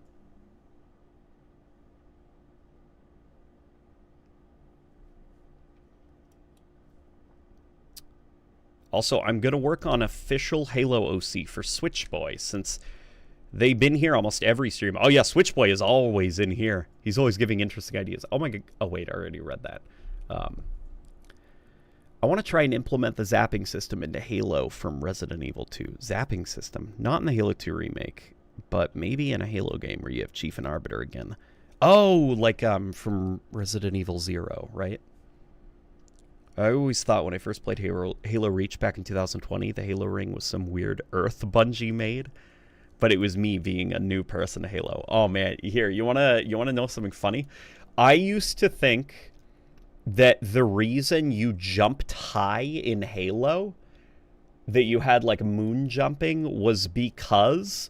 Also, I'm going to work on official Halo OC for Switchboy, since they've been here almost every stream. Oh, yeah, Switchboy is always in here. He's always giving interesting ideas. Oh, my God. Oh, wait, I already read that. I want to try and implement the zapping system into Halo from Resident Evil 2. Zapping system. Not in the Halo 2 remake, but maybe in a Halo game where you have Chief and Arbiter again. Oh, like from Resident Evil 0, right? I always thought when I first played Halo Reach back in 2020, the Halo ring was some weird Earth Bungie made, but it was me being a new person to Halo. Oh man, here, you wanna know something funny? I used to think that the reason you jumped high in Halo, that you had like moon jumping, was because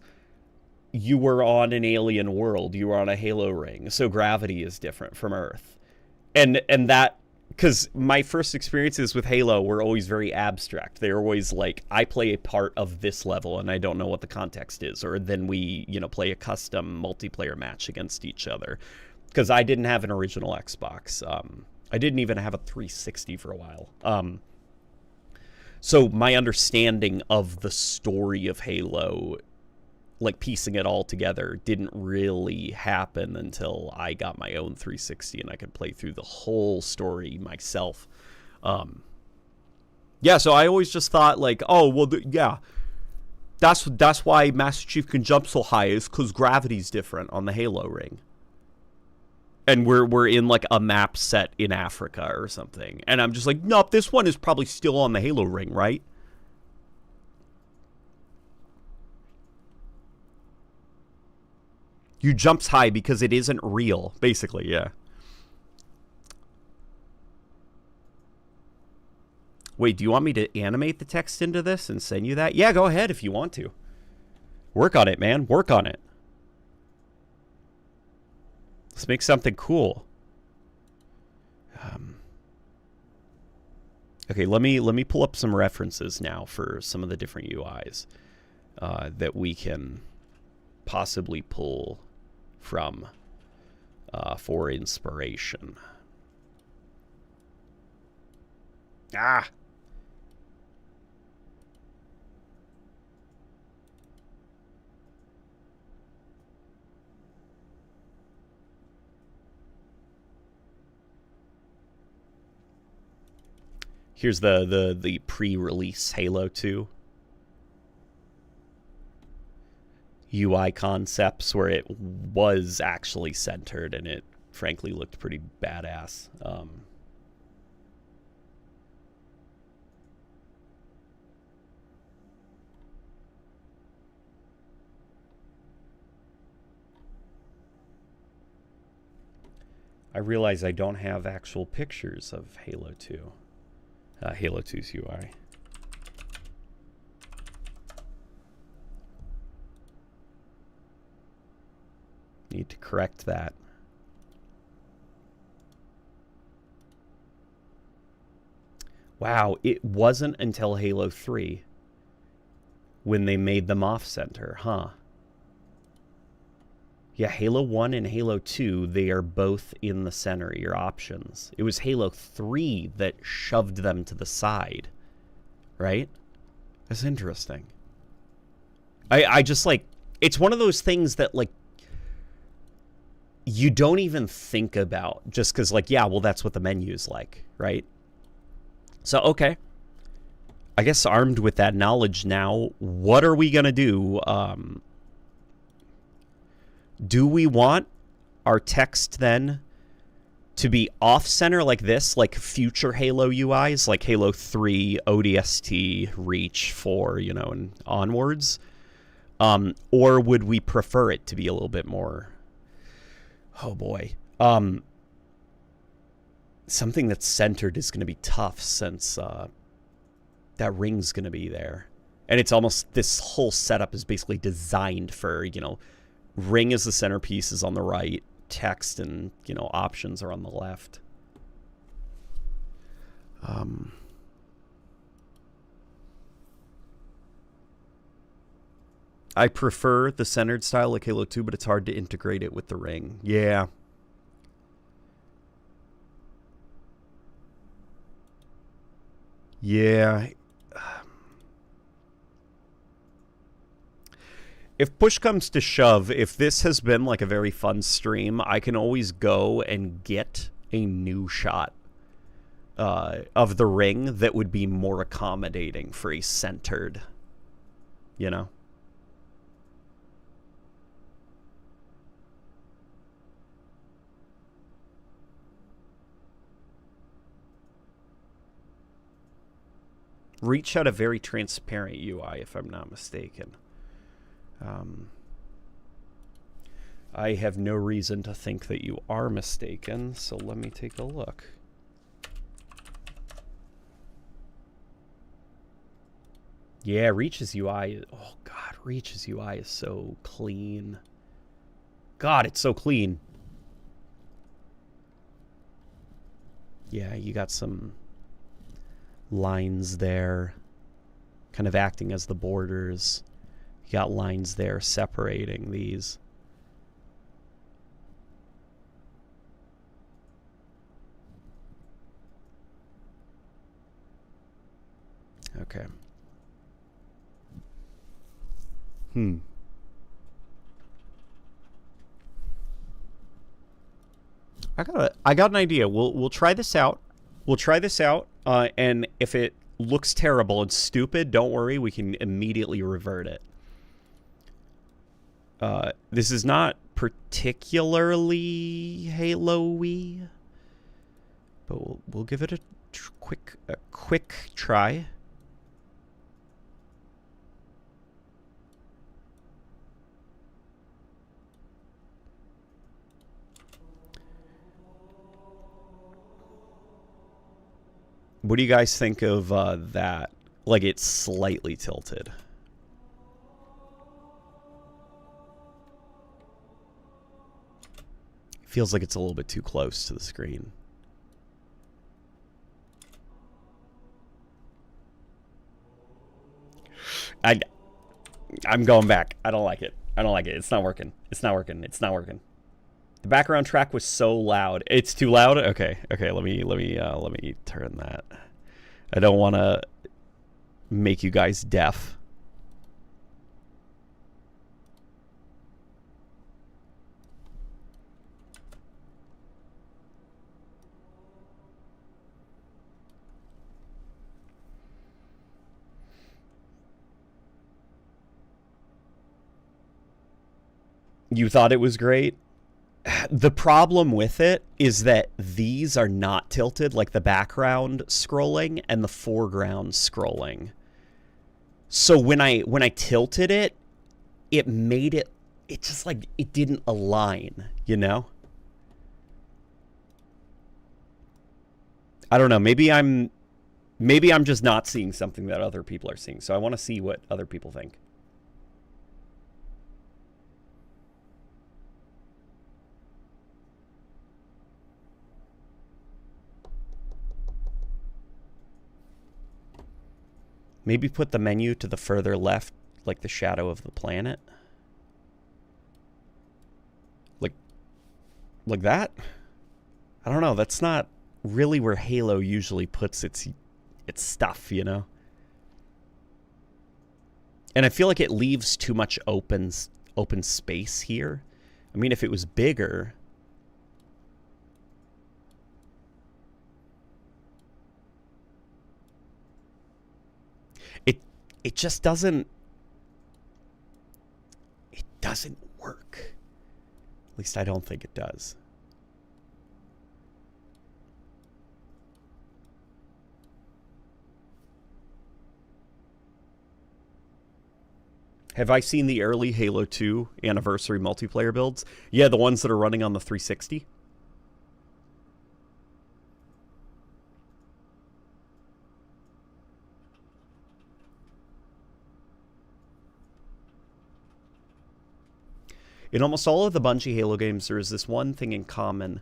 you were on an alien world. You were on a Halo ring, so gravity is different from Earth, and that. Because my first experiences with Halo were always very abstract. They were always like, I play a part of this level and I don't know what the context is. Or then we, play a custom multiplayer match against each other. Because I didn't have an original Xbox. I didn't even have a 360 for a while. So my understanding of the story of Halo, like piecing it all together, didn't really happen until I got my own 360 and I could play through the whole story myself. Yeah, so I always just thought like, oh, well, yeah, that's why Master Chief can jump so high, is because gravity's different on the Halo ring. And we're in like a map set in Africa or something. And I'm just like, nope, this one is probably still on the Halo ring, right? You jumps high because it isn't real, basically, yeah. Wait, do you want me to animate the text into this and send you that? Yeah, go ahead if you want to. Work on it, man. Work on it. Let's make something cool. Okay, let me pull up some references now for some of the different UIs that we can possibly pull from for inspiration. Ah! Here's the pre-release Halo 2 UI concepts where it was actually centered and it frankly looked pretty badass. I realize I don't have actual pictures of Halo 2. Halo 2's UI. Need to correct that. Wow, it wasn't until Halo 3 when they made them off-center, huh? Yeah, Halo 1 and Halo 2, they are both in the center, your options. It was Halo 3 that shoved them to the side, right? That's interesting. I just, like, it's one of those things that, like, you don't even think about just because, like, yeah, well, that's what the menu's like, right? So, okay. I guess armed with that knowledge now, what are we going to do? Do we want our text then to be off-center like this, like future Halo UIs, like Halo 3, ODST, Reach 4, and onwards? Or would we prefer it to be a little bit more... Oh, boy. Something that's centered is going to be tough since that ring's going to be there. And it's almost... This whole setup is basically designed for, ring as the centerpiece is on the right, text and, options are on the left. I prefer the centered style like Halo 2, but it's hard to integrate it with the ring. Yeah. Yeah. if push comes to shove, if this has been like a very fun stream, I can always go and get a new shot of the ring that would be more accommodating for a centered, you know? Reach had a very transparent UI, if I'm not mistaken. I have no reason to think that you are mistaken, so let me take a look. Yeah, Reach's UI, oh god, Reach's UI is so clean. God, it's so clean. Yeah, you got some lines there, kind of acting as the borders. You got lines there separating these. Okay. I got an idea. We'll try this out. We'll try this out, and if it looks terrible and stupid, don't worry, we can immediately revert it. This is not particularly Halo-y, but we'll give it a quick try. What do you guys think of that? Like, it's slightly tilted. Feels like it's a little bit too close to the screen. I'm going back. I don't like it. I don't like it. It's not working. It's not working. It's not working. The background track was so loud. It's too loud. Okay. Okay. Let me turn that. I don't want to make you guys deaf. You thought it was great? The problem with it is that these are not tilted, like the background scrolling and the foreground scrolling. So when I tilted it, it made it just like it didn't align, you know? I don't know, maybe I'm just not seeing something that other people are seeing. So I want to see what other people think. Maybe put the menu to the further left, like the shadow of the planet. Like that? I don't know, that's not really where Halo usually puts its stuff, you know? And I feel like it leaves too much open space here. I mean, if it was bigger... It just doesn't... It doesn't work. At least I don't think it does. Have I seen the early Halo 2 anniversary multiplayer builds? Yeah, the ones that are running on the 360. In almost all of the Bungie Halo games, there is this one thing in common.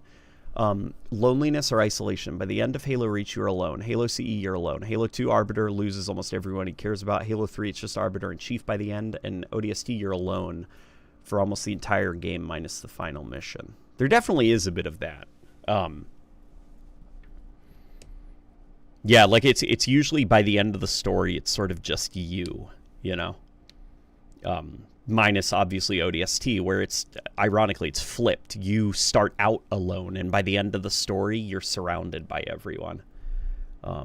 Loneliness or isolation. By the end of Halo Reach, you're alone. Halo CE, you're alone. Halo 2, Arbiter loses almost everyone he cares about. Halo 3, it's just Arbiter in Chief by the end. And ODST, you're alone for almost the entire game minus the final mission. There definitely is a bit of that. Yeah, like it's usually by the end of the story, it's sort of just you know? minus obviously ODST, where it's ironically it's flipped. You start out alone, and by the end of the story, you're surrounded by everyone. I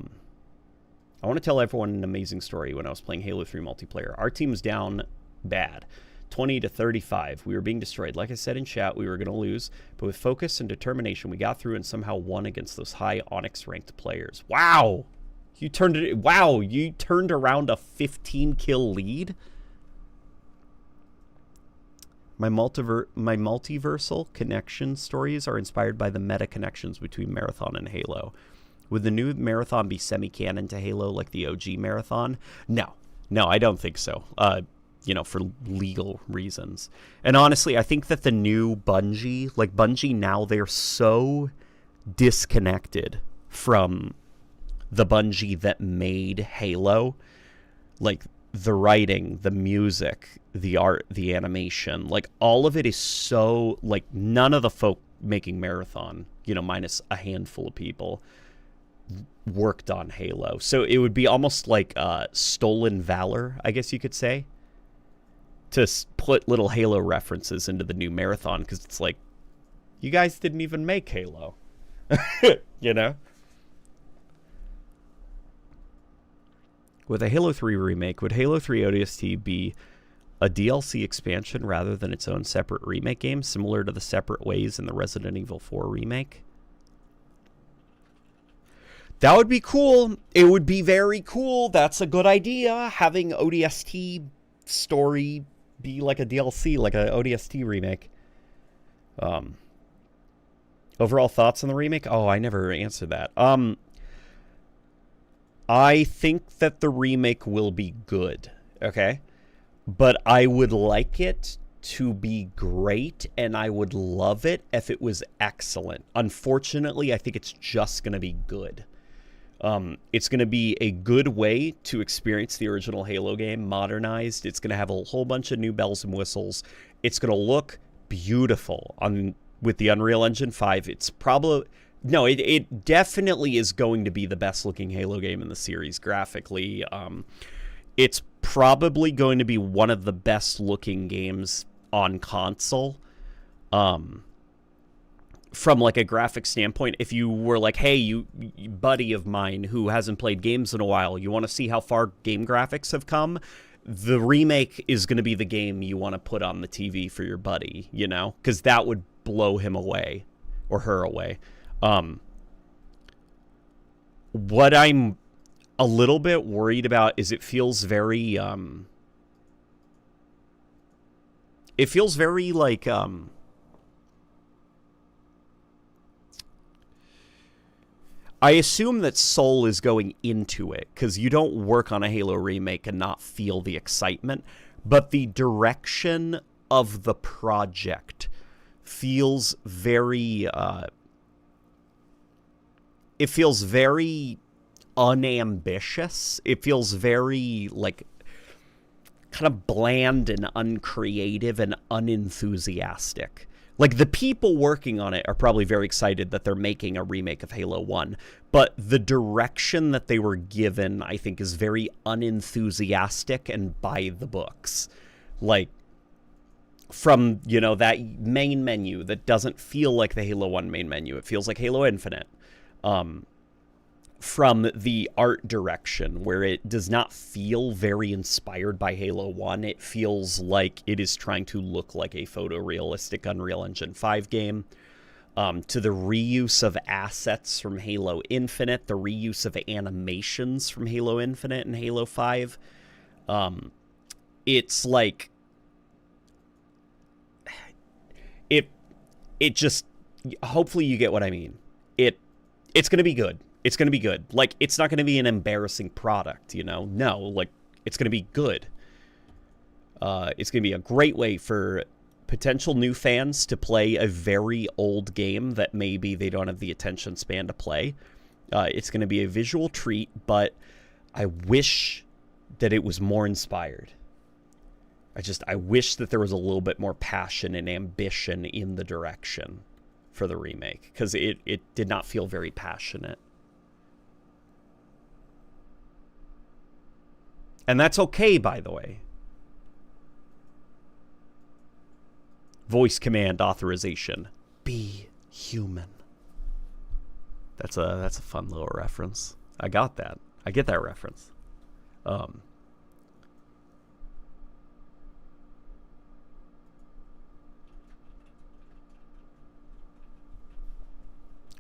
want to tell everyone an amazing story. When I was playing Halo 3 multiplayer, our team was down bad, 20-35. We were being destroyed. Like I said in chat, we were going to lose, but with focus and determination, we got through and somehow won against those high Onyx ranked players. Wow, you turned it. Wow, you turned around a 15 kill lead. My multiversal connection stories are inspired by the meta connections between Marathon and Halo. Would the new Marathon be semi-canon to Halo like the OG Marathon? No, I don't think so. You know, for legal reasons. And honestly, I think that the new Bungie, like Bungie now, they're so disconnected from the Bungie that made Halo. Like, the writing, the music, the art, the animation, like all of it is so, like, none of the folk making Marathon, you know, minus a handful of people, worked on Halo. So it would be almost like stolen valor, I guess you could say, to put little Halo references into the new Marathon, because it's like, you guys didn't even make Halo. You know? With a Halo 3 remake, would Halo 3 ODST be a DLC expansion rather than its own separate remake game, similar to the separate ways in the Resident Evil 4 remake? That would be cool. It would be very cool. That's a good idea. Having ODST story be like a DLC, like a ODST remake. Overall thoughts on the remake? Oh, I never answered that. I think that the remake will be good, okay? But I would like it to be great, and I would love it if it was excellent. Unfortunately, I think it's just going to be good. It's going to be a good way to experience the original Halo game, modernized. It's going to have a whole bunch of new bells and whistles. It's going to look beautiful with the Unreal Engine 5. It's probably... No, it definitely is going to be the best-looking Halo game in the series graphically. It's probably going to be one of the best-looking games on console. From, like, a graphic standpoint, if you were like, hey, you buddy of mine who hasn't played games in a while, you want to see how far game graphics have come, the remake is going to be the game you want to put on the TV for your buddy, you know? Because that would blow him away, or her away. What I'm a little bit worried about is it feels very like, I assume that Soul is going into it, because you don't work on a Halo remake and not feel the excitement, but the direction of the project feels very, it feels very unambitious. It feels very, like, kind of bland and uncreative and unenthusiastic. Like, the people working on it are probably very excited that they're making a remake of Halo 1, but the direction that they were given, I think, is very unenthusiastic and by the books. Like, from, you know, that main menu that doesn't feel like the Halo 1 main menu. It feels like Halo Infinite. From the art direction, where it does not feel very inspired by Halo 1. It feels like it is trying to look like a photorealistic Unreal Engine 5 game. To the reuse of assets from Halo Infinite, the reuse of animations from Halo Infinite and Halo 5. It's like... It just... Hopefully you get what I mean. It's going to be good. It's going to be good. Like, it's not going to be an embarrassing product, you know? No, like, it's going to be good. It's going to be a great way for potential new fans to play a very old game that maybe they don't have the attention span to play. It's going to be a visual treat, but I wish that it was more inspired. I wish that there was a little bit more passion and ambition in the direction for the remake, because it did not feel very passionate. And that's okay, by the way. voice command authorization. Be human. That's a fun little reference. I got that. I get that reference.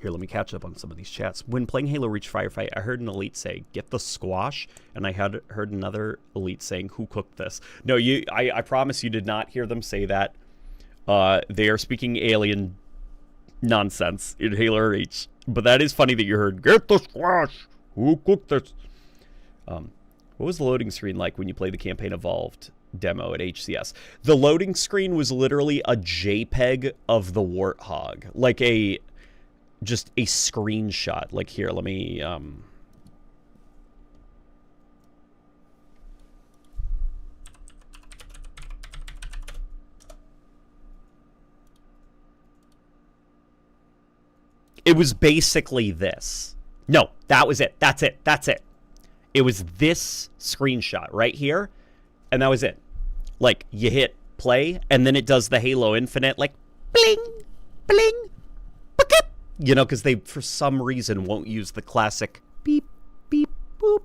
Here, let me catch up on some of these chats. When playing Halo Reach Firefight, I heard an elite say, "Get the squash," and I had heard another elite saying, "Who cooked this?" No, I promise you did not hear them say that. They are speaking alien nonsense in Halo Reach. But that is funny that you heard, "Get the squash! Who cooked this?" What was the loading screen like when you played the Campaign Evolved demo at HCS? The loading screen was literally a JPEG of the Warthog. Like just a screenshot. Like here, let me it was basically this. No, that was it. That's it. That's it. It was this screenshot right here, and that was it. Like, you hit play, and then it does the Halo Infinite, like, bling, bling, boop, you know, because they, for some reason, won't use the classic beep, beep, boop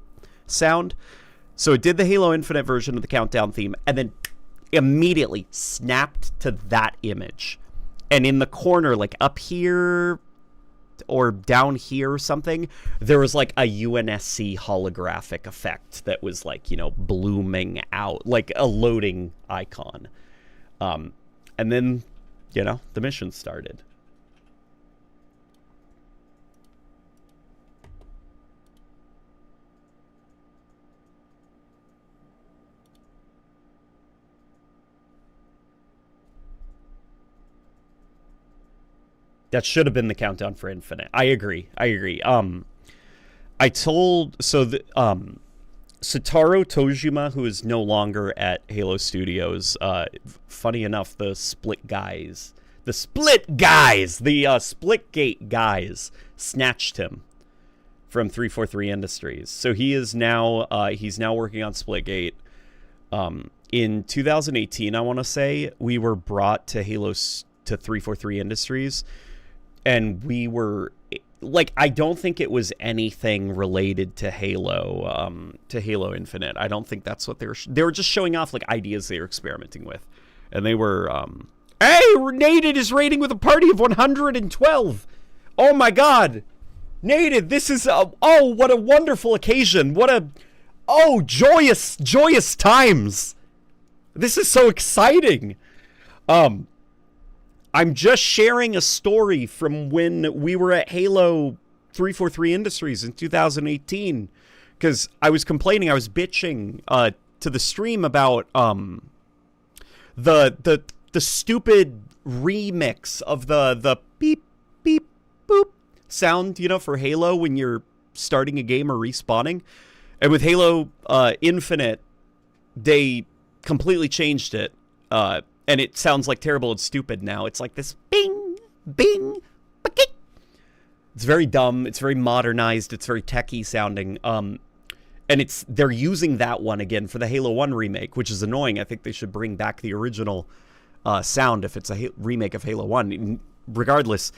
sound. So it did the Halo Infinite version of the countdown theme, and then immediately snapped to that image. And in the corner, like up here or down here or something, there was like a UNSC holographic effect that was like, you know, blooming out, like a loading icon. And then, you know, the mission started. That should have been the countdown for Infinite. I agree. I told, so the, Satoru Tojima, who is no longer at Halo Studios, funny enough, the Splitgate guys snatched him from 343 Industries. So he is now, he's now working on Splitgate. In 2018, I want to say, we were brought to to 343 Industries. And we were, like, I don't think it was anything related to Halo Infinite. I don't think that's what they were just showing off, like, ideas they were experimenting with. And they were, hey, Nated is raiding with a party of 112. Oh my God. Nated, this is, oh, what a wonderful occasion. Joyous times. This is so exciting. I'm just sharing a story from when we were at Halo 343 Industries in 2018. Because I was complaining, I was bitching to the stream about the stupid remix of the beep, beep, boop sound, you know, for Halo when you're starting a game or respawning. And with Halo Infinite, they completely changed it. And it sounds like terrible and stupid now. It's like this bing, bing, ba-kik. It's very dumb. It's very modernized. It's very techie sounding. And they're using that one again for the Halo 1 remake, which is annoying. I think they should bring back the original sound if it's a remake of Halo 1. Regardless,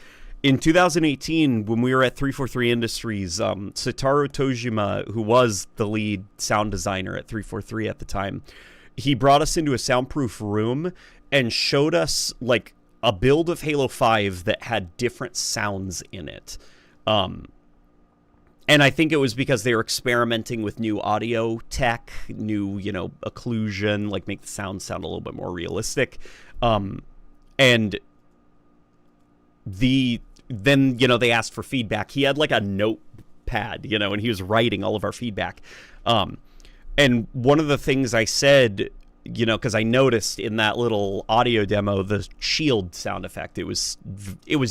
in 2018, when we were at 343 Industries, Satoru Tojima, who was the lead sound designer at 343 at the time, he brought us into a soundproof room and showed us like a build of Halo 5 that had different sounds in it. And I think it was because they were experimenting with new audio tech, new, you know, occlusion, like make the sound a little bit more realistic. And then, you know, they asked for feedback. He had like a notepad, you know, and he was writing all of our feedback. And one of the things I said, you know, because I noticed in that little audio demo, the shield sound effect, it was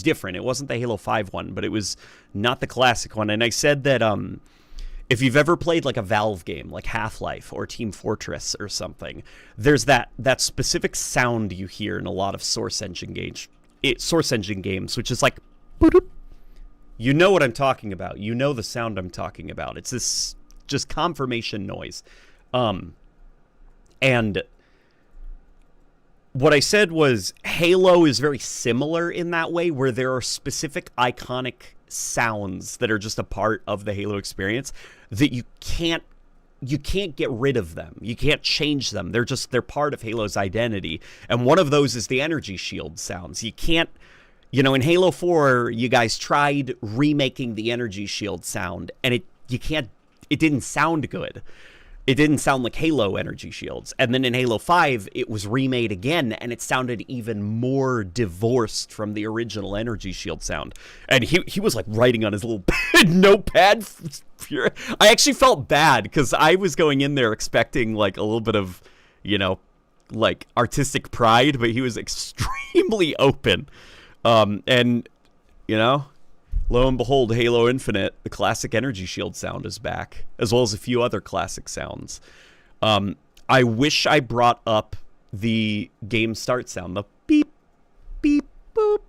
different. It wasn't the Halo 5 one, but it was not the classic one. And I said that if you've ever played like a Valve game, like Half-Life or Team Fortress or something, there's that specific sound you hear in a lot of Source Engine games, which is like, you know what I'm talking about. You know the sound I'm talking about. It's this just confirmation noise. And what I said was Halo is very similar in that way, where there are specific iconic sounds that are just a part of the Halo experience that you can't get rid of them. You can't change them. They're part of Halo's identity. And one of those is the energy shield sounds. You can't, in Halo 4, you guys tried remaking the energy shield sound, and it didn't sound good. It didn't sound like Halo energy shields. And then in Halo 5, it was remade again, and it sounded even more divorced from the original energy shield sound. And he was like writing on his little notepad. I actually felt bad because I was going in there expecting like a little bit of, like artistic pride, but he was extremely open. And, lo and behold, Halo Infinite, the classic energy shield sound is back, as well as a few other classic sounds. I wish I brought up the game start sound, the beep, beep, boop.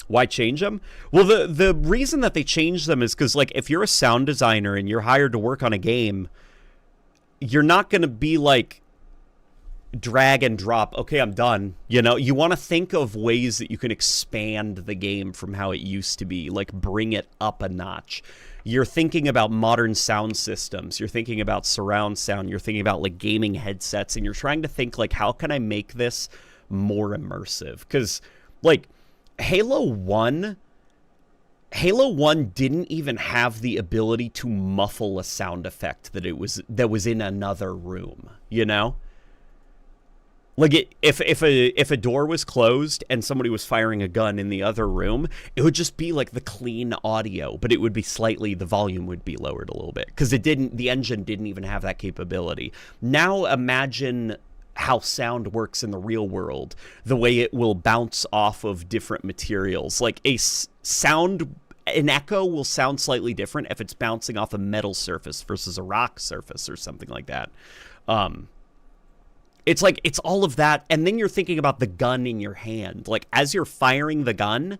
Why change them? Well, the reason that they change them is because, like, if you're a sound designer and you're hired to work on a game, you're not going to be like, drag and drop, okay, I'm done. You want to think of ways that you can expand the game from how it used to be, like bring it up a notch. You're thinking about modern sound systems, you're thinking about surround sound, you're thinking about like gaming headsets, and you're trying to think like, how can I make this more immersive? Because like Halo 1 didn't even have the ability to muffle a sound effect that was in another room, Like, if a door was closed and somebody was firing a gun in the other room, it would just be like the clean audio, but it would be the volume would be lowered a little bit because the engine didn't even have that capability. Now imagine how sound works in the real world, the way it will bounce off of different materials. Like an echo will sound slightly different if it's bouncing off a metal surface versus a rock surface or something like that. It's all of that, and then you're thinking about the gun in your hand. Like, as you're firing the gun,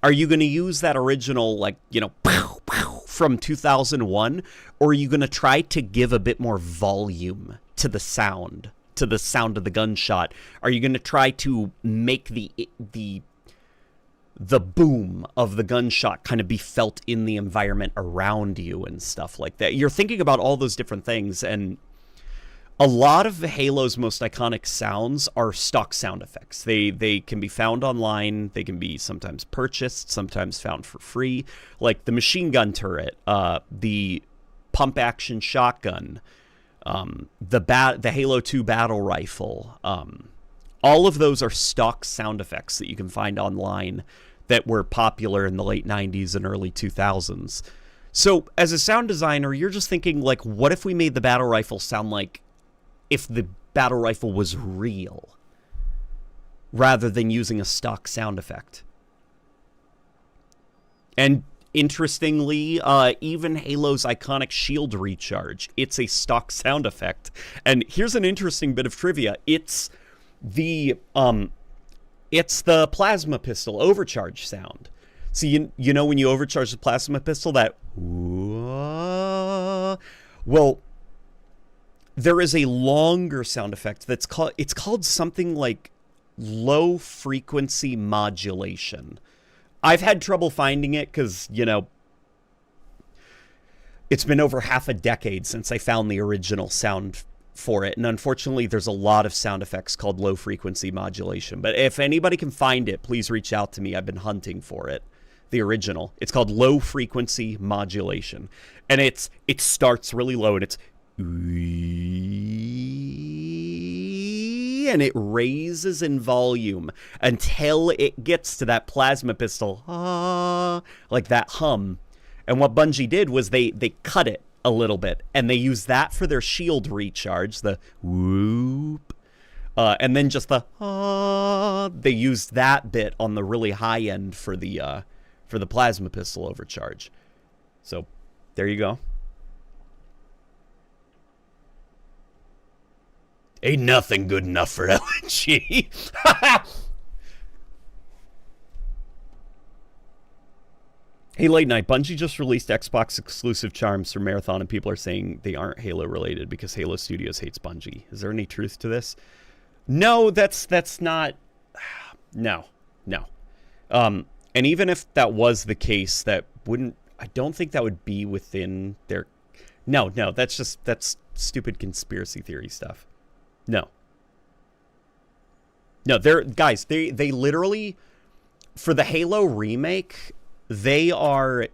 are you going to use that original, like, pow, pow, from 2001, or are you going to try to give a bit more volume to the sound of the gunshot? Are you going to try to make the boom of the gunshot kind of be felt in the environment around you and stuff like that? You're thinking about all those different things, and a lot of Halo's most iconic sounds are stock sound effects. They can be found online. They can be sometimes purchased, sometimes found for free. Like the machine gun turret, the pump action shotgun, the Halo 2 battle rifle. All of those are stock sound effects that you can find online that were popular in the late 90s and early 2000s. So as a sound designer, you're just thinking, like, what if we made the battle rifle sound like if the battle rifle was real, rather than using a stock sound effect? And interestingly, even Halo's iconic shield recharge, it's a stock sound effect. And here's an interesting bit of trivia. It's the plasma pistol overcharge sound. So you know when you overcharge the plasma pistol, that well, there is a longer sound effect that's called something like low frequency modulation. I've had trouble finding it because, it's been over half a decade since I found the original sound for it. And unfortunately, there's a lot of sound effects called low frequency modulation. But if anybody can find it, please reach out to me. I've been hunting for it. The original. It's called low frequency modulation. And it starts really low, and it's and it raises in volume until it gets to that plasma pistol, like that hum. And what Bungie did was they cut it a little bit, and they used that for their shield recharge, the whoop, and then just the they used that bit on the really high end for the plasma pistol overcharge. So there you go. Ain't nothing good enough for LNG. Hey, Late Night. Bungie just released Xbox exclusive charms for Marathon, and people are saying they aren't Halo related because Halo Studios hates Bungie. Is there any truth to this? No, that's not. No, no. And even if that was the case, that wouldn't. I don't think that would be within their. No, that's stupid conspiracy theory stuff. No. No, they're guys. They literally, for the Halo remake, they are.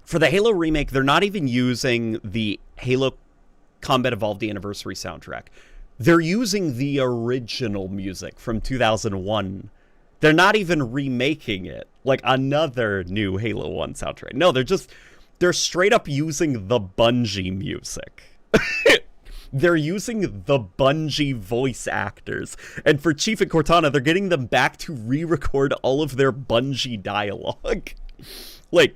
For the Halo remake, they're not even using the Halo Combat Evolved Anniversary soundtrack. They're using the original music from 2001. They're not even remaking it like another new Halo 1 soundtrack. No, they're straight up using the Bungie music. They're using the Bungie voice actors. And for Chief and Cortana, they're getting them back to re-record all of their Bungie dialogue. Like,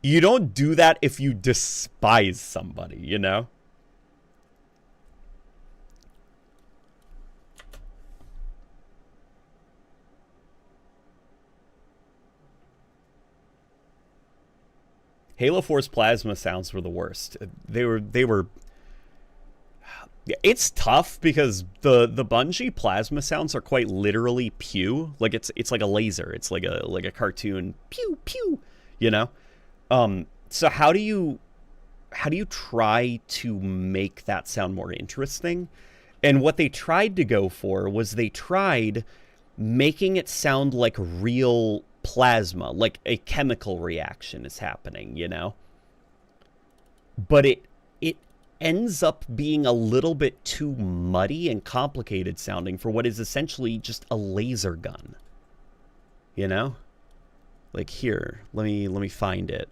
you don't do that if you despise somebody, you know? Halo 4's plasma sounds were the worst. They were it's tough because the Bungie plasma sounds are quite literally pew. Like it's like a laser. It's like a cartoon pew pew, you know? So how do you try to make that sound more interesting? And what they tried to go for was they tried making it sound like real plasma, like a chemical reaction is happening, you know? But it ends up being a little bit too muddy and complicated sounding for what is essentially just a laser gun. You know? Like here, let me find it.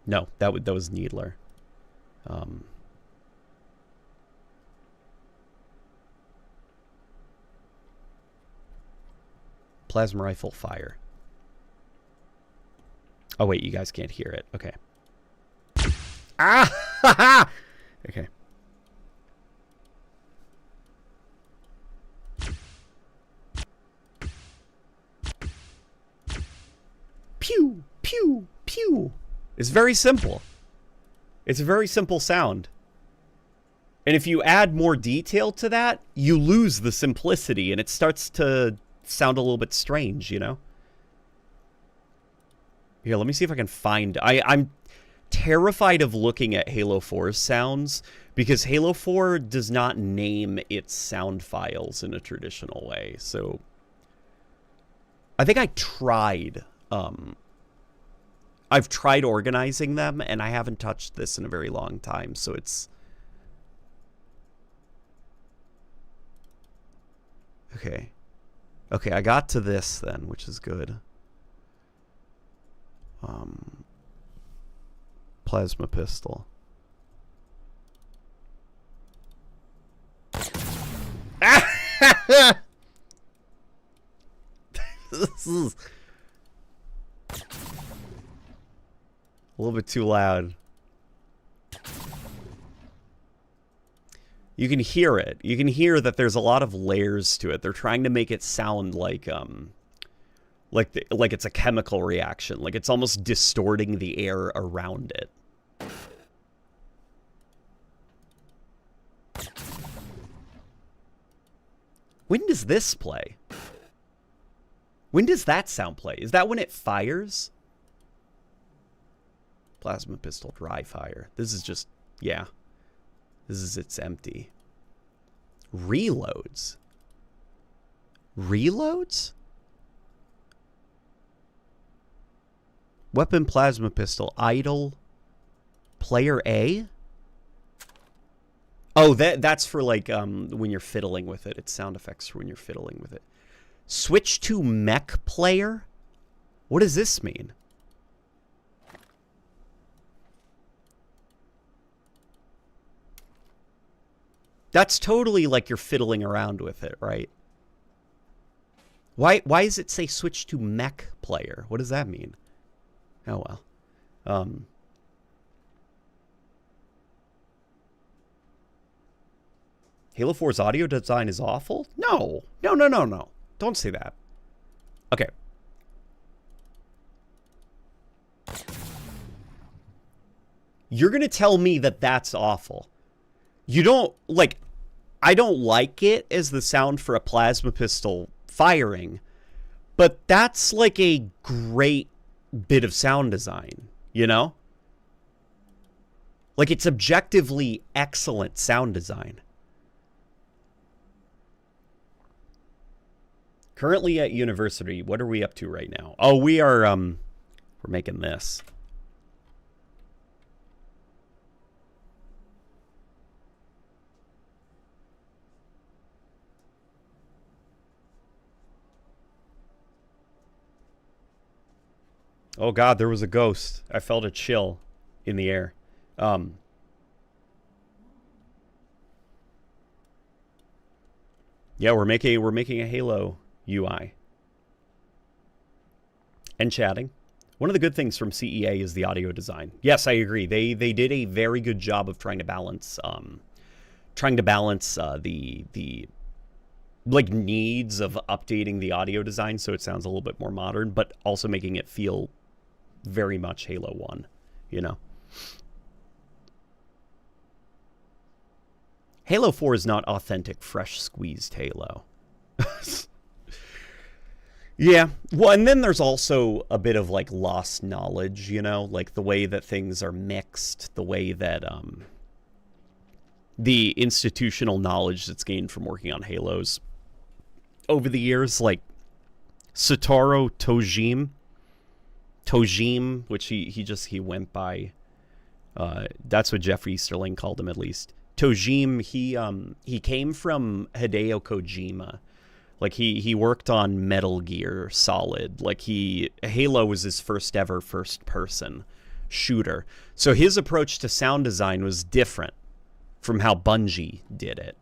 No, that was Needler. Plasma rifle fire. Oh wait, you guys can't hear it. Okay. Ah! Okay. Pew, pew, pew. It's very simple. It's a very simple sound. And if you add more detail to that, you lose the simplicity and it starts to sound a little bit strange, you know? Here, let me see if I can find... I'm terrified of looking at Halo 4's sounds because Halo 4 does not name its sound files in a traditional way. So I think I tried... I've tried organizing them, and I haven't touched this in a very long time, so it's... Okay. Okay, I got to this then, which is good. Plasma pistol. This is a little bit too loud. You can hear it. You can hear that there's a lot of layers to it. They're trying to make it sound like it's a chemical reaction. Like it's almost distorting the air around it. When does this play? When does that sound play? Is that when it fires? Plasma pistol, dry fire. This is just, yeah. It's empty. Reloads. Reloads? Weapon plasma pistol. Idle. Player A? Oh, that's for like when you're fiddling with it. It's sound effects for when you're fiddling with it. Switch to mech player? What does this mean? That's totally like you're fiddling around with it, right? Why does it say switch to mech player? What does that mean? Oh well. Halo 4's audio design is awful? No. No. Don't say that. Okay. You're going to tell me that that's awful. You don't, like, I don't like it as the sound for a plasma pistol firing, but that's like a great bit of sound design, you know? Like, it's objectively excellent sound design. Currently at university, what are we up to right now? Oh, we're making this. Oh God, there was a ghost. I felt a chill in the air. Yeah, we're making a Halo UI. And chatting. One of the good things from CEA is the audio design. Yes, I agree. They did a very good job of trying to balance the like needs of updating the audio design so it sounds a little bit more modern, but also making it feel very much Halo 1, you know. Halo 4 is not authentic, fresh squeezed Halo. Yeah, well, and then there's also a bit of like lost knowledge, you know, like the way that things are mixed, the way that the institutional knowledge that's gained from working on Halos over the years, like Satoru Tojim, which he went by, that's what Jeff Easterling called him, at least. Tojim, he came from Hideo Kojima. Like, he worked on Metal Gear Solid. Like, Halo was his first ever first-person shooter. So his approach to sound design was different from how Bungie did it.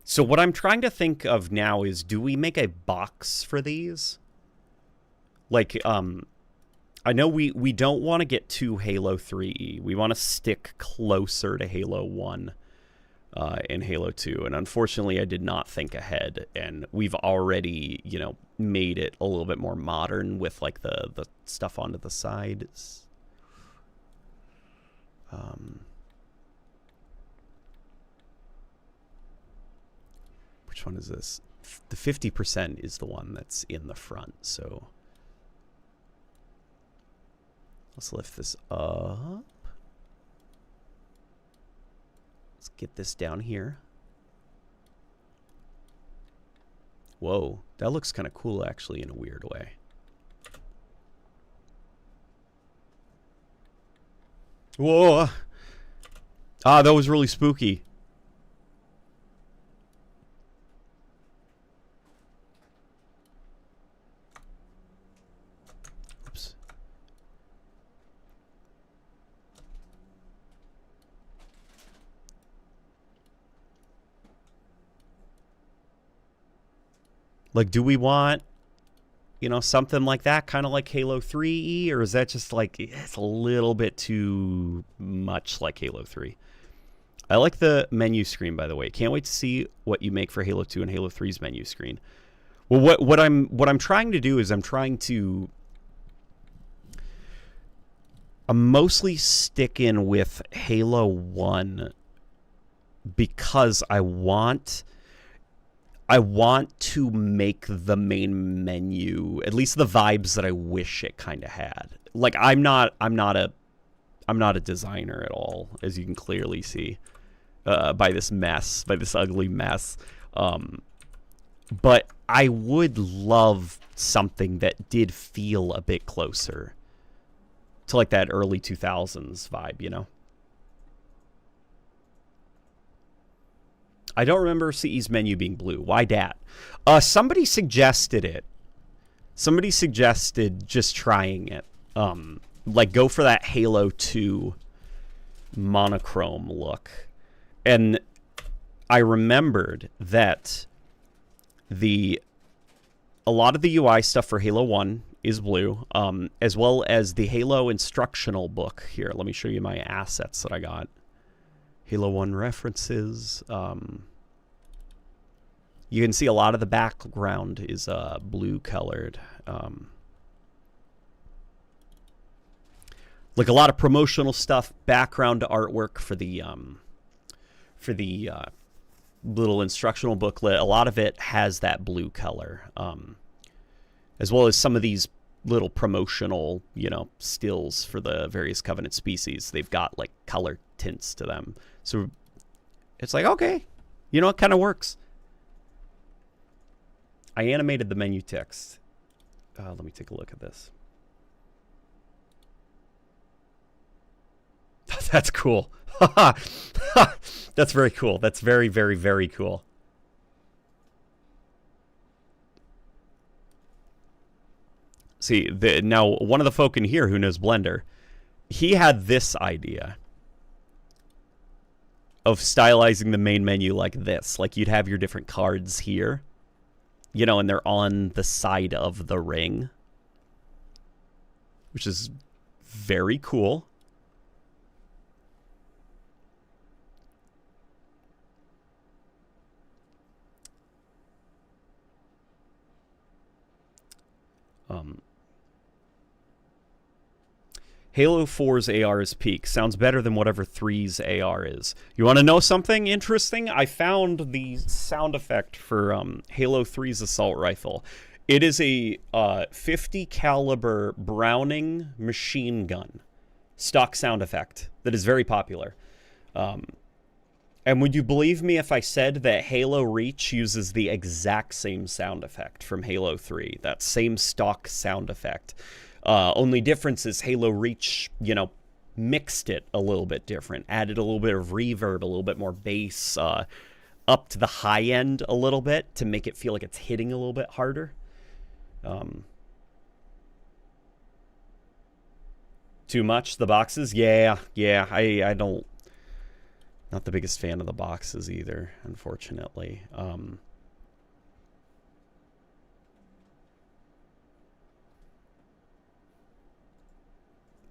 So what I'm trying to think of now is, do we make a box for these? Like, I know we don't want to get to Halo 3. We want to stick closer to Halo 1 and Halo 2. And unfortunately, I did not think ahead. And we've already, you know, made it a little bit more modern with, like, the stuff onto the sides. Which one is this? The 50% is the one that's in the front, so let's lift this up. Let's get this down here. Whoa, that looks kind of cool, actually, in a weird way. Whoa! Ah, that was really spooky. Like, do we want, you know, something like that, kind of like Halo 3, or is that just like, it's a little bit too much like Halo 3? I like the menu screen, by the way. Can't wait to see what you make for Halo 2 and Halo 3's menu screen. Well, what I'm trying to do is I'm mostly sticking with Halo 1 because I want to make the main menu, at least the vibes that I wish it kind of had. Like, I'm not a designer at all, as you can clearly see by this ugly mess. But I would love something that did feel a bit closer to like that early 2000s vibe, you know? I don't remember CE's menu being blue. Why dat? Somebody suggested it. Somebody suggested just trying it. Like, go for that Halo 2 monochrome look. And I remembered that a lot of the UI stuff for Halo 1 is blue, as well as the Halo instructional book. Here, let me show you my assets that I got. Halo 1 references. You can see a lot of the background is blue colored. Like a lot of promotional stuff, background artwork for the little instructional booklet. A lot of it has that blue color, as well as some of these little promotional, stills for the various Covenant species. They've got like color tints to them, so it's like, okay, it kind of works. I animated the menu text. Let me take a look at this. That's cool. That's very cool. That's very, very, very cool. See, now one of the folk in here who knows Blender, he had this idea of stylizing the main menu like this. Like you'd have your different cards here, and they're on the side of the ring, which is very cool. Halo 4's AR is peak. Sounds better than whatever 3's AR is. You want to know something interesting? I found the sound effect for Halo 3's assault rifle. It is a 50 caliber Browning machine gun stock sound effect that is very popular. And would you believe me if I said that Halo Reach uses the exact same sound effect from Halo 3? That same stock sound effect. Only difference is Halo Reach, mixed it a little bit different. Added a little bit of reverb, a little bit more bass, up to the high end a little bit to make it feel like it's hitting a little bit harder. Too much? The boxes? Yeah, I don't... Not the biggest fan of the boxes either, unfortunately.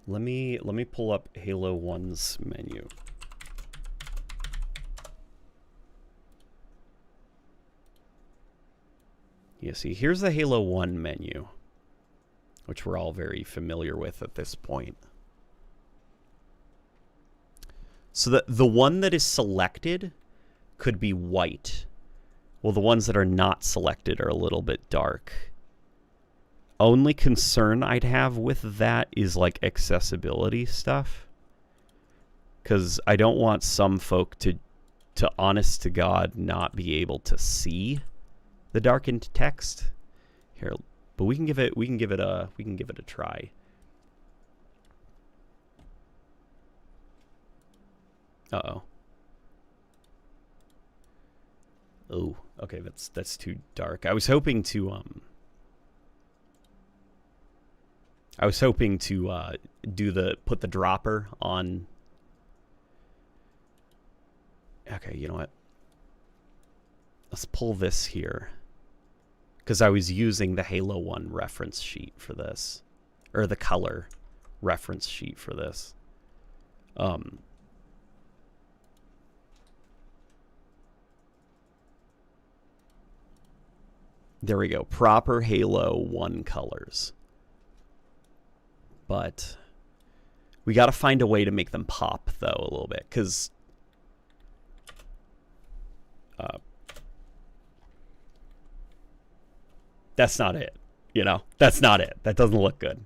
Let me pull up Halo 1's menu. Yeah, see, here's the Halo 1 menu, which we're all very familiar with at this point. So the one that is selected could be white. Well, the ones that are not selected are a little bit dark. Only concern I'd have with that is like accessibility stuff. Because I don't want some folk to honest to God not be able to see the darkened text. Here, but we can give it a try. Uh-oh. Oh, okay, that's too dark. I was hoping to put the dropper on. Okay, you know what? Let's pull this here. Because I was using the Halo 1 reference sheet for this. Or the color reference sheet for this. There we go. Proper Halo 1 colors. But we got to find a way to make them pop, though, a little bit. Because that's not it. That's not it. That doesn't look good.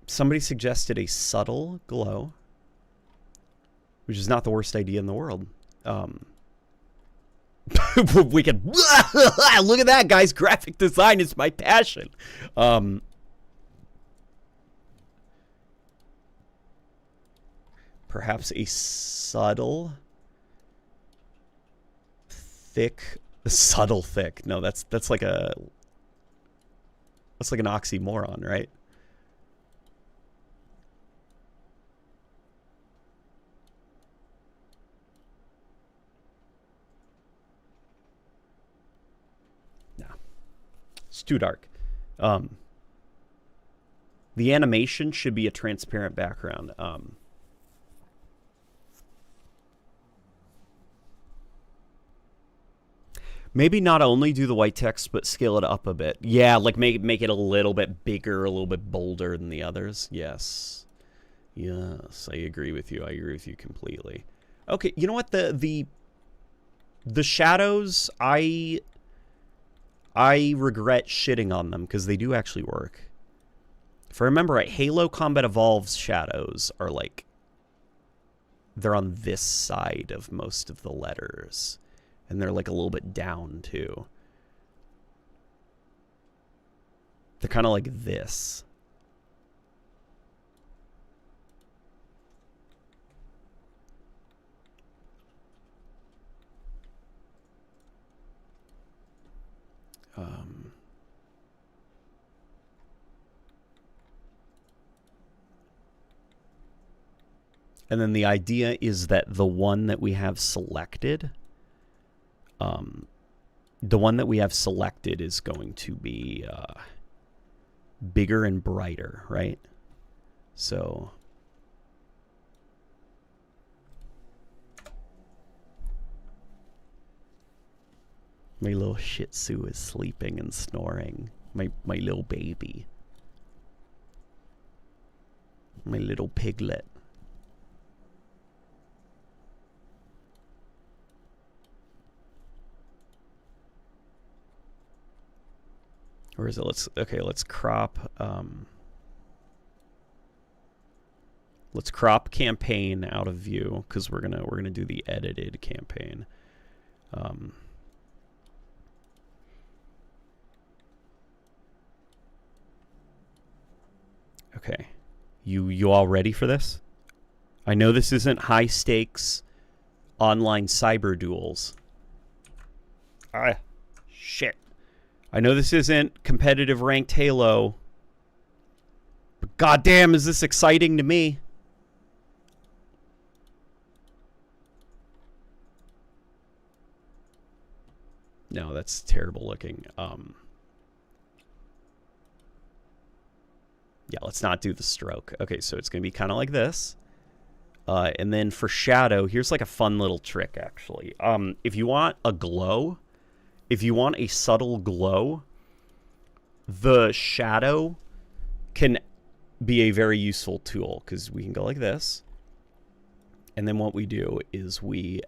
Somebody suggested a subtle glow, which is not the worst idea in the world. We can look at that, guys. Graphic design is my passion. Perhaps a subtle thick. No, that's like an oxymoron, right? It's too dark. The animation should be a transparent background. Maybe not only do the white text, but scale it up a bit. Yeah, like make it a little bit bigger, a little bit bolder than the others. Yes. Yes, I agree with you. I agree with you completely. Okay, you know what? The shadows, I regret shitting on them because they do actually work. If I remember right, Halo Combat Evolved's shadows are like, they're on this side of most of the letters. And they're like a little bit down too. They're kind of like this. And then the idea is that the one that we have selected, is going to be bigger and brighter, right? So my little Shih Tzu is sleeping and snoring. My little baby. My little piglet. Or is it? Let's crop. Let's crop campaign out of view because we're gonna do the edited campaign. Okay, you all ready for this? I know this isn't high stakes online cyber duels. Shit. I know this isn't competitive ranked Halo, but goddamn, is this exciting to me? No, that's terrible looking. Yeah, let's not do the stroke. Okay, so it's going to be kind of like this. And then for shadow, here's like a fun little trick, actually. If you want a glow, if you want a subtle glow, the shadow can be a very useful tool because we can go like this. And then what we do is we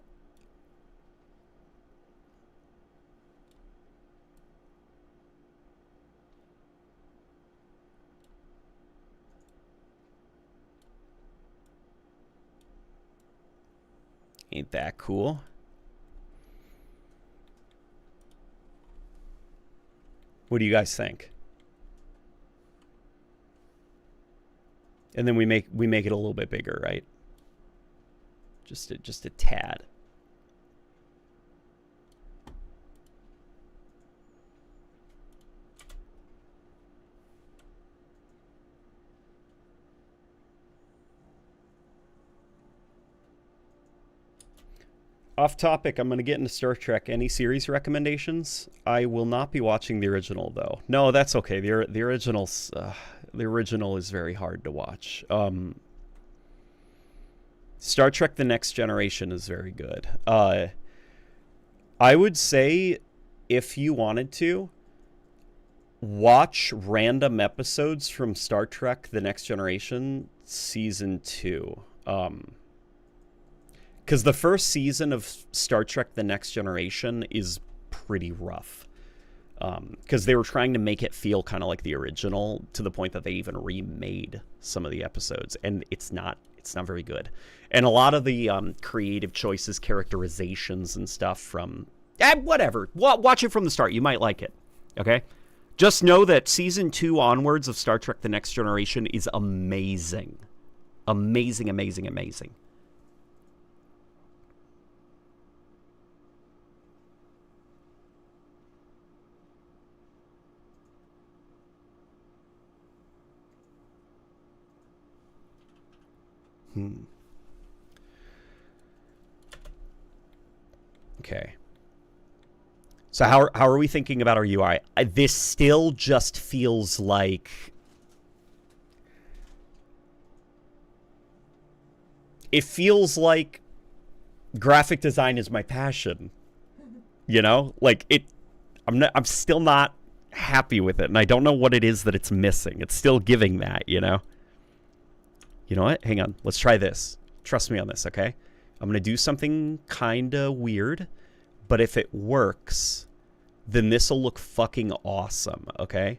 ain't that cool? What do you guys think? And then we make it a little bit bigger, right? Just a tad. Off topic, I'm going to get into Star Trek. Any series recommendations? I will not be watching the original, though. No, that's okay. The original is very hard to watch. Star Trek The Next Generation is very good. I would say, if you wanted to, watch random episodes from Star Trek The Next Generation Season 2. Because the first season of Star Trek The Next Generation is pretty rough. Because they were trying to make it feel kind of like the original to the point that they even remade some of the episodes. And it's not very good. And a lot of the creative choices, characterizations and stuff from... whatever. Watch it from the start. You might like it. Okay? Just know that Season 2 onwards of Star Trek The Next Generation is amazing. Amazing, amazing, amazing. Okay. So how are we thinking about our UI? This still just feels like it feels like graphic design is my passion. You know? Like, I'm still not happy with it, and I don't know what it is that it's missing. It's still giving that, you know? You know what? Hang on. Let's try this. Trust me on this, okay? I'm going to do something kind of weird, but if it works, then this will look fucking awesome, okay?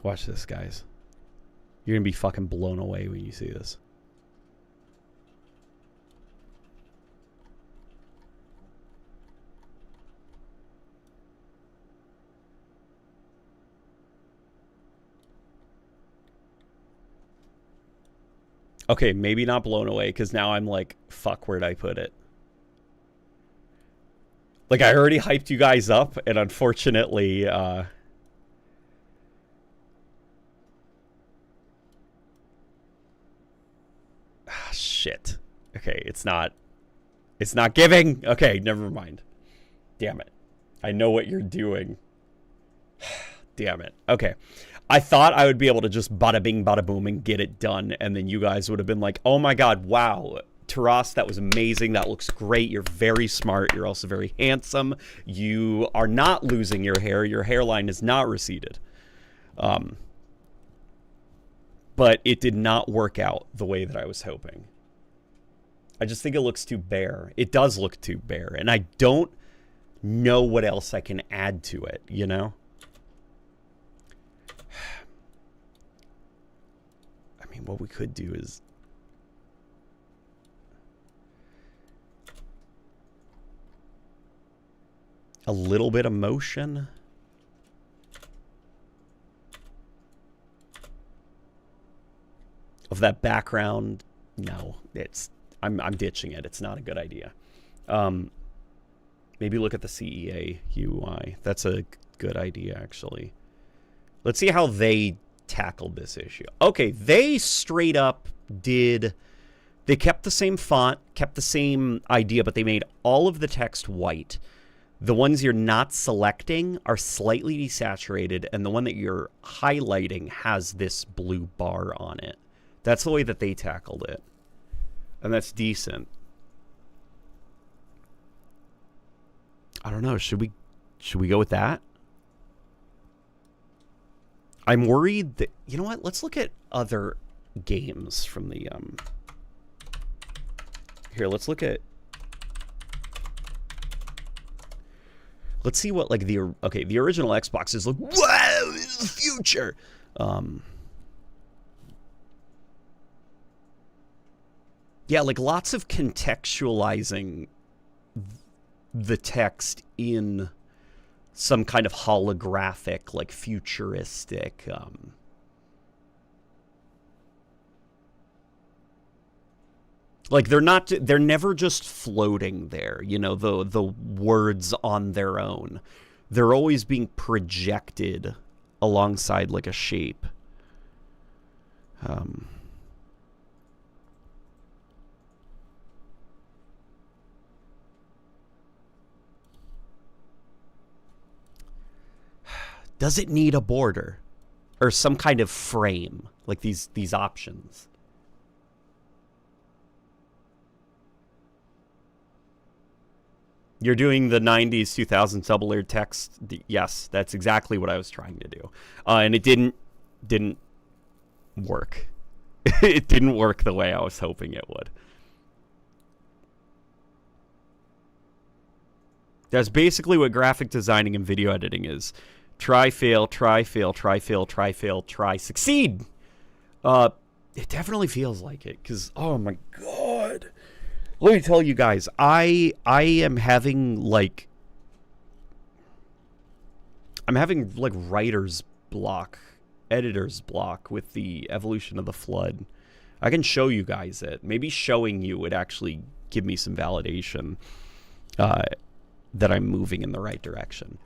Watch this, guys. You're gonna be fucking blown away when you see this. Okay, maybe not blown away, because now I'm like, fuck, where'd I put it? Like, I already hyped you guys up, and unfortunately, shit. Okay, it's not giving. Okay, never mind. Damn it. I know what you're doing. Damn it. Okay. I thought I would be able to just bada bing, bada boom and get it done, and then you guys would have been like, oh my god, wow, Taras, that was amazing, that looks great, you're very smart, you're also very handsome, you are not losing your hair, your hairline is not receded. But it did not work out the way that I was hoping. I just think it looks too bare. It does look too bare, and I don't know what else I can add to it, you know? I mean, what we could do is... a little bit of motion. Of that background. No, it's... I'm ditching it. It's not a good idea. Maybe look at the CEA UI. That's a good idea, actually. Let's see how they tackled this issue. Okay, they straight up did... They kept the same font, kept the same idea, but they made all of the text white. The ones you're not selecting are slightly desaturated, and the one that you're highlighting has this blue bar on it. That's the way that they tackled it. And that's decent. I don't know. Should we go with that? I'm worried that... You know what? Let's look at other games from the... Here, let's look at... Let's see what, like, the... Okay, the original Xbox is like, wow, it's the future! Yeah, like, lots of contextualizing the text in some kind of holographic, like, futuristic, like, they're never just floating there, you know, the words on their own. They're always being projected alongside, like, a shape. Does it need a border? Or some kind of frame? Like these options. You're doing the 90s, 2000s double-layered text. Yes, that's exactly what I was trying to do. And it didn't work. It didn't work the way I was hoping it would. That's basically what graphic designing and video editing is. Try, fail, try, fail, try, fail, try, fail, try, succeed. It definitely feels like it, because, oh my god. Let me tell you guys, I am having, like, writer's block, editor's block with the evolution of the Flood. I can show you guys it. Maybe showing you would actually give me some validation that I'm moving in the right direction.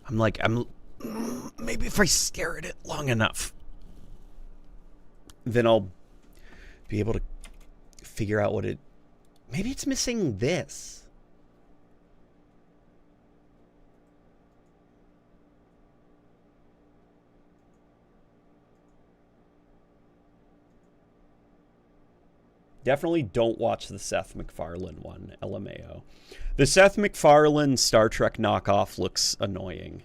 I'm like, maybe if I stare at it long enough, then I'll be able to figure out what it... Maybe it's missing this. Definitely don't watch the Seth MacFarlane one, LMAO. The Seth MacFarlane Star Trek knockoff looks annoying.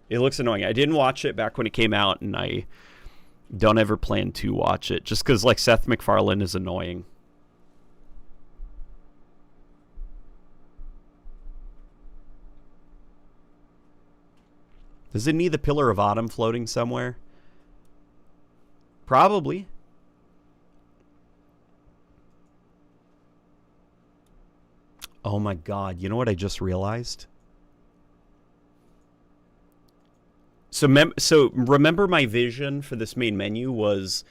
It looks annoying. I didn't watch it back when it came out, and I don't ever plan to watch it, just because, like, Seth MacFarlane is annoying. Does it need the Pillar of Autumn floating somewhere? Probably. Oh my god, you know what I just realized? So remember my vision for this main menu was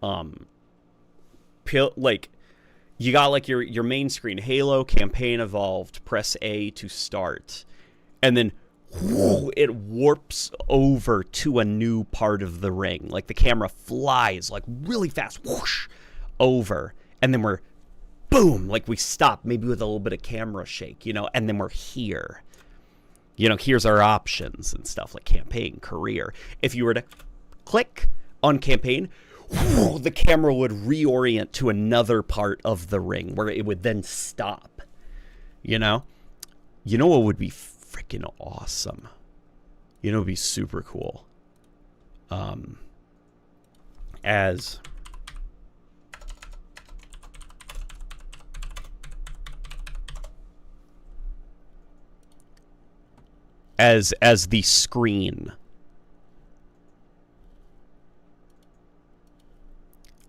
like you got like your main screen, Halo, campaign evolved, press A to start. And then whoo, it warps over to a new part of the ring. Like the camera flies like really fast whoosh over, and then we're boom, like we stop, maybe with a little bit of camera shake, you know, and then we're here. You know, here's our options and stuff like campaign, career. If you were to click on campaign, whoo, the camera would reorient to another part of the ring where it would then stop. You know? You know what would be freaking awesome? You know what would be super cool? As the screen.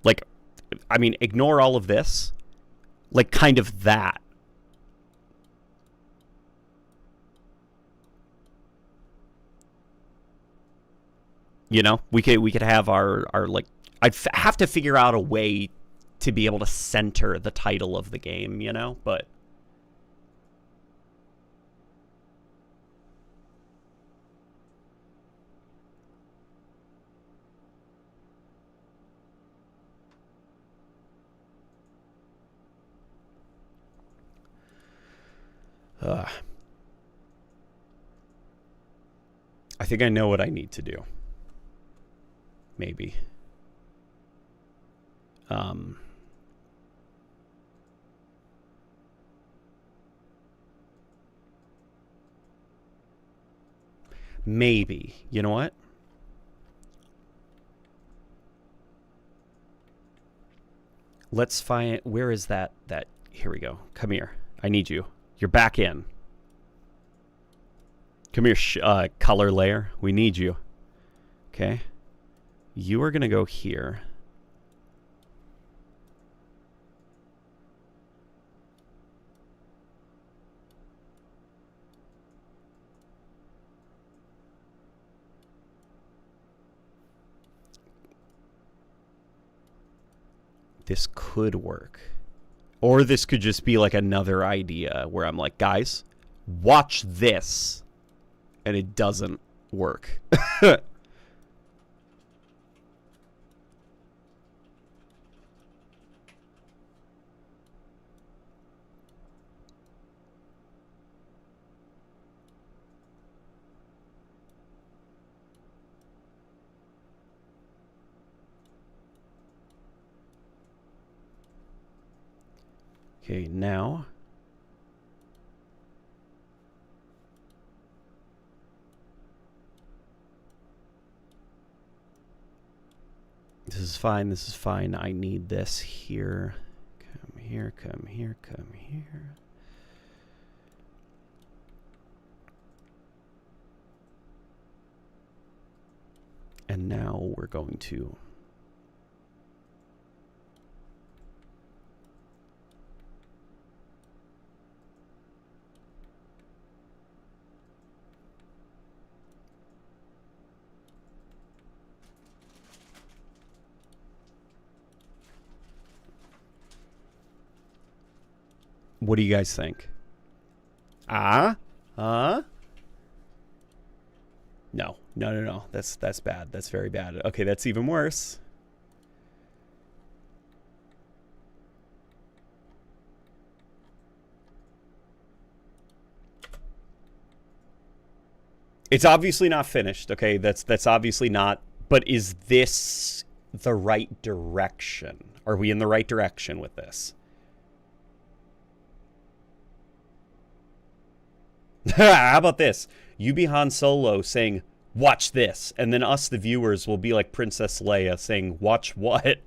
Like, I mean, ignore all of this. Like, kind of that. You know, we could have our like, I'd have to figure out a way to be able to center the title of the game, you know, but I think I know what I need to do. Maybe. Maybe. You know what? Let's find... Where is that? Here we go. Come here. I need you. You're back in. Come here, color layer. We need you. Okay. You are going to go here. This could work. Or this could just be like another idea where I'm like, guys, watch this. And it doesn't work. Okay, now this is fine, this is fine. I need this here. Come here, come here, come here. And now we're going to what do you guys think? No, no, no, no. That's bad. That's very bad. Okay, that's even worse. It's obviously not finished. Okay, that's obviously not. But is this the right direction? Are we in the right direction with this? How about this? You be Han Solo saying, "Watch this," and then us, the viewers, will be like Princess Leia saying, "Watch what?"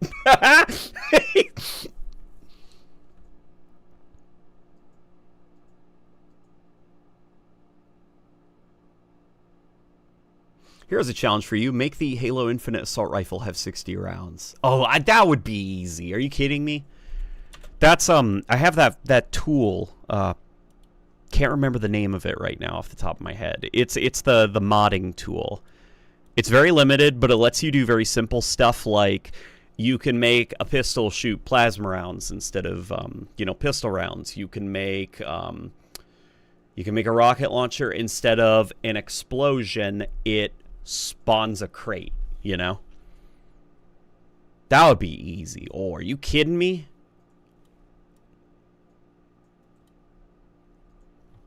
Here's a challenge for you. Make the Halo Infinite Assault Rifle have 60 rounds. Oh, that would be easy. Are you kidding me? That's, I have that tool. Can't remember the name of it right now off the top of my head. It's the modding tool. It's very limited, but it lets you do very simple stuff like you can make a pistol shoot plasma rounds instead of, pistol rounds. You can make a rocket launcher instead of an explosion. It spawns a crate, you know? That would be easy. Oh, are you kidding me?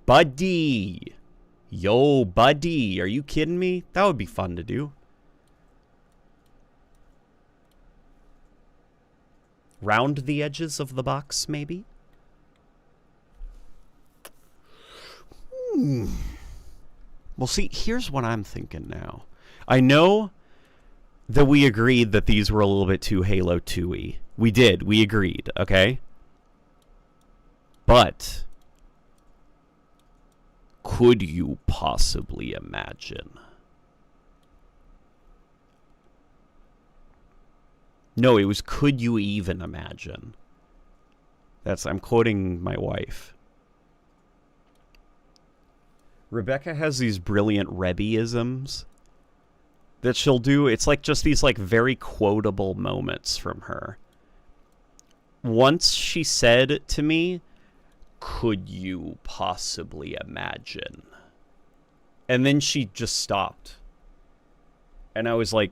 Buddy. Yo, buddy. Are you kidding me? That would be fun to do. Round the edges of the box, maybe? Well, see, here's what I'm thinking now. I know that we agreed that these were a little bit too Halo 2-y. We did. We agreed, okay? But could you possibly imagine? No, it was could you even imagine? I'm quoting my wife. Rebecca has these brilliant Rebby-isms that she'll do. It's like just these like very quotable moments from her. Once she said to me, "Could you possibly imagine?" And then she just stopped. And I was like,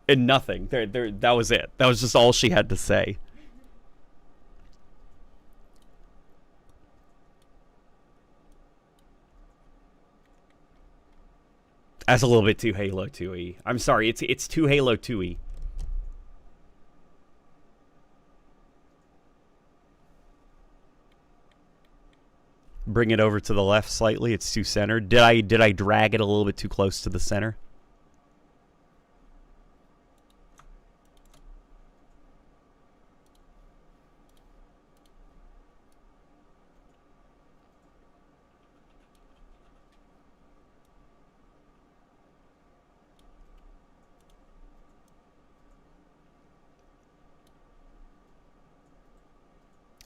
and nothing. That was it. That was just all she had to say. That's a little bit too Halo 2-y. I'm sorry, it's too Halo 2-y. Bring it over to the left slightly. It's too centered. Did I drag it a little bit too close to the center?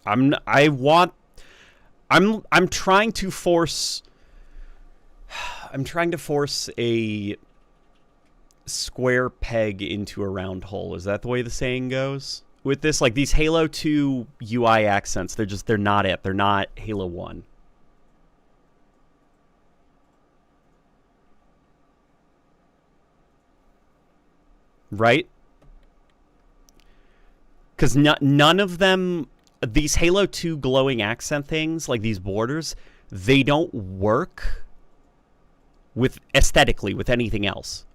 I'm trying to force a square peg into a round hole. Is that the way the saying goes? With this, like these Halo 2 UI accents, they're not it. They're not Halo 1. Right? Because none of them, these Halo 2 glowing accent things, like these borders, they don't work with aesthetically with anything else.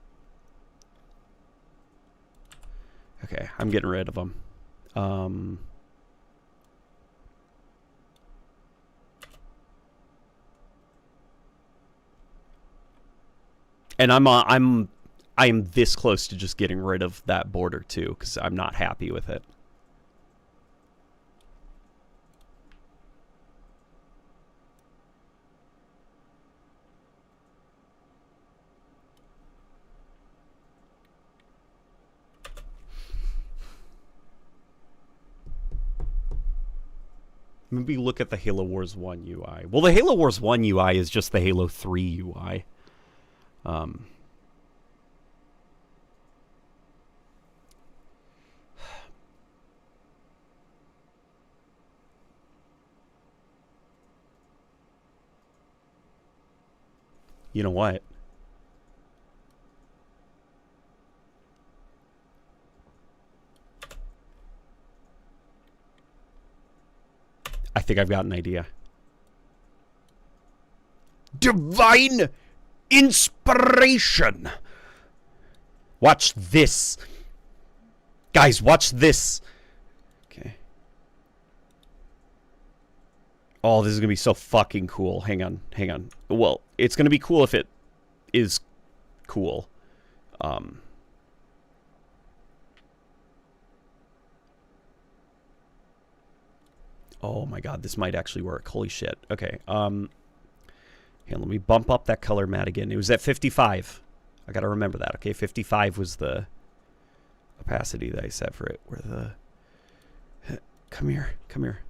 Okay, I'm getting rid of them. And I am this close to just getting rid of that border too, because I'm not happy with it. Maybe look at the Halo Wars 1 UI. Well, the Halo Wars 1 UI is just the Halo 3 UI. You know what? I think I've got an idea. Divine inspiration. Watch this. Guys, watch this. Okay. Oh, this is going to be so fucking cool. Hang on. Hang on. Well, it's going to be cool if it is cool. Oh my god, this might actually work. Holy shit. Okay. Here, let me bump up that color matte again. It was at 55. I gotta remember that, okay? 55 was the opacity that I set for it. Where the... Come here. Come here.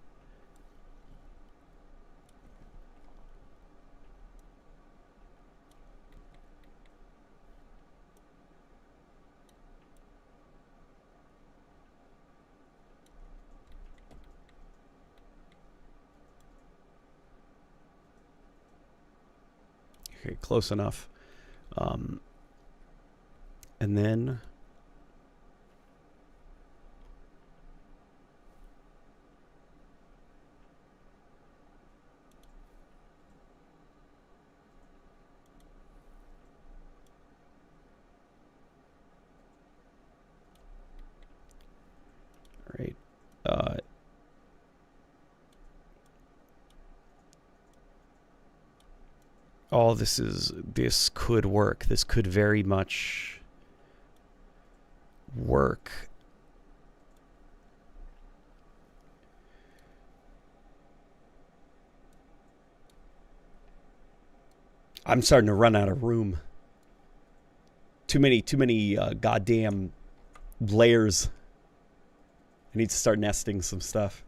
Okay, close enough. And then... All right. Oh, this could work. This could very much work. I'm starting to run out of room. Too many goddamn layers. I need to start nesting some stuff.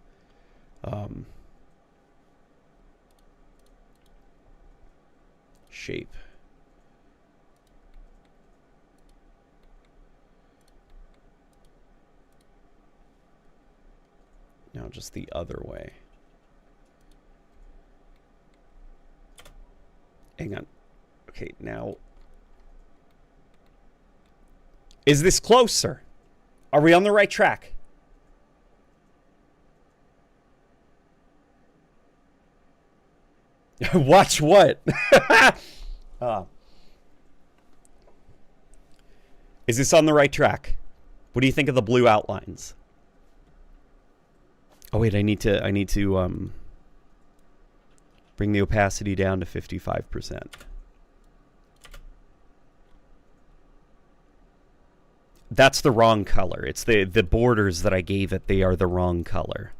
Shape. Now just the other way. Hang on. Okay, now. Is this closer? Are we on the right track? Watch what? Is this on the right track? What do you think of the blue outlines? Oh wait, I need to bring the opacity down to 55%. That's the wrong color. It's the borders that I gave it, they are the wrong color.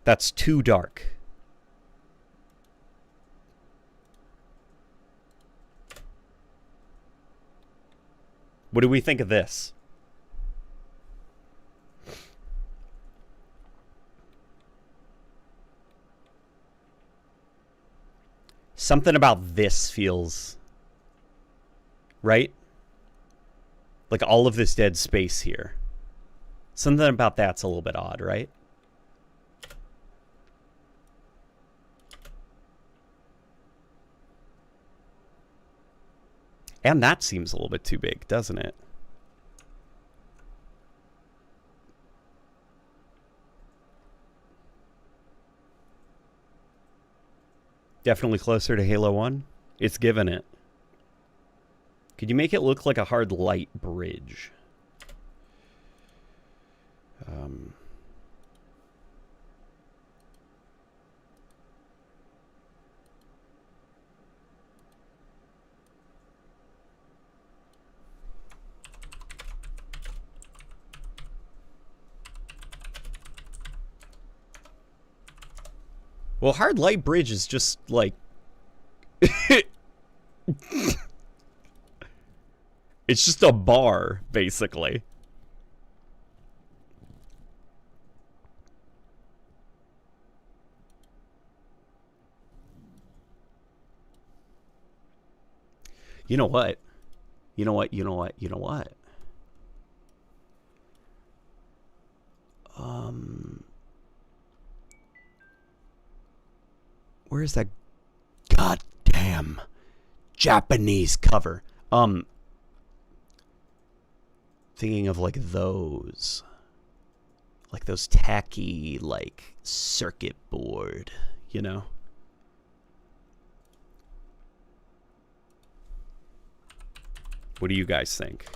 That's too dark. What do we think of this? Something about this feels... Right? Like all of this dead space here. Something about that's a little bit odd, right? And that seems a little bit too big, doesn't it? Definitely closer to Halo 1. It's given it. Could you make it look like a hard light bridge? Well, hard light bridge is just like... It's just a bar, basically. You know what? You know what? You know what? You know what? Where's that goddamn Japanese cover? Thinking of like those. like those tacky, like, circuit board, you know? What do you guys think?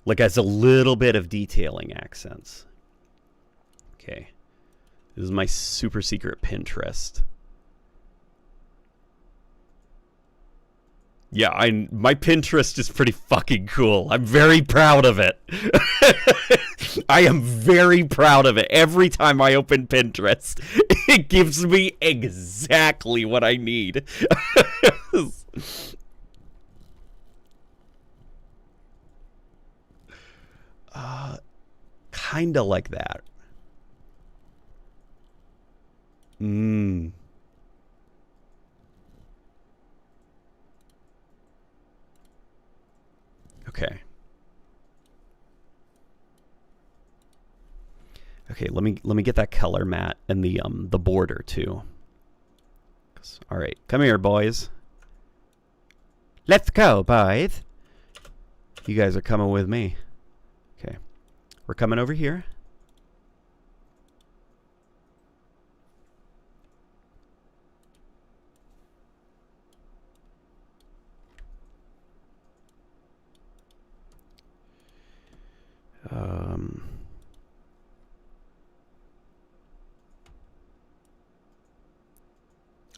Like, as a little bit of detailing accents. Okay. This is my super secret Pinterest. Yeah, my Pinterest is pretty fucking cool. I'm very proud of it. I am very proud of it. Every time I open Pinterest, it gives me exactly what I need. Kinda like that. Okay. Okay, let me get that color matte and the border too. All right, come here, boys. Let's go, boys. You guys are coming with me. Okay, we're coming over here.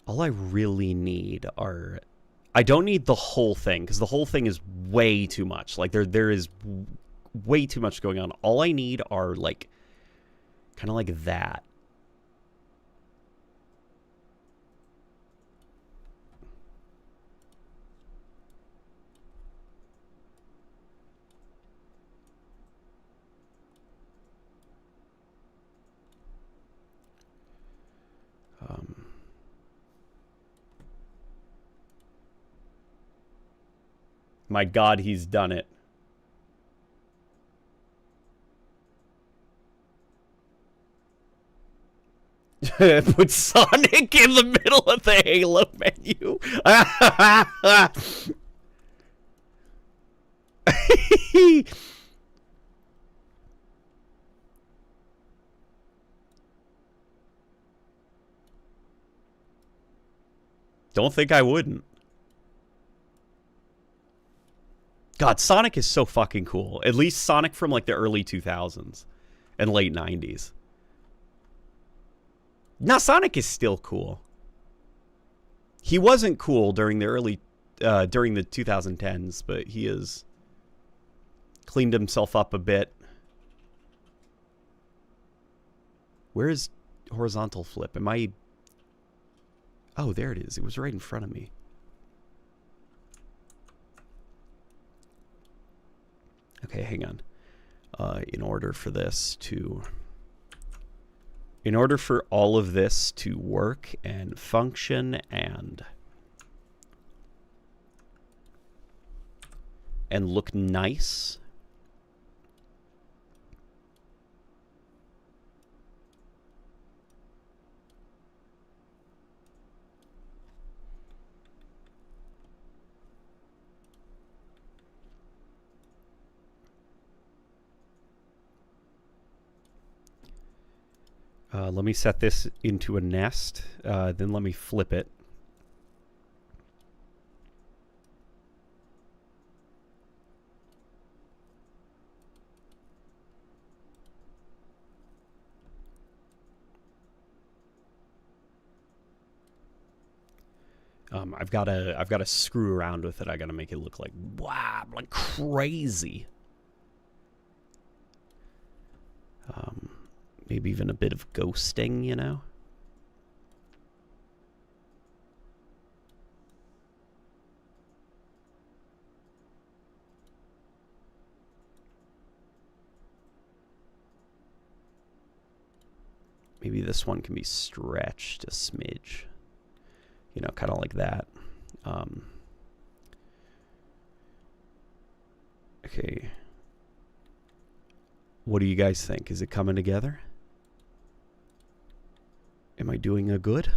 All I really need are... I don't need the whole thing, because the whole thing is way too much. Like, there is way too much going on. All I need are, like, kind of like that. My God, he's done it. Put Sonic in the middle of the Halo menu. Don't think I wouldn't. God, Sonic is so fucking cool. At least Sonic from like the early 2000s and late 90s. Now, Sonic is still cool. He wasn't cool during the during the 2010s, but he has cleaned himself up a bit. Where is horizontal flip? Am I... Oh, there it is. It was right in front of me. Okay, hang on. In order for all of this to work and function and look nice, let me set this into a nest, then let me flip it. I've got to screw around with it. I got to make it look like, wow, like crazy. Maybe even a bit of ghosting, you know? Maybe this one can be stretched a smidge. You know, kind of like that. Okay. What do you guys think? Is it coming together? Am I doing a good?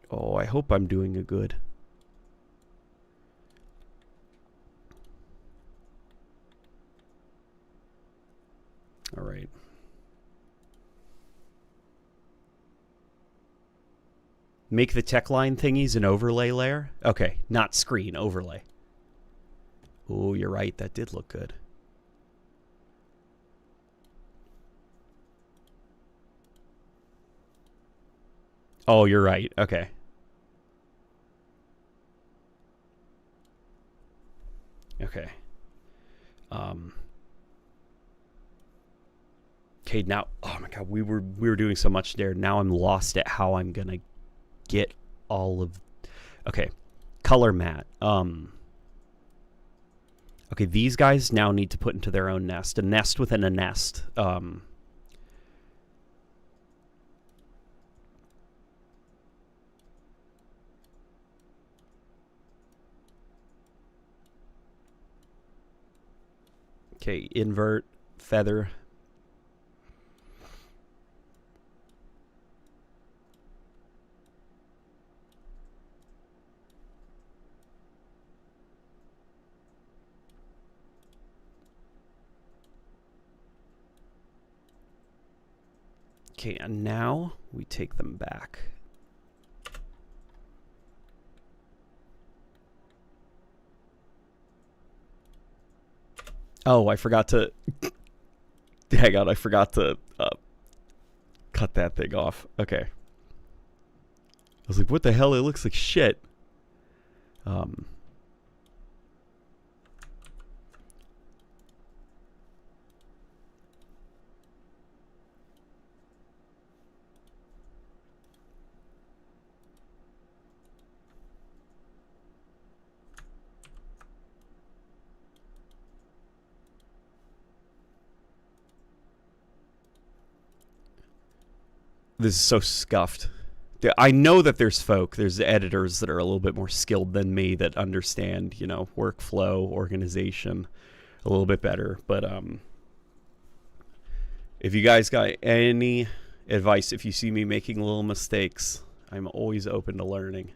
Oh, I hope I'm doing a good. All right. Make the tech line thingies an overlay layer. Okay, not screen, overlay. Oh, you're right. That did look good. Oh, you're right. Okay. Okay. Okay, now, oh my god, we were doing so much there. Now I'm lost at how I'm gonna get all of. Okay, color matte. Okay, these guys now need to put into their own nest, a nest within a nest. Okay, invert, feather. Okay, and now we take them back. Oh, I forgot to... Hang on, I forgot to cut that thing off. Okay. I was like, what the hell? It looks like shit. This is so scuffed. I know that there's there's editors that are a little bit more skilled than me that understand, you know, workflow, organization a little bit better. But if you guys got any advice, if you see me making little mistakes, I'm always open to learning.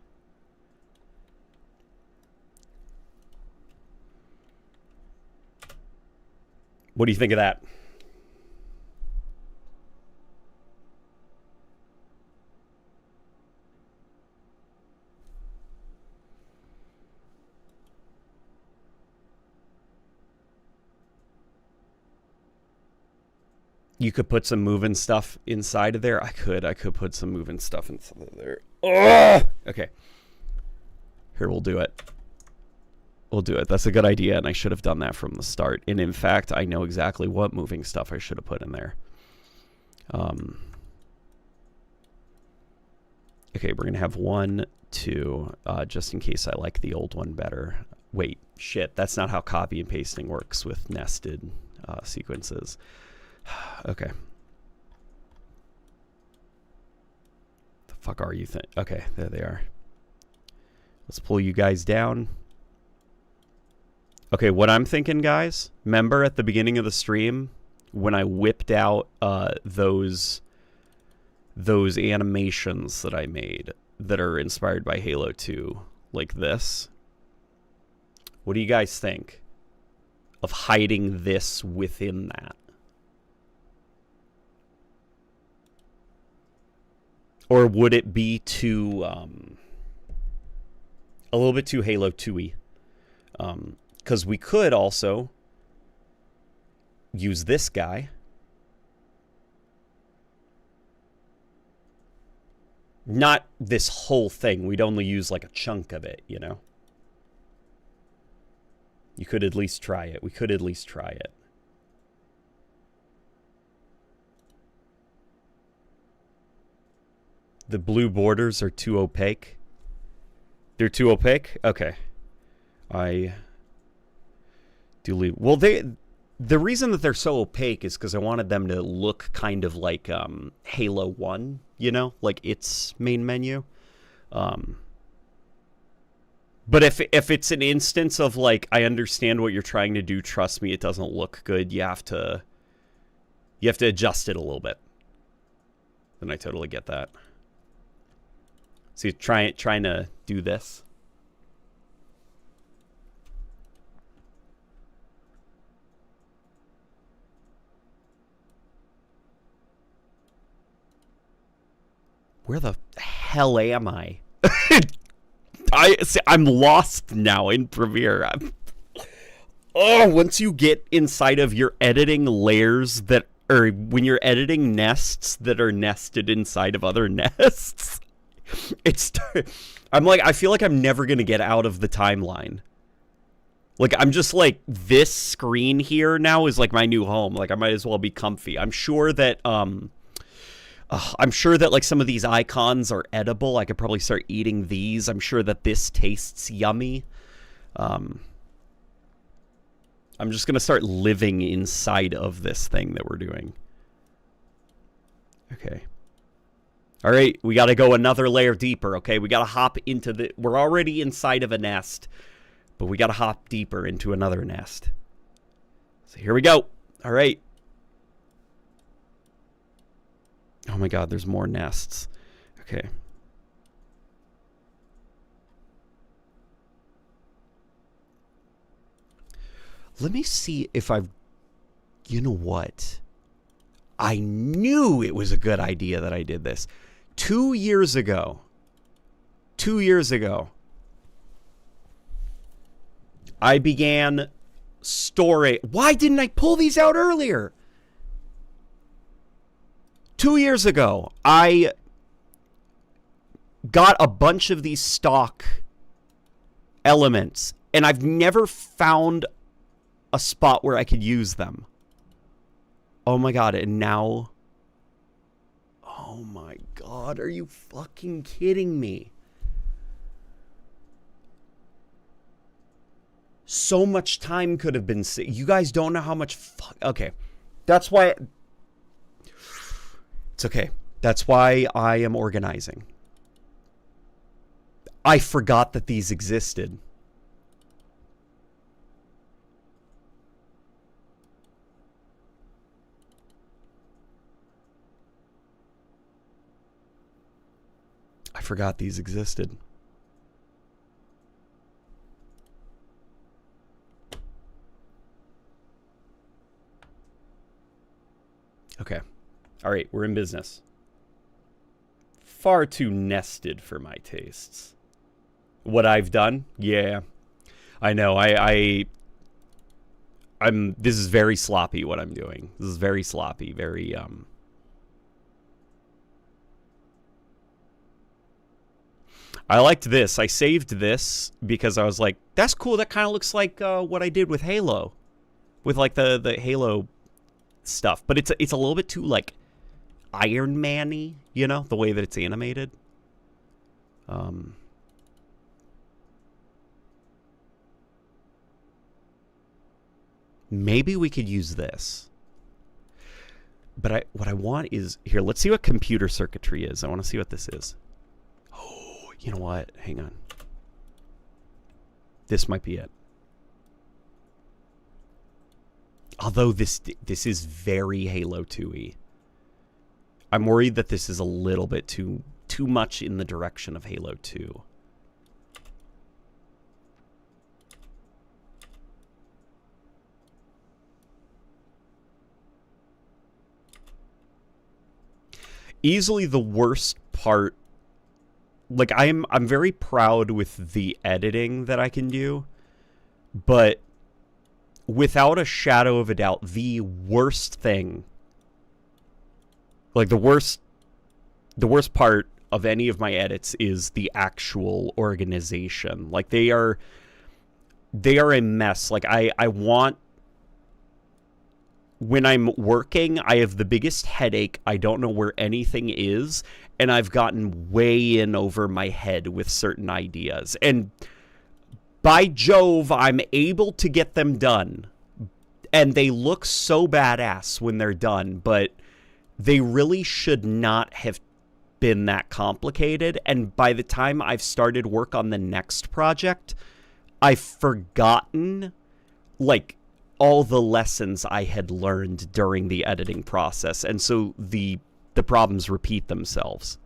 What do you think of that? You could put some moving stuff inside of there. I could put some moving stuff inside of there. Ugh! Okay. Here, we'll do it. We'll do it. That's a good idea, and I should have done that from the start. And in fact, I know exactly what moving stuff I should have put in there. Okay, we're going to have 1, 2, just in case I like the old one better. Wait, shit. That's not how copy and pasting works with nested sequences. Okay. The fuck are you okay, there they are. Let's pull you guys down. Okay, what I'm thinking, guys, remember at the beginning of the stream when I whipped out those animations that I made that are inspired by Halo 2, like this? What do you guys think of hiding this within that? Or would it be too, a little bit too Halo 2-y? Because we could also use this guy. Not this whole thing. We'd only use like a chunk of it, you know? You could at least try it. We could at least try it. The blue borders are too opaque. They're too opaque? Okay. I do leave. Well, the reason that they're so opaque is because I wanted them to look kind of like Halo 1, you know? Like its main menu. But if it's an instance of like, I understand what you're trying to do, trust me, it doesn't look good, you have to adjust it a little bit. Then I totally get that. So you're trying to do this. Where the hell am I? I'm lost now in Premiere. Once you get inside of your editing layers or when you're editing nests that are nested inside of other nests, I feel like I'm never going to get out of the timeline. Like, I'm just like, this screen here now is like my new home. Like, I might as well be comfy. I'm sure that, like some of these icons are edible. I could probably start eating these. I'm sure that this tastes yummy. I'm just going to start living inside of this thing that we're doing. Okay. All right, we got to go another layer deeper, okay? We got to hop into we're already inside of a nest, but we got to hop deeper into another nest. So here we go. All right. Oh my God, there's more nests. Okay. Let me see if I've... You know what? I knew it was a good idea that I did this. 2 years ago, I began storing... Why didn't I pull these out earlier? 2 years ago, I got a bunch of these stock elements, and I've never found a spot where I could use them. Oh my God, and now... Oh my God, are you fucking kidding me? So much time could have been... You guys don't know how much... Okay, that's why... It's okay. That's why I am organizing. I forgot that these existed. I forgot these existed. Okay. All right, we're in business. Far too nested for my tastes. What I've done? Yeah. I know. This is very sloppy what I'm doing. This is very sloppy, very I liked this. I saved this because I was like, that's cool. That kind of looks like what I did with Halo. With like the Halo stuff. But it's a little bit too like Iron Man-y, you know, the way that it's animated. Maybe we could use this. But what I want is... Here, let's see what computer circuitry is. I want to see what this is. Oh, you know what? Hang on. This might be it. Although this is very Halo 2-y. I'm worried that this is a little bit too much in the direction of Halo 2. Easily the worst part. Like I'm very proud with the editing that I can do, but without a shadow of a doubt, the worst thing, like the worst part of any of my edits is the actual organization. Like they are a mess. Like I want, when I'm working, I have the biggest headache. I don't know where anything is, and I've gotten way in over my head with certain ideas. And by Jove, I'm able to get them done. And they look so badass when they're done, but they really should not have been that complicated. And by the time I've started work on the next project, I've forgotten, like, all the lessons I had learned during the editing process. And so the problems repeat themselves.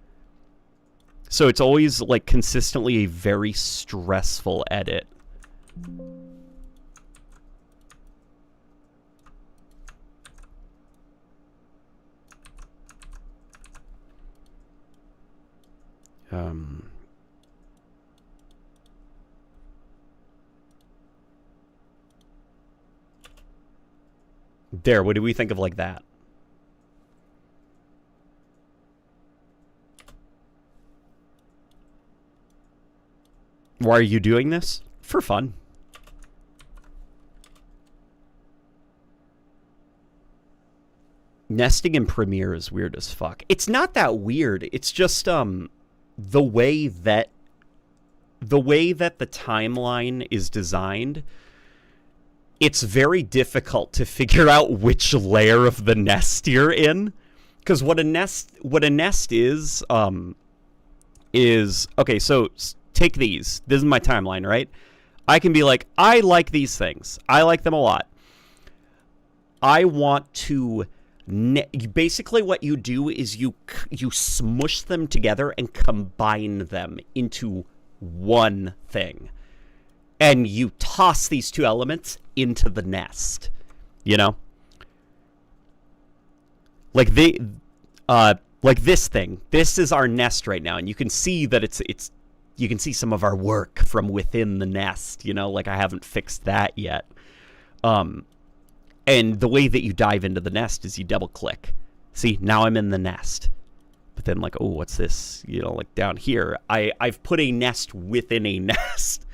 So it's always, like, consistently a very stressful edit. There, what do we think of like that? Why are you doing this? For fun. Nesting in Premiere is weird as fuck. It's not that weird. It's just the way that the timeline is designed. It's very difficult to figure out which layer of the nest you're in, because what a nest is okay. So take these. This is my timeline, right? I can be like, I like these things. I like them a lot. I want to. Basically, what you do is you smush them together and combine them into one thing, and you toss these two elements into the nest. You know, like like this thing. This is our nest right now, and you can see that it's. You can see some of our work from within the nest. You know, like I haven't fixed that yet. And the way that you dive into the nest is you double click. See, now I'm in the nest. But then like, oh, what's this? You know, like down here, I've put a nest within a nest.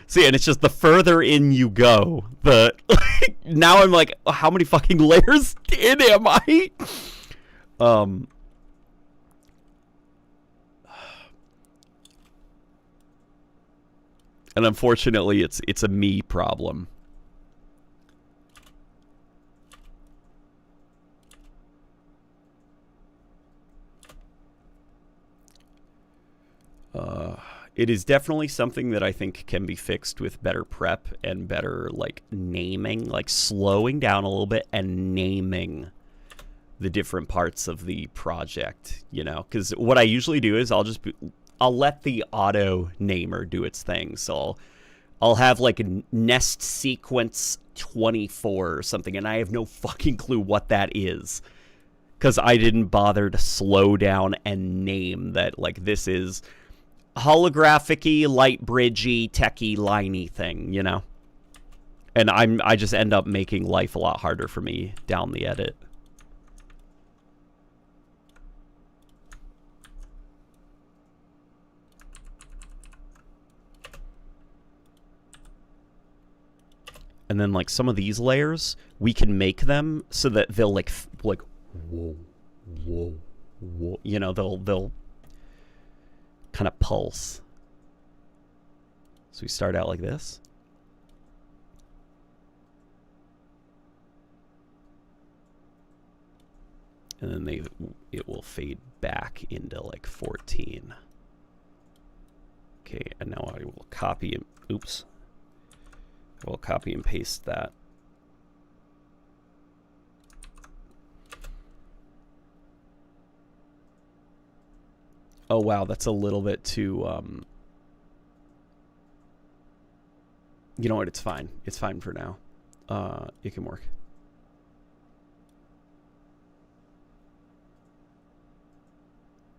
See, and it's just the further in you go, the now I'm like, how many fucking layers in am I? And unfortunately, it's a me problem. It is definitely something that I think can be fixed with better prep and better, like, naming, like, slowing down a little bit and naming the different parts of the project, you know? Because what I usually do is I'll let the auto namer do its thing. So I'll have, like, a nest sequence 24 or something, and I have no fucking clue what that is. Because I didn't bother to slow down and name that, like, this is holographic-y, light bridge-y, techy, liney thing, you know? And I just end up making life a lot harder for me down the edit. And then, like, some of these layers, we can make them so that they'll, like whoa, whoa, whoa. You know, they'll kind of pulse. So we start out like this. And then it will fade back into like 14. Okay, and now I will copy and oops. I will copy and paste that. Oh wow, that's a little bit too you know what, it's fine. It's fine for now. It can work.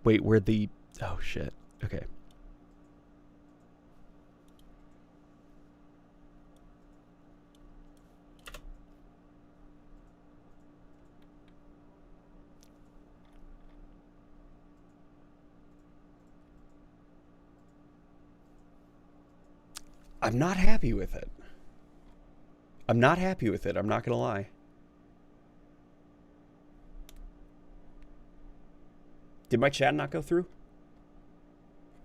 Wait, where'd the oh shit. Okay. I'm not happy with it. I'm not happy with it. I'm not going to lie. Did my chat not go through?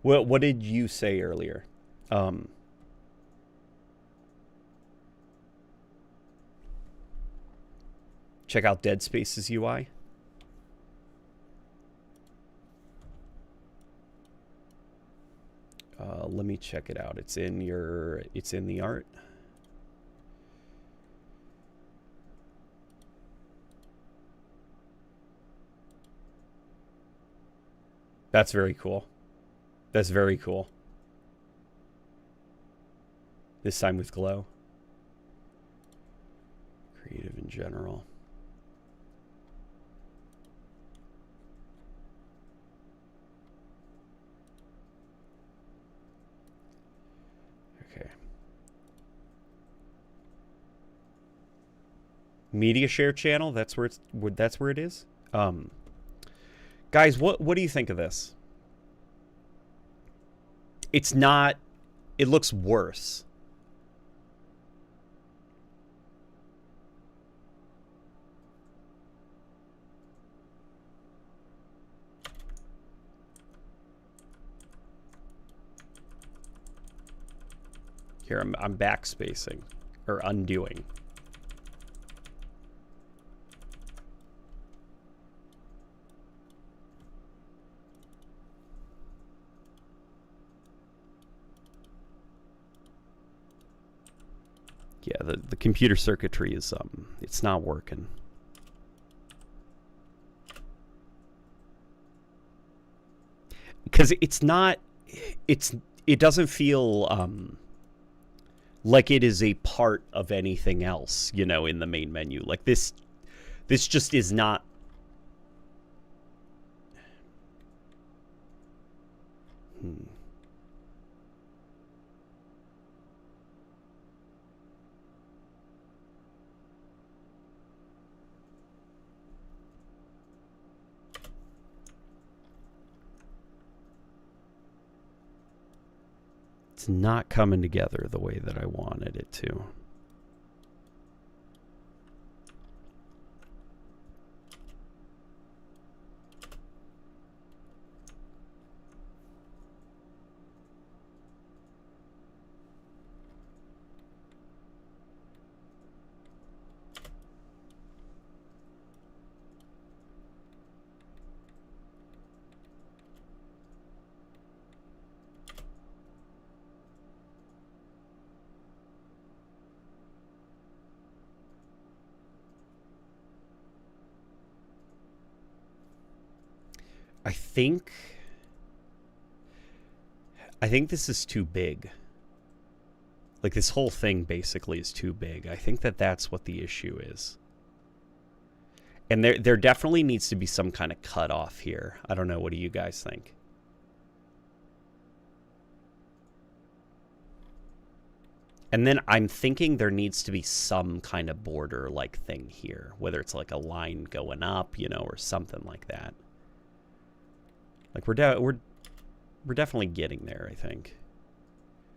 Well, what did you say earlier? Check out Dead Space's UI. Let me check it out. It's in the art. That's very cool. That's very cool. This time with glow. Creative in general. Media share channel. That's where it is. Guys, what do you think of this? It's not. It looks worse. Here, I'm backspacing or undoing. Yeah, the computer circuitry is it's not working. Because it's not, it doesn't feel like it is a part of anything else, you know, in the main menu. Like this just is not. It's not coming together the way that I wanted it to. I think this is too big. Like, this whole thing basically is too big. I think that's what the issue is. And there definitely needs to be some kind of cutoff here. I don't know. What do you guys think? And then I'm thinking there needs to be some kind of border-like thing here. Whether it's like a line going up, you know, or something like that. Like, we're definitely getting there, I think.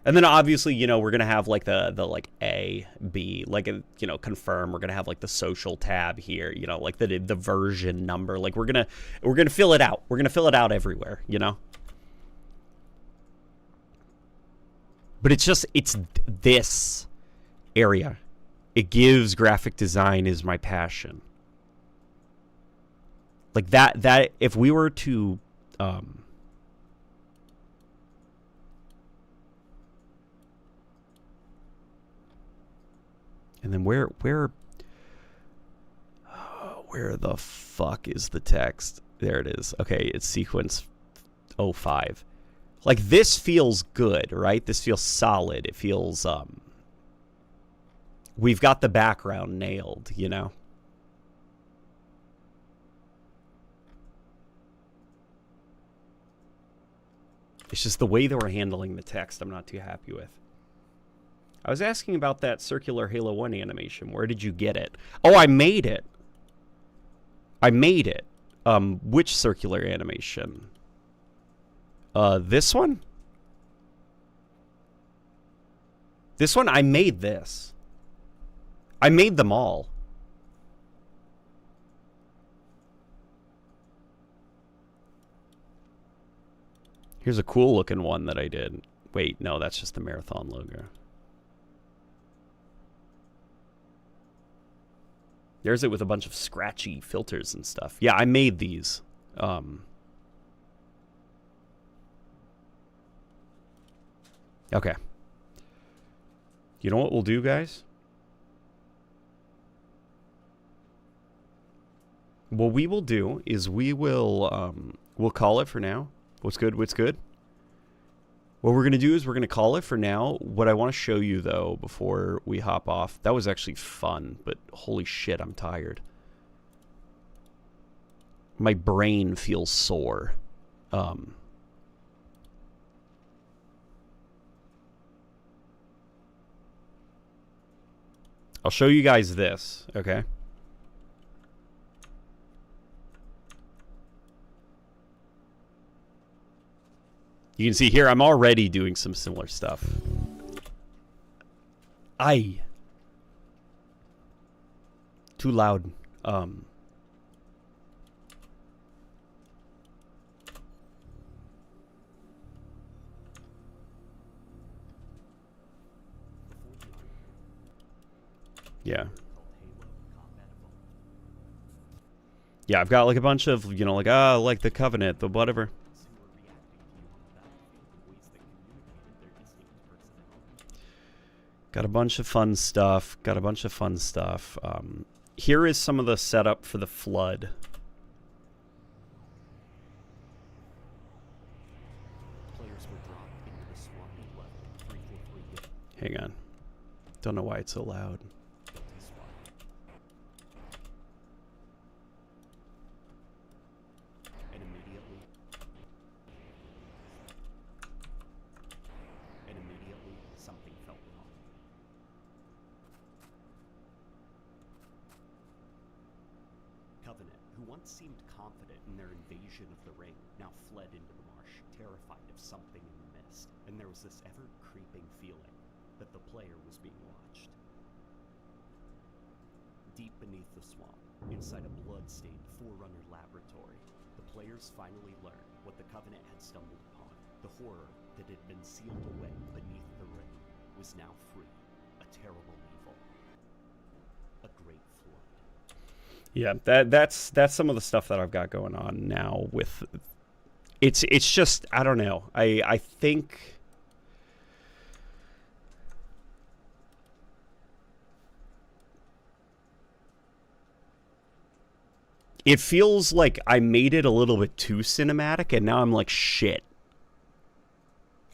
And then obviously, you know, we're gonna have like the like A, B, like, you know, confirm. We're gonna have like the social tab here, you know, like the version number. Like we're gonna fill it out. We're gonna fill it out everywhere, you know. But it's this area. It gives graphic design is my passion. Like that if we were to and then where the fuck is the text? There it is. Okay, it's sequence 05. Like, this feels good, right? This feels solid. It feels we've got the background nailed, you know. It's just the way that we're handling the text I'm not too happy with. I was asking about that circular Halo 1 animation. Where did you get it? Oh, I made it. Which circular animation? This one? This one? I made this. I made them all. Here's a cool looking one that I did. Wait, no, that's just the marathon logo. There's it with a bunch of scratchy filters and stuff. Yeah, I made these. Okay. You know what we'll do, guys? What we will do is we'll call it for now. What's good? What's good? What we're going to do is we're going to call it for now. What I want to show you, though, before we hop off, that was actually fun, but holy shit, I'm tired. My brain feels sore. I'll show you guys this, okay? You can see here, I'm already doing some similar stuff. Too loud. Yeah. Yeah, I've got like a bunch of, you know, like the Covenant, the whatever. Got a bunch of fun stuff. Here is some of the setup for the flood. Hang on. Don't know why it's so loud. Seemed confident in their invasion of the ring, now fled into the marsh, terrified of something in the mist, and there was this ever-creeping feeling that the player was being watched. Deep beneath the swamp, inside a blood-stained Forerunner laboratory, the players finally learned what the Covenant had stumbled upon. The horror that had been sealed away beneath the ring was now free, a terrible evil. A great flood. Yeah, that's some of the stuff that I've got going on now with it's just, I don't know. I think it feels like I made it a little bit too cinematic, and now I'm like, shit.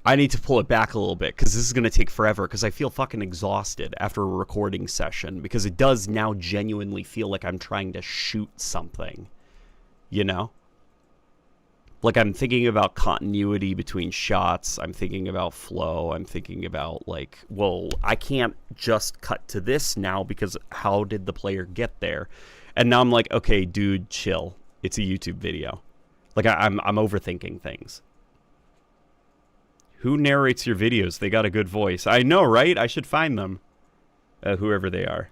I need to pull it back a little bit because this is going to take forever because I feel fucking exhausted after a recording session because it does now genuinely feel like I'm trying to shoot something, you know? Like I'm thinking about continuity between shots. I'm thinking about flow. I'm thinking about like, well, I can't just cut to this now because how did the player get there? And now I'm like, okay, dude, chill. It's a YouTube video. Like I'm overthinking things. Who narrates your videos? They got a good voice. I know, right? I should find them. Whoever they are.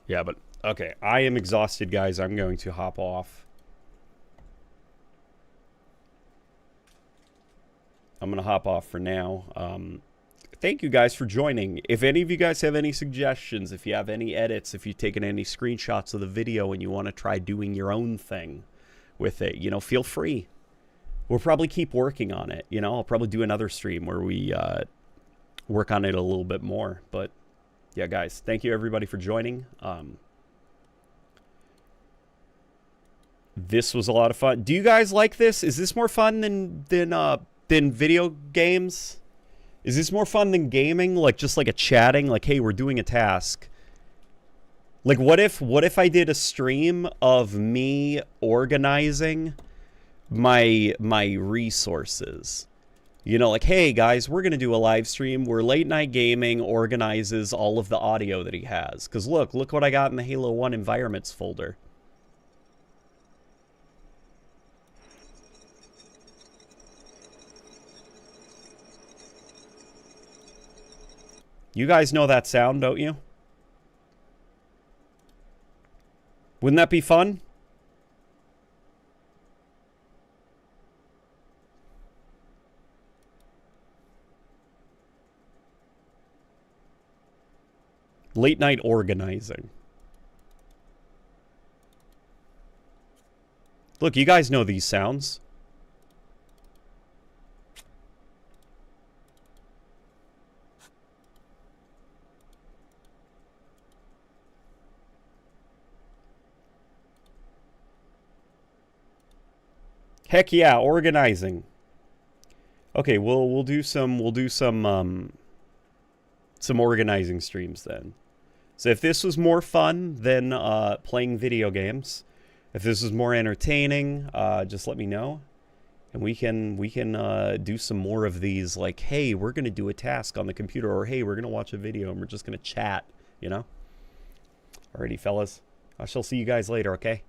Yeah, but okay. I am exhausted, guys. I'm going to hop off. I'm going to hop off for now. Thank you guys for joining. If any of you guys have any suggestions, if you have any edits, if you've taken any screenshots of the video and you want to try doing your own thing with it, you know, feel free. We'll probably keep working on it. You know, I'll probably do another stream where we work on it a little bit more. But yeah, guys, thank you everybody for joining. This was a lot of fun. Do you guys like this? Is this more fun than video games? Is this more fun than gaming? Like just like a chatting, like, hey, we're doing a task. Like what if I did a stream of me organizing my resources? You know, like, hey guys, we're gonna do a live stream where Late Night Gaming organizes all of the audio that he has. Cause look what I got in the Halo 1 environments folder. You guys know that sound, don't you? Wouldn't that be fun? Late night organizing. Look, you guys know these sounds. Heck yeah, organizing. Okay, we'll do some organizing streams then. So if this was more fun than playing video games, if this is more entertaining, just let me know, and we can do some more of these. Like, hey, we're gonna do a task on the computer, or hey, we're gonna watch a video and we're just gonna chat. You know. Alrighty, fellas. I shall see you guys later, okay?